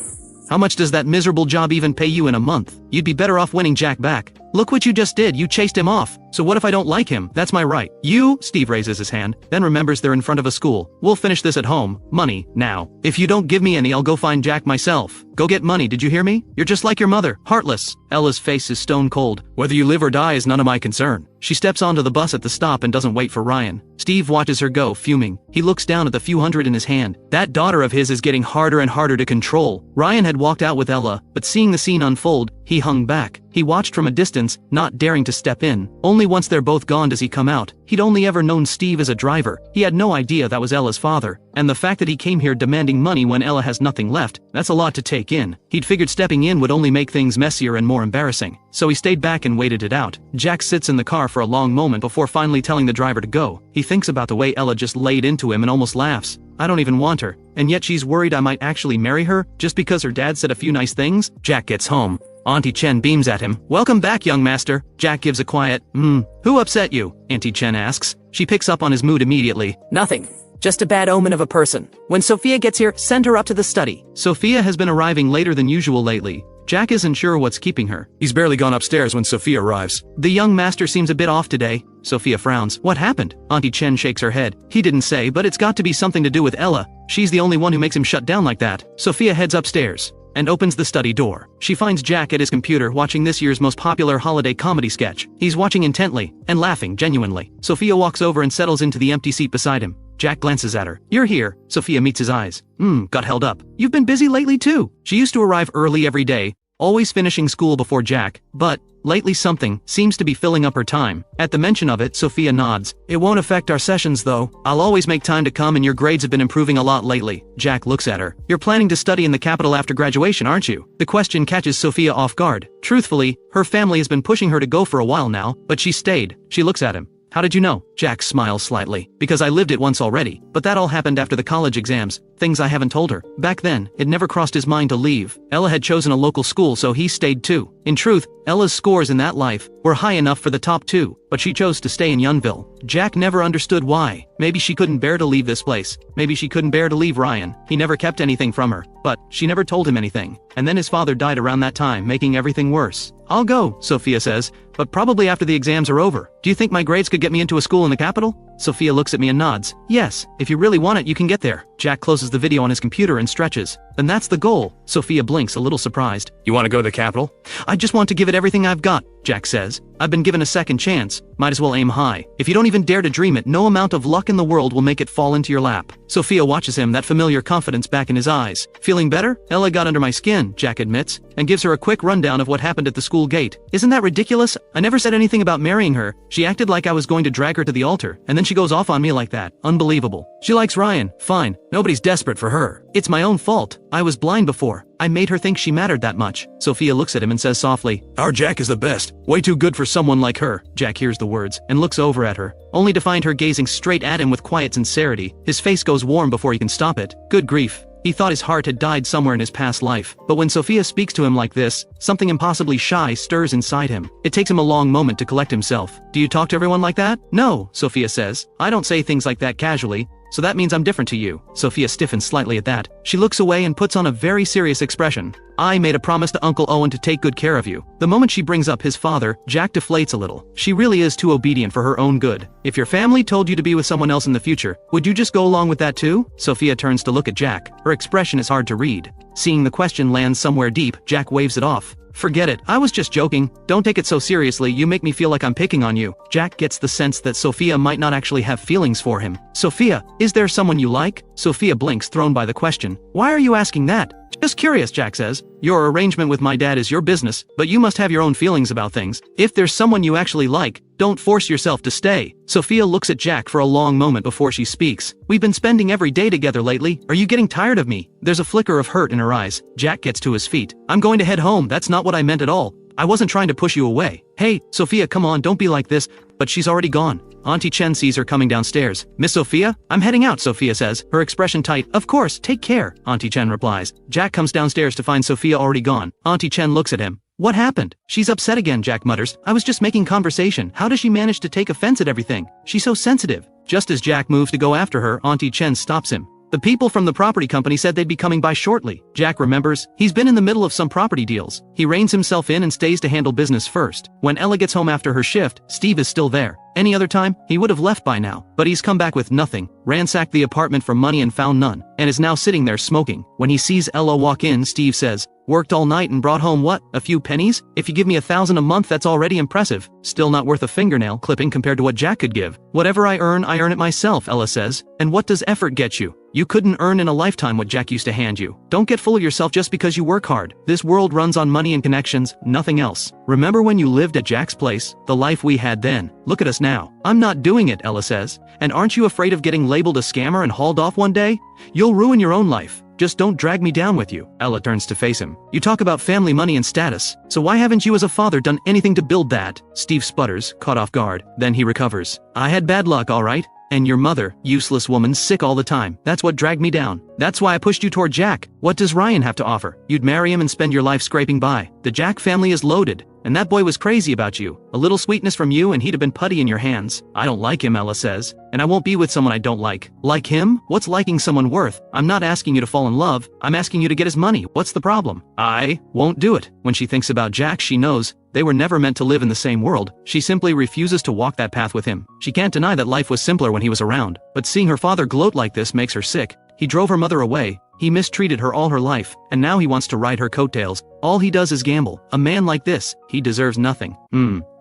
How much does that miserable job even pay you in a month? You'd be better off winning Jack back. Look what you just did, you chased him off. So what if I don't like him? That's my right. You, Steve raises his hand, then remembers they're in front of a school. We'll finish this at home. Money, now. If you don't give me any, I'll go find Jack myself. Go get money, did you hear me? You're just like your mother, heartless. Ella's face is stone cold. Whether you live or die is none of my concern. She steps onto the bus at the stop and doesn't wait for Ryan. Steve watches her go, fuming. He looks down at the few hundred in his hand. That daughter of his is getting harder and harder to control. Ryan had walked out with Ella, but seeing the scene unfold, he hung back. He watched from a distance, not daring to step in. Only once they're both gone does he come out. He'd only ever known Steve as a driver. He had no idea that was Ella's father. And the fact that he came here demanding money when Ella has nothing left, that's a lot to take in. He'd figured stepping in would only make things messier and more embarrassing. So he stayed back and waited it out. Jack sits in the car for a long moment before finally telling the driver to go. He thinks about the way Ella just laid into him and almost laughs. I don't even want her. And yet she's worried I might actually marry her, just because her dad said a few nice things? Jack gets home. Auntie Chen beams at him. Welcome back, young master. Jack gives a quiet, Who upset you? Auntie Chen asks. She picks up on his mood immediately. Nothing. Just a bad omen of a person. When Sophia gets here, send her up to the study. Sophia has been arriving later than usual lately. Jack isn't sure what's keeping her. He's barely gone upstairs when Sophia arrives. The young master seems a bit off today. Sophia frowns. What happened? Auntie Chen shakes her head. He didn't say, but it's got to be something to do with Ella. She's the only one who makes him shut down like that. Sophia heads upstairs and opens the study door. She finds Jack at his computer watching this year's most popular holiday comedy sketch. He's watching intently and laughing genuinely. Sophia walks over and settles into the empty seat beside him. Jack glances at her. You're here. Sophia meets his eyes. Got held up. You've been busy lately too. She used to arrive early every day, always finishing school before Jack, but lately something seems to be filling up her time. At the mention of it, Sophia nods. It won't affect our sessions though. I'll always make time to come and your grades have been improving a lot lately. Jack looks at her. You're planning to study in the capital after graduation, aren't you? The question catches Sophia off guard. Truthfully, her family has been pushing her to go for a while now, but she stayed. She looks at him. How did you know? Jack smiles slightly. Because I lived it once already. But that all happened after the college exams. Things I haven't told her. Back then, it never crossed his mind to leave. Ella had chosen a local school, so he stayed too. In truth, Ella's scores in that life were high enough for the top 2, but she chose to stay in Yunville. Jack never understood why. Maybe she couldn't bear to leave this place. Maybe she couldn't bear to leave Ryan. He never kept anything from her. But she never told him anything. And then his father died around that time, making everything worse. I'll go, Sophia says, but probably after the exams are over. Do you think my grades could get me into a school in the capital? Sophia looks at me and nods. Yes, if you really want it, you can get there. Jack closes the video on his computer and stretches. Then that's the goal. Sophia blinks, a little surprised. You want to go to the capital? I just want to give it everything I've got, Jack says. I've been given a second chance. Might as well aim high. If you don't even dare to dream it, no amount of luck in the world will make it fall into your lap. Sophia watches him, that familiar confidence back in his eyes. Feeling better? Ella got under my skin, Jack admits, and gives her a quick rundown of what happened at the school gate. Isn't that ridiculous? I never said anything about marrying her. She acted like I was going to drag her to the altar, and then she goes off on me like that. Unbelievable. She likes Ryan. Fine. Nobody's desperate for her. It's my own fault. I was blind before. I made her think she mattered that much. Sophia looks at him and says softly, Our Jack is the best. Way too good for someone like her. Jack hears the words and looks over at her, only to find her gazing straight at him with quiet sincerity. His face goes warm before he can stop it. Good grief. He thought his heart had died somewhere in his past life. But when Sophia speaks to him like this, something impossibly shy stirs inside him. It takes him a long moment to collect himself. Do you talk to everyone like that? No, Sophia says. I don't say things like that casually. So that means I'm different to you. Sophia stiffens slightly at that. She looks away and puts on a very serious expression. I made a promise to Uncle Owen to take good care of you. The moment she brings up his father, Jack deflates a little. She really is too obedient for her own good. If your family told you to be with someone else in the future, would you just go along with that too? Sophia turns to look at Jack. Her expression is hard to read. Seeing the question land somewhere deep, Jack waves it off. Forget it, I was just joking. Don't take it so seriously, you make me feel like I'm picking on you. Jack gets the sense that Sophia might not actually have feelings for him. Sophia, is there someone you like? Sophia blinks, thrown by the question. Why are you asking that? Just curious, Jack says. Your arrangement with my dad is your business, but you must have your own feelings about things. If there's someone you actually like, don't force yourself to stay. Sophia looks at Jack for a long moment before she speaks. We've been spending every day together lately. Are you getting tired of me? There's a flicker of hurt in her eyes. Jack gets to his feet. I'm going to head home. That's not what I meant at all. I wasn't trying to push you away. Hey, Sophia, come on, don't be like this. But she's already gone. Auntie Chen sees her coming downstairs. Miss Sophia? I'm heading out, Sophia says, her expression tight. Of course, take care, Auntie Chen replies. Jack comes downstairs to find Sophia already gone. Auntie Chen looks at him. What happened? She's upset again, Jack mutters. I was just making conversation. How does she manage to take offense at everything? She's so sensitive. Just as Jack moves to go after her, Auntie Chen stops him. The people from the property company said they'd be coming by shortly. Jack remembers. He's been in the middle of some property deals. He reins himself in and stays to handle business first. When Ella gets home after her shift, Steve is still there. Any other time, he would have left by now. But he's come back with nothing, ransacked the apartment for money and found none, and is now sitting there smoking. When he sees Ella walk in, Steve says, "Worked all night and brought home what? A few pennies? If you give me $1,000 a month, that's already impressive. Still not worth a fingernail clipping compared to what Jack could give. Whatever I earn it myself," Ella says. And what does effort get you? You couldn't earn in a lifetime what Jack used to hand you. Don't get full of yourself just because you work hard. This world runs on money and connections, nothing else. Remember when you lived at Jack's place? The life we had then. Look at us now. I'm not doing it, Ella says. And aren't you afraid of getting labeled a scammer and hauled off one day? You'll ruin your own life. Just don't drag me down with you. Ella turns to face him. You talk about family money and status. So why haven't you as a father done anything to build that? Steve sputters, caught off guard. Then he recovers. I had bad luck, all right. And your mother, useless woman, sick all the time. That's what dragged me down. That's why I pushed you toward Jack. What does Ryan have to offer? You'd marry him and spend your life scraping by. The Jack family is loaded. And that boy was crazy about you. A little sweetness from you and he'd have been putty in your hands. I don't like him, Ella says. And I won't be with someone I don't like. Like him? What's liking someone worth? I'm not asking you to fall in love. I'm asking you to get his money. What's the problem? I won't do it. When she thinks about Jack, she knows they were never meant to live in the same world. She simply refuses to walk that path with him. She can't deny that life was simpler when he was around. But seeing her father gloat like this makes her sick. He drove her mother away. He mistreated her all her life, and now he wants to ride her coattails. All he does is gamble. A man like this, he deserves nothing.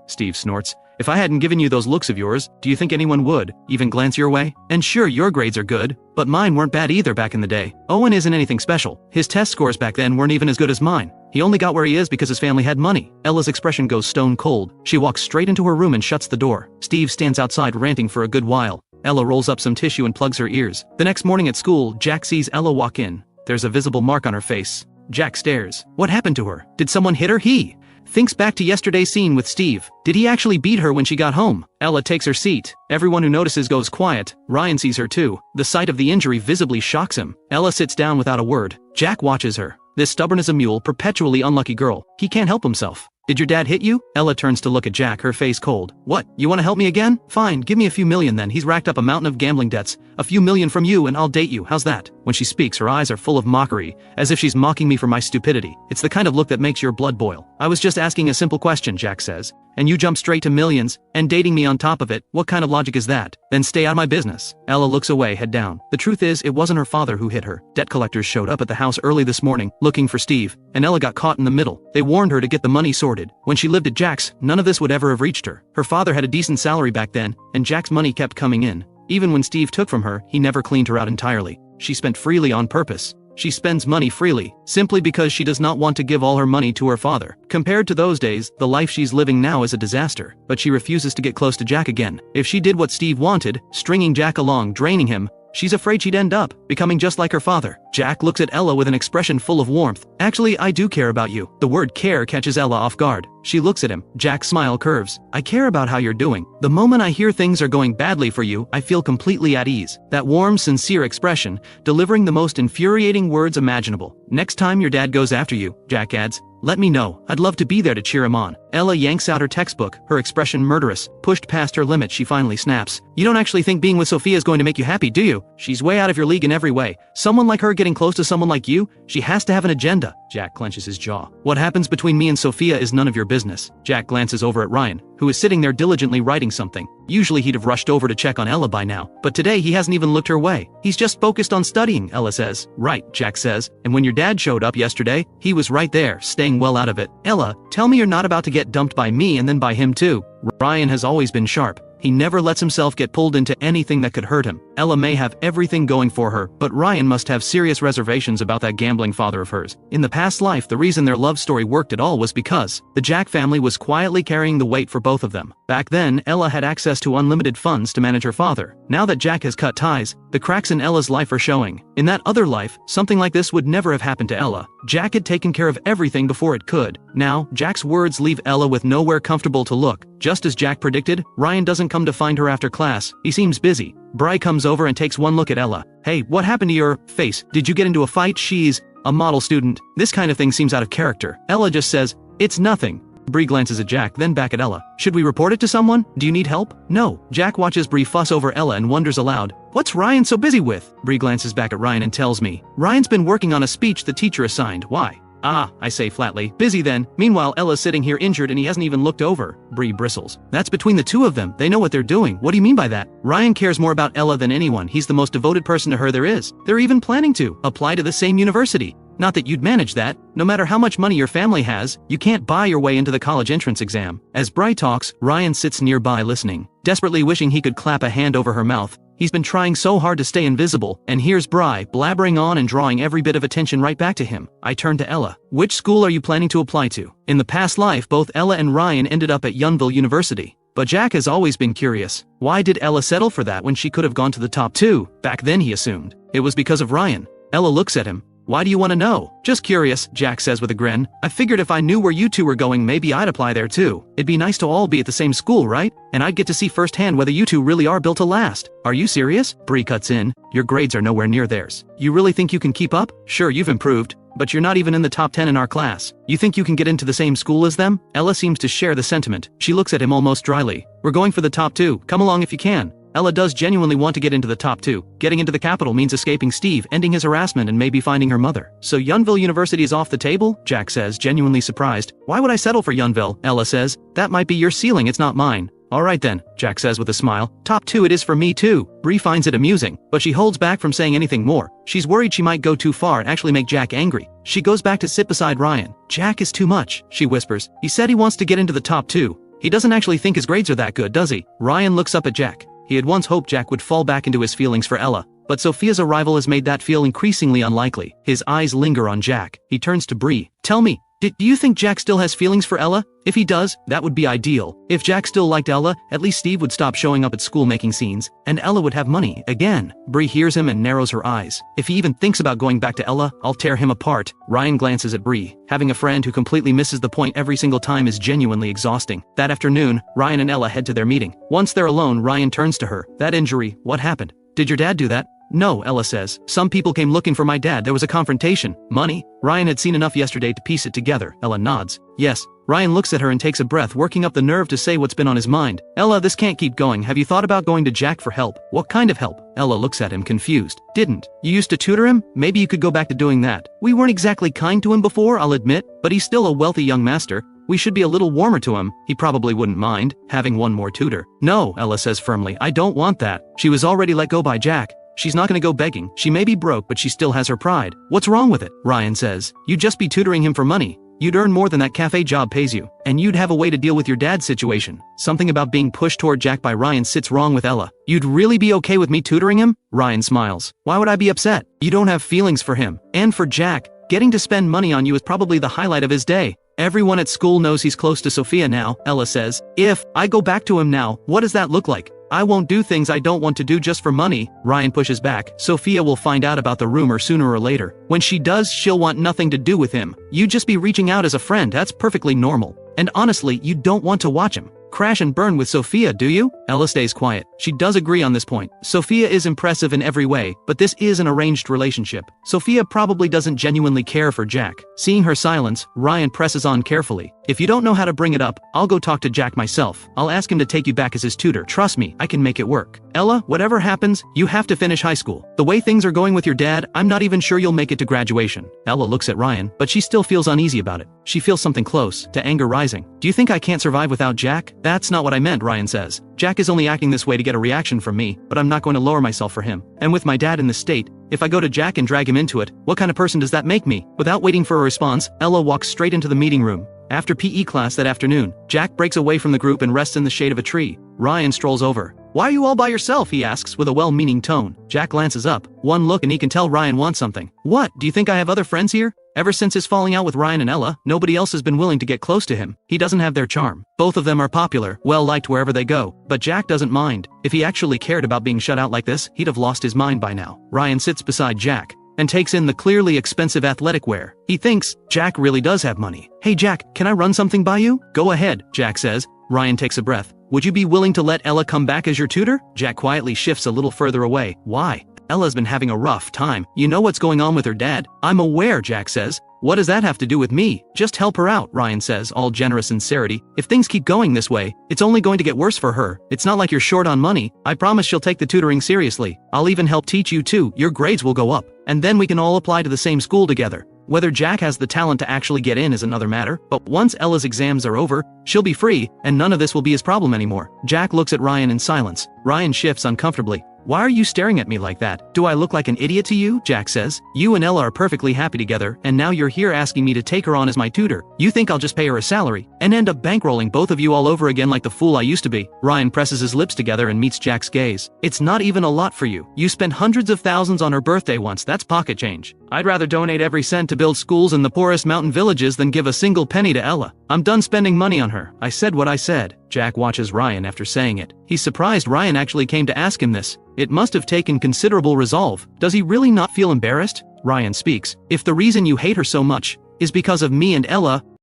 Steve snorts. If I hadn't given you those looks of yours, do you think anyone would even glance your way? And sure, your grades are good, but mine weren't bad either back in the day. Owen isn't anything special. His test scores back then weren't even as good as mine. He only got where he is because his family had money. Ella's expression goes stone cold. She walks straight into her room and shuts the door. Steve stands outside ranting for a good while. Ella rolls up some tissue and plugs her ears. The next morning at school, Jack sees Ella walk in. There's a visible mark on her face. Jack stares. What happened to her? Did someone hit her? He thinks back to yesterday's scene with Steve. Did he actually beat her when she got home? Ella takes her seat. Everyone who notices goes quiet. Ryan sees her too. The sight of the injury visibly shocks him. Ella sits down without a word. Jack watches her. This stubborn as a mule, perpetually unlucky girl. He can't help himself. Did your dad hit you? Ella turns to look at Jack, her face cold. What, you want to help me again? Fine, give me a few million then. He's racked up a mountain of gambling debts. A few million from you and I'll date you, how's that? When she speaks, her eyes are full of mockery, as if she's mocking me for my stupidity. It's the kind of look that makes your blood boil. I was just asking a simple question, Jack says. And you jump straight to millions, and dating me on top of it. What kind of logic is that? Then stay out of my business. Ella looks away, head down. The truth is, it wasn't her father who hit her. Debt collectors showed up at the house early this morning, looking for Steve, and Ella got caught in the middle. They warned her to get the money sorted. When she lived at Jack's, none of this would ever have reached her. Her father had a decent salary back then, and Jack's money kept coming in. Even when Steve took from her, he never cleaned her out entirely. She spent freely on purpose. She spends money freely, simply because she does not want to give all her money to her father. Compared to those days, the life she's living now is a disaster. But she refuses to get close to Jack again. If she did what Steve wanted, stringing Jack along, draining him, she's afraid she'd end up becoming just like her father. Jack looks at Ella with an expression full of warmth. Actually, I do care about you. The word care catches Ella off guard. She looks at him. Jack's smile curves. I care about how you're doing. The moment I hear things are going badly for you, I feel completely at ease. That warm, sincere expression, delivering the most infuriating words imaginable. Next time your dad goes after you, Jack adds, let me know. I'd love to be there to cheer him on. Ella yanks out her textbook, her expression murderous. Pushed past her limit, she finally snaps. You don't actually think being with Sophia is going to make you happy, do you? She's way out of your league in every way. Someone like her getting close to someone like you? She has to have an agenda. Jack clenches his jaw. What happens between me and Sophia is none of your business. Jack glances over at Ryan, who is sitting there diligently writing something. Usually he'd have rushed over to check on Ella by now, but today he hasn't even looked her way. He's just focused on studying, Ella says. Right, Jack says. And when your dad showed up yesterday, he was right there, staying well out of it. Ella, tell me you're not about to get dumped by me and then by him too. Ryan has always been sharp. He never lets himself get pulled into anything that could hurt him. Ella may have everything going for her, but Ryan must have serious reservations about that gambling father of hers. In the past life, the reason their love story worked at all was because the Jack family was quietly carrying the weight for both of them. Back then, Ella had access to unlimited funds to manage her father. Now that Jack has cut ties, the cracks in Ella's life are showing. In that other life, something like this would never have happened to Ella. Jack had taken care of everything before it could. Now, Jack's words leave Ella with nowhere comfortable to look. Just as Jack predicted, Ryan doesn't come to find her after class. He seems busy. Bry comes over and takes one look at Ella. "Hey, what happened to your face? Did you get into a fight? She's a model student." This kind of thing seems out of character. Ella just says, "It's nothing." Bree glances at Jack, then back at Ella. "Should we report it to someone? Do you need help?" "No." Jack watches Bree fuss over Ella and wonders aloud, "What's Ryan so busy with?" Bree glances back at Ryan and tells me, "Ryan's been working on a speech the teacher assigned." "Why?" "Ah," I say flatly. "Busy then." Meanwhile, Ella's sitting here injured and he hasn't even looked over. Bree bristles. "That's between the two of them. They know what they're doing." "What do you mean by that?" "Ryan cares more about Ella than anyone. He's the most devoted person to her there is. They're even planning to apply to the same university. Not that you'd manage that. No matter how much money your family has, you can't buy your way into the college entrance exam." As Bry talks, Ryan sits nearby listening, desperately wishing he could clap a hand over her mouth. He's been trying so hard to stay invisible, and here's Bry blabbering on and drawing every bit of attention right back to him. I turn to Ella. "Which school are you planning to apply to?" In the past life, both Ella and Ryan ended up at Yunville University. But Jack has always been curious. Why did Ella settle for that when she could have gone to the top two? Back then he assumed it was because of Ryan. Ella looks at him. "Why do you want to know?" "Just curious," Jack says with a grin. "I figured if I knew where you two were going, maybe I'd apply there too. It'd be nice to all be at the same school, right? And I'd get to see firsthand whether you two really are built to last." "Are you serious?" Bree cuts in. "Your grades are nowhere near theirs. You really think you can keep up? Sure, you've improved, but you're not even in the top 10 in our class. You think you can get into the same school as them?" Ella seems to share the sentiment. She looks at him almost dryly. "We're going for the top two. Come along if you can." Ella does genuinely want to get into the top two. Getting into the capital means escaping Steve, ending his harassment, and maybe finding her mother. "So Yunville University is off the table?" Jack says, genuinely surprised. "Why would I settle for Yunville?" Ella says. "That might be your ceiling, it's not mine." "Alright then," Jack says with a smile. "Top two it is for me too." Bree finds it amusing, but she holds back from saying anything more. She's worried she might go too far and actually make Jack angry. She goes back to sit beside Ryan. "Jack is too much," she whispers. "He said he wants to get into the top two. He doesn't actually think his grades are that good, does he?" Ryan looks up at Jack. He had once hoped Jack would fall back into his feelings for Ella, but Sophia's arrival has made that feel increasingly unlikely. His eyes linger on Jack. He turns to Bree. "Tell me, do you think Jack still has feelings for Ella? If he does, that would be ideal. If Jack still liked Ella, at least Steve would stop showing up at school making scenes, and Ella would have money again." Bree hears him and narrows her eyes. "If he even thinks about going back to Ella, I'll tear him apart." Ryan glances at Bree. Having a friend who completely misses the point every single time is genuinely exhausting. That afternoon, Ryan and Ella head to their meeting. Once they're alone, Ryan turns to her. "That injury, what happened? Did your dad do that?" "No," Ella says. "Some people came looking for my dad. There was a confrontation." "Money?" Ryan had seen enough yesterday to piece it together. Ella nods. "Yes." Ryan looks at her and takes a breath, working up the nerve to say what's been on his mind. "Ella, this can't keep going. Have you thought about going to Jack for help?" "What kind of help?" Ella looks at him confused. "Didn't you used to tutor him? Maybe you could go back to doing that." "We weren't exactly kind to him before, I'll admit, but he's still a wealthy young master. We should be a little warmer to him. He probably wouldn't mind having one more tutor." "No," Ella says firmly. "I don't want that. She was already let go by Jack. She's not gonna go begging. She may be broke, but she still has her pride." "What's wrong with it?" Ryan says. "You'd just be tutoring him for money. You'd earn more than that cafe job pays you. And you'd have a way to deal with your dad's situation." Something about being pushed toward Jack by Ryan sits wrong with Ella. "You'd really be okay with me tutoring him?" Ryan smiles. "Why would I be upset? You don't have feelings for him. And for Jack, getting to spend money on you is probably the highlight of his day. Everyone at school knows he's close to Sophia now," Ella says. "If I go back to him now, what does that look like? I won't do things I don't want to do just for money." Ryan pushes back. "Sophia will find out about the rumor sooner or later. When she does, she'll want nothing to do with him. You just be reaching out as a friend, that's perfectly normal. And honestly, you don't want to watch him crash and burn with Sophia, do you?" Ella stays quiet. She does agree on this point. Sophia is impressive in every way, but this is an arranged relationship. Sophia probably doesn't genuinely care for Jack. Seeing her silence, Ryan presses on carefully. "If you don't know how to bring it up, I'll go talk to Jack myself. I'll ask him to take you back as his tutor. Trust me, I can make it work. Ella, whatever happens, you have to finish high school. The way things are going with your dad, I'm not even sure you'll make it to graduation." Ella looks at Ryan, but she still feels uneasy about it. She feels something close to anger rising. "Do you think I can't survive without Jack?" "That's not what I meant," Ryan says. "Jack is only acting this way to get a reaction from me, but I'm not going to lower myself for him. And with my dad in this state, if I go to Jack and drag him into it, what kind of person does that make me?" Without waiting for a response, Ella walks straight into the meeting room. After PE class that afternoon, Jack breaks away from the group and rests in the shade of a tree. Ryan strolls over. "Why are you all by yourself?" he asks with a well-meaning tone. Jack glances up. One look and he can tell Ryan wants something. "What, do you think I have other friends here?" Ever since his falling out with Ryan and Ella, nobody else has been willing to get close to him. He doesn't have their charm. Both of them are popular, well-liked wherever they go. But Jack doesn't mind. If he actually cared about being shut out like this, he'd have lost his mind by now. Ryan sits beside Jack and takes in the clearly expensive athletic wear. He thinks Jack really does have money. "Hey Jack, can I run something by you?" "Go ahead," Jack says. Ryan takes a breath. "Would you be willing to let Ella come back as your tutor?" Jack quietly shifts a little further away. "Why?" "Ella's been having a rough time. You know what's going on with her dad?" "I'm aware," Jack says. "What does that have to do with me?" "Just help her out," Ryan says, all generous sincerity. "If things keep going this way, it's only going to get worse for her. It's not like you're short on money. I promise she'll take the tutoring seriously. I'll even help teach you too. Your grades will go up. And then we can all apply to the same school together." Whether Jack has the talent to actually get in is another matter, but once Ella's exams are over, she'll be free, and none of this will be his problem anymore. Jack looks at Ryan in silence. Ryan shifts uncomfortably. "Why are you staring at me like that? Do I look like an idiot to you?" Jack says. "You and Ella are perfectly happy together, and now you're here asking me to take her on as my tutor. You think I'll just pay her a salary, and end up bankrolling both of you all over again like the fool I used to be?" Ryan presses his lips together and meets Jack's gaze. "It's not even a lot for you. You spent hundreds of thousands on her birthday once. That's pocket change. I'd rather donate every cent to build schools in the poorest mountain villages than give a single penny to Ella. I'm done spending money on her. I said what I said." Jack watches Ryan after saying it. He's surprised Ryan actually came to ask him this. It must have taken considerable resolve. Does he really not feel embarrassed? Ryan speaks. "If the reason you hate her so much is because of me and Ella,